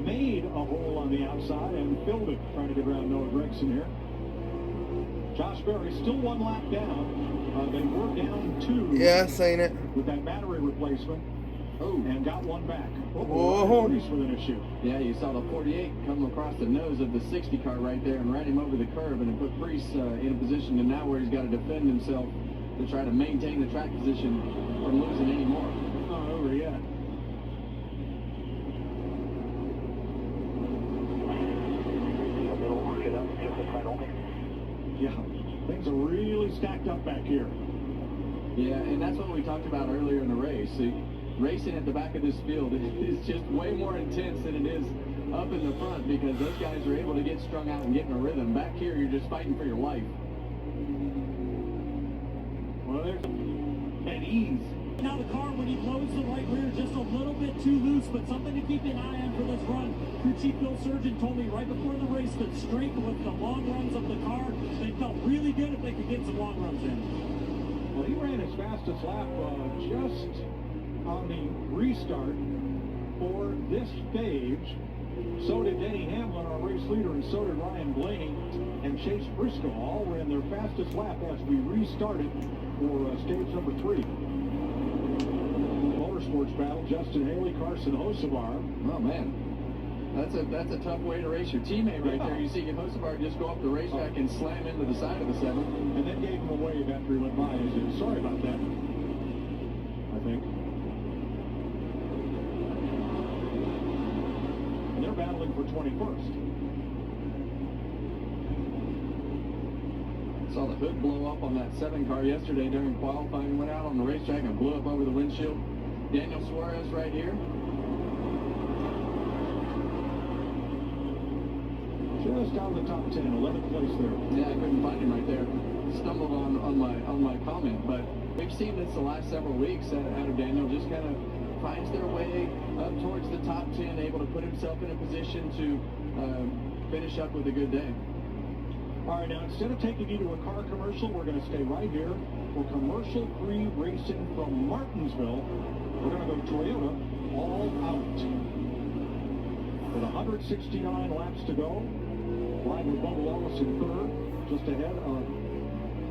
made a hole on the outside and filled it, trying to get around Noah Gregson here. Josh Berry still 1 lap down. They were down 2. Yeah, seen it. With that battery replacement. Oh. And got 1 back. Whoa. With an issue. Yeah, you saw the 48 come across the nose of the 60 car right there and ran him over the curb, and it put Priest in a position to now where he's got to defend himself to try to maintain the track position from losing any more. Not over yet. Yeah, things are really stacked up back here. Yeah, and that's what we talked about earlier in the race. See, racing at the back of this field is just way more intense than it is up in the front because those guys are able to get strung out and get in a rhythm. Back here, you're just fighting for your life. Well, there's at ease. Now the car, when he loads the right rear, just a little bit too loose, but something to keep an eye on for this run. Crew Chief Bill Surgeon told me right before the race that straight with the long runs of the car, they felt really good if they could get some long runs in. Well, he ran his fastest lap just on the restart for this stage. So did Denny Hamlin, our race leader, and so did Ryan Blaney and Chase Briscoe. All ran their fastest lap as we restarted for stage number 3. Motorsports battle, Justin Haley, Carson Hocevar. Oh, man. That's a tough way to race your teammate right there. You see Hocevar just go up the racetrack and slam into the side of the 7. And then gave him a wave after he went by. He said, sorry about that, I think. And they're battling for 21st. Saw the hood blow up on that 7 car yesterday during qualifying. Went out on the racetrack and blew up over the windshield. Daniel Suarez right here. Just out of the top 10, 11th place there. Yeah, I couldn't find him right there. Stumbled on my comment, but we've seen this the last several weeks out of Daniel. Just kind of finds their way up towards the top 10, able to put himself in a position to finish up with a good day. All right, now instead of taking you to a car commercial, we're going to stay right here for commercial-free racing from Martinsville. We're going to go Toyota all out. With 169 laps to go, riding with Bubba Wallace in third, just ahead of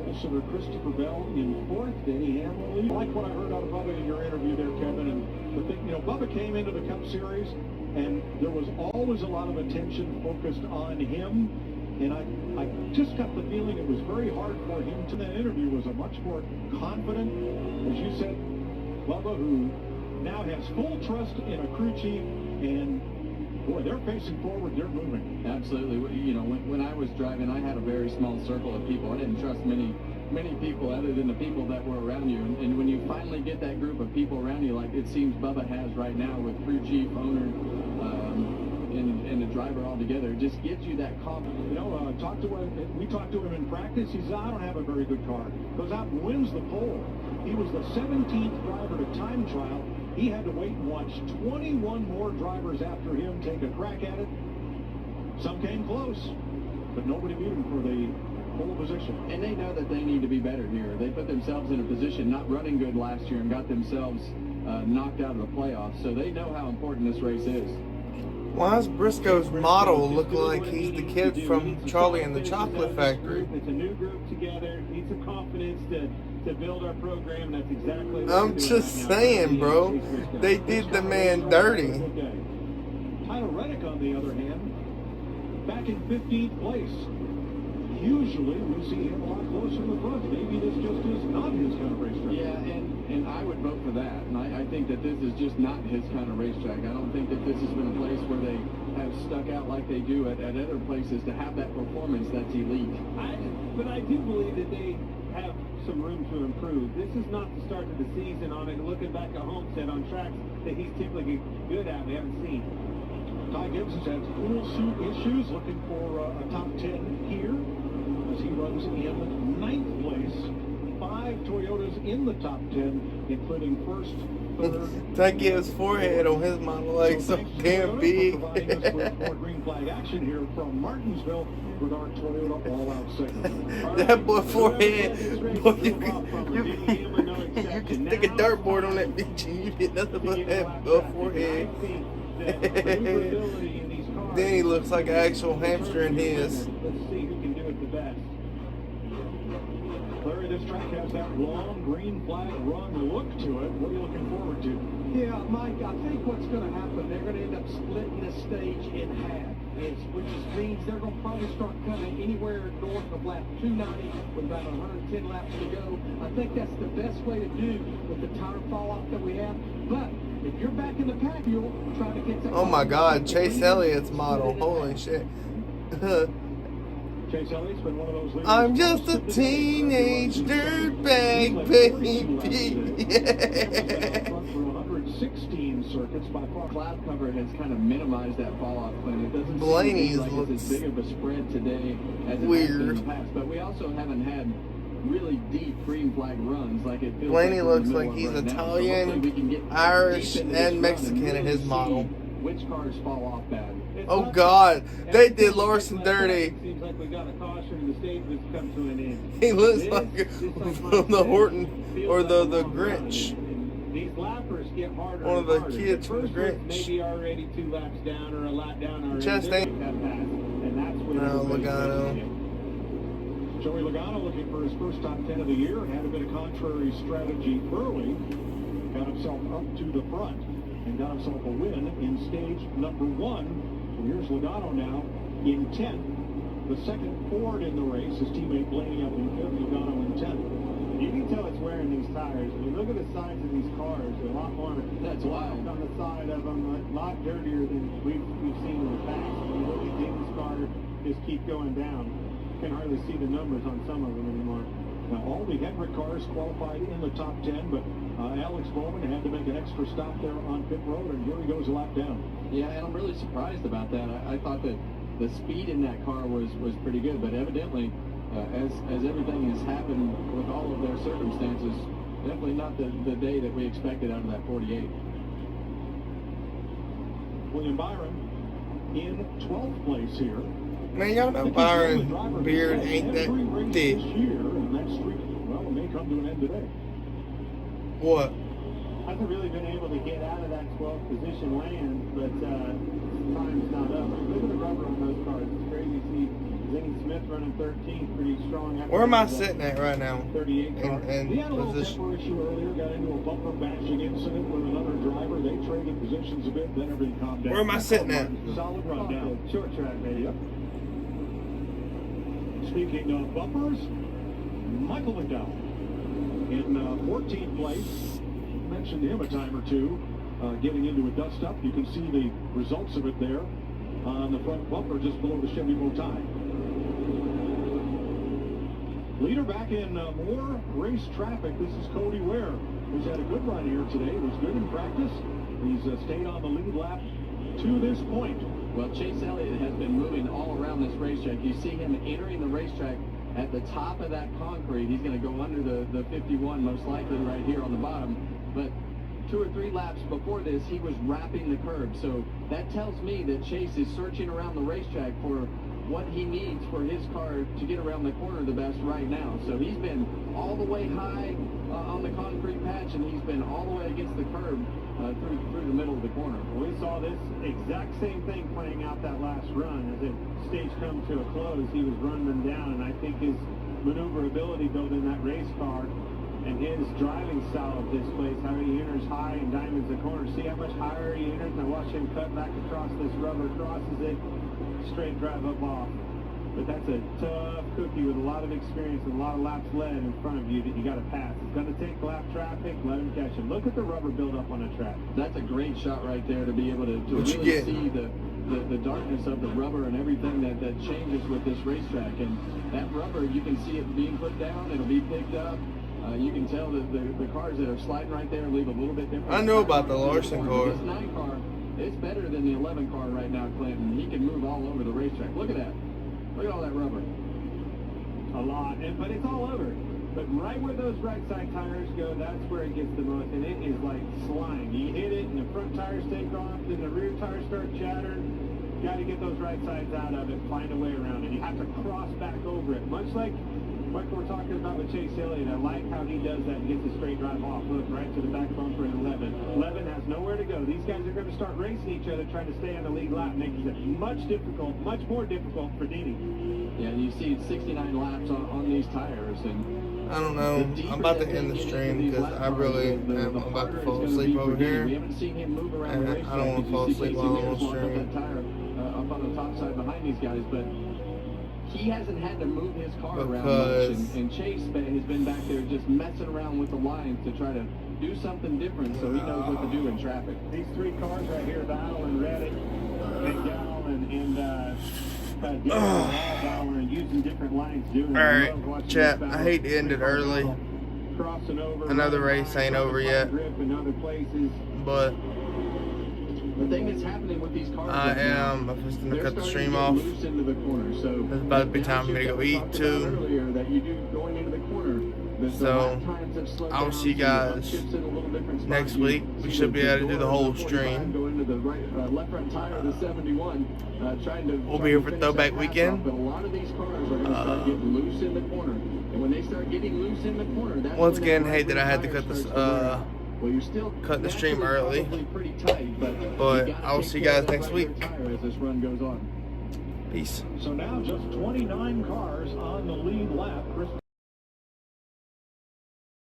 Olsen Christopher Bell in fourth. Denny Hamlin lead. I like what I heard out of Bubba in your interview there, Kevin. And the thing, Bubba came into the Cup Series, and there was always a lot of attention focused on him. And I just got the feeling it was very hard for him to. That interview was a much more confident, as you said, Bubba, who now has full trust in a crew chief, and boy, they're facing forward, they're moving. Absolutely. When I was driving, I had a very small circle of people. I didn't trust many people other than the people that were around you. And when you finally get that group of people around you, like it seems Bubba has right now with crew chief, owner, and the driver all together, it just gives you that confidence. We talked to him in practice. He said, I don't have a very good car. Goes out and wins the pole. He was the 17th driver to time trial. He had to wait and watch 21 more drivers after him take a crack at it. Some came close, but nobody beat him for the pole position. And they know that they need to be better here. They put themselves in a position not running good last year and got themselves knocked out of the playoffs. So they know how important this race is. Why does Briscoe's model look like he's the kid from Charlie and the Chocolate Factory? It's a new group together. Need some confidence to build our program. That's exactly what I'm just saying, bro. They did the man dirty. Tyler Reddick, on the other hand, back in 15th place. Usually we see him a lot closer in the front. Maybe this just is not his kind of racetrack. Yeah, and I would vote for that. And I think that this is just not his kind of racetrack. I don't think that this has been a place where they have stuck out like they do at other places to have that performance that's elite. But I do believe that they have some room to improve. This is not the start of the season on it. Looking back at Homestead on tracks that he's typically good at, we haven't seen. Ty Gibbs has had cool suit issues, looking for a top 10 here as he runs in 9th place. 5 Toyotas in the top 10, including first, third. That gives forehead on his model like so damn big. Providing us with more green flag action here from Martinsville with our Toyota all-out segment. That boy forehead, boy, you can stick a dartboard on that bitch and you get nothing but that forehead. Then he looks like an actual hamster in his. Let's see who can do it the best. Larry, this track has that long green flag run look to it. What are you looking forward to? Yeah, Mike, I think what's going to happen, they're going to end up splitting this stage in half, which means they're going to probably start coming anywhere north of lap 290 with about 110 laps to go. I think that's the best way to do with the tire fall off that we have. But if you're back in the pack, you'll try to get that. Oh my God, Chase Elliott's model. Holy shit. Chase Elliott's been one of those leaders. I'm just a teenage dirtbag, baby. Yeah. 116 circuits by far. Cloud cover has kind of minimized that fall off plan. It doesn't Blaney's seem like it's as big of a spread today as it has been in the past. But we also haven't had really deep green flag runs like it feels. Blaney like looks like he's Italian, Irish, and Mexican in his model. Which cars fall off bad? Oh God, they did Larson dirty. Seems like we got a caution and the stage has come to an end. He looks like from the Horton or the Grinch. These lappers get harder. One of the and harder. kids from the Grinch. Maybe already 2 laps down or a lap down already. Just ain't. And that's when Logano. Joey Logano looking for his first top 10 of the year. Had a bit of contrary strategy early. Got himself up to the front and got himself a win in stage number 1. And here's Logano now in 10th. The second Ford in the race, his teammate Blaney up in 5th, Logano in 10th. You can tell it's wearing these tires. When you look at the sides of these cars, they're a lot more wild on the side of them, a lot dirtier than we've seen in the past. When you look at Damon's car, just keep going down. You can hardly see the numbers on some of them anymore. Now, all the Hendrick cars qualified in the top 10, but Alex Bowman had to make an extra stop there on pit road, and here he goes a lap down. Yeah, and I'm really surprised about that. I thought that the speed in that car was pretty good, but evidently, as everything has happened with all of their circumstances, definitely not the day that we expected out of that 48. William Byron in 12th place here. Man, y'all know Byron's beard ain't that thick. This year, and that streak, well, it may come to an end today. What? Hasn't really been able to get out of that 12th position land, but time's not up. Look at the rubber on those cars. It's crazy to see Zane Smith running 13th, pretty strong. Where am I sitting at right now? 38 car. And He had a little position. temper issue earlier, got into a bumper bashing incident with another driver. They traded positions a bit, then everything calmed down. Where am I sitting at? Solid run down. Short track, baby. Yep. Speaking of bumpers, Michael McDowell in 14th place. Mentioned him a time or two, getting into a dust-up. You can see the results of it there on the front bumper just below the Chevy bow tie. Leader back in more race traffic. This is Cody Ware, who's had a good run here today. Was good in practice. He's stayed on the lead lap to this point. Well, Chase Elliott has been moving all around this racetrack. You see him entering the racetrack at the top of that concrete. He's going to go under the 51, most likely right here on the bottom. But 2 or 3 laps before this, he was wrapping the curb. So that tells me that Chase is searching around the racetrack for what he needs for his car to get around the corner the best right now. So he's been all the way high on the concrete patch, and he's been all the way against the curb through the middle of the corner. We saw this exact same thing playing out that last run. As the stage come to a close, he was running them down, and I think his maneuverability building that race car and his driving style of this place, how he enters high and diamonds the corner. See how much higher he enters, and I watch him cut back across this rubber, crosses it, straight drive up off. But that's a tough cookie with a lot of experience and a lot of laps led in front of you that you got to pass. It's going to take lap traffic, let him catch it. Look at the rubber build up on a track. That's a great shot right there to be able to really see the darkness of the rubber and everything that changes with this racetrack. And that rubber, you can see it being put down, it'll be picked up. You can tell that the cars that are sliding right there leave a little bit different. I know about the Larson car. This 9 car, it's better than the 11 car right now, Clinton. He can move all over the racetrack. Look at that. Look at all that rubber. A lot, but it's all over. But right where those right side tires go, that's where it gets the most, and it is like slime. You hit it, and the front tires take off, then the rear tires start chattering. Got to get those right sides out of it, find a way around it. You have to cross back over it, much like we're talking about with Chase Elliott. I like how he does that and gets a straight drive off. Look, right to the back bumper in 11. 11 has nowhere to go. These guys are going to start racing each other, trying to stay on the lead lap, making it much more difficult for Dini. Yeah, and you see 69 laps on these tires. And I don't know. I'm about to end the stream because I really am about to fall asleep over here. We haven't seen him move around the racetrack. I don't want to fall asleep while I'm on stream. That tire up on the top side behind these guys, but he hasn't had to move his car around much, and Chase has been back there just messing around with the lines to try to do something different so he knows what to do in traffic. These 3 cars right here, Battle and Reddick, McDowell and Bauer, and using different lines doing it. Alright, chat, I hate to end it early. Another race ain't over yet, but the thing that's happening with these cars, I'm just gonna cut the stream off. It's about to be time for me to go eat too. So I'll see you guys next week. We should be able to do the whole stream. We'll be here for Throwback Weekend. Once again, hate that I had to cut this cut the stream early, but I'll see you guys next week. Peace. So now just 29 cars on the lead lap.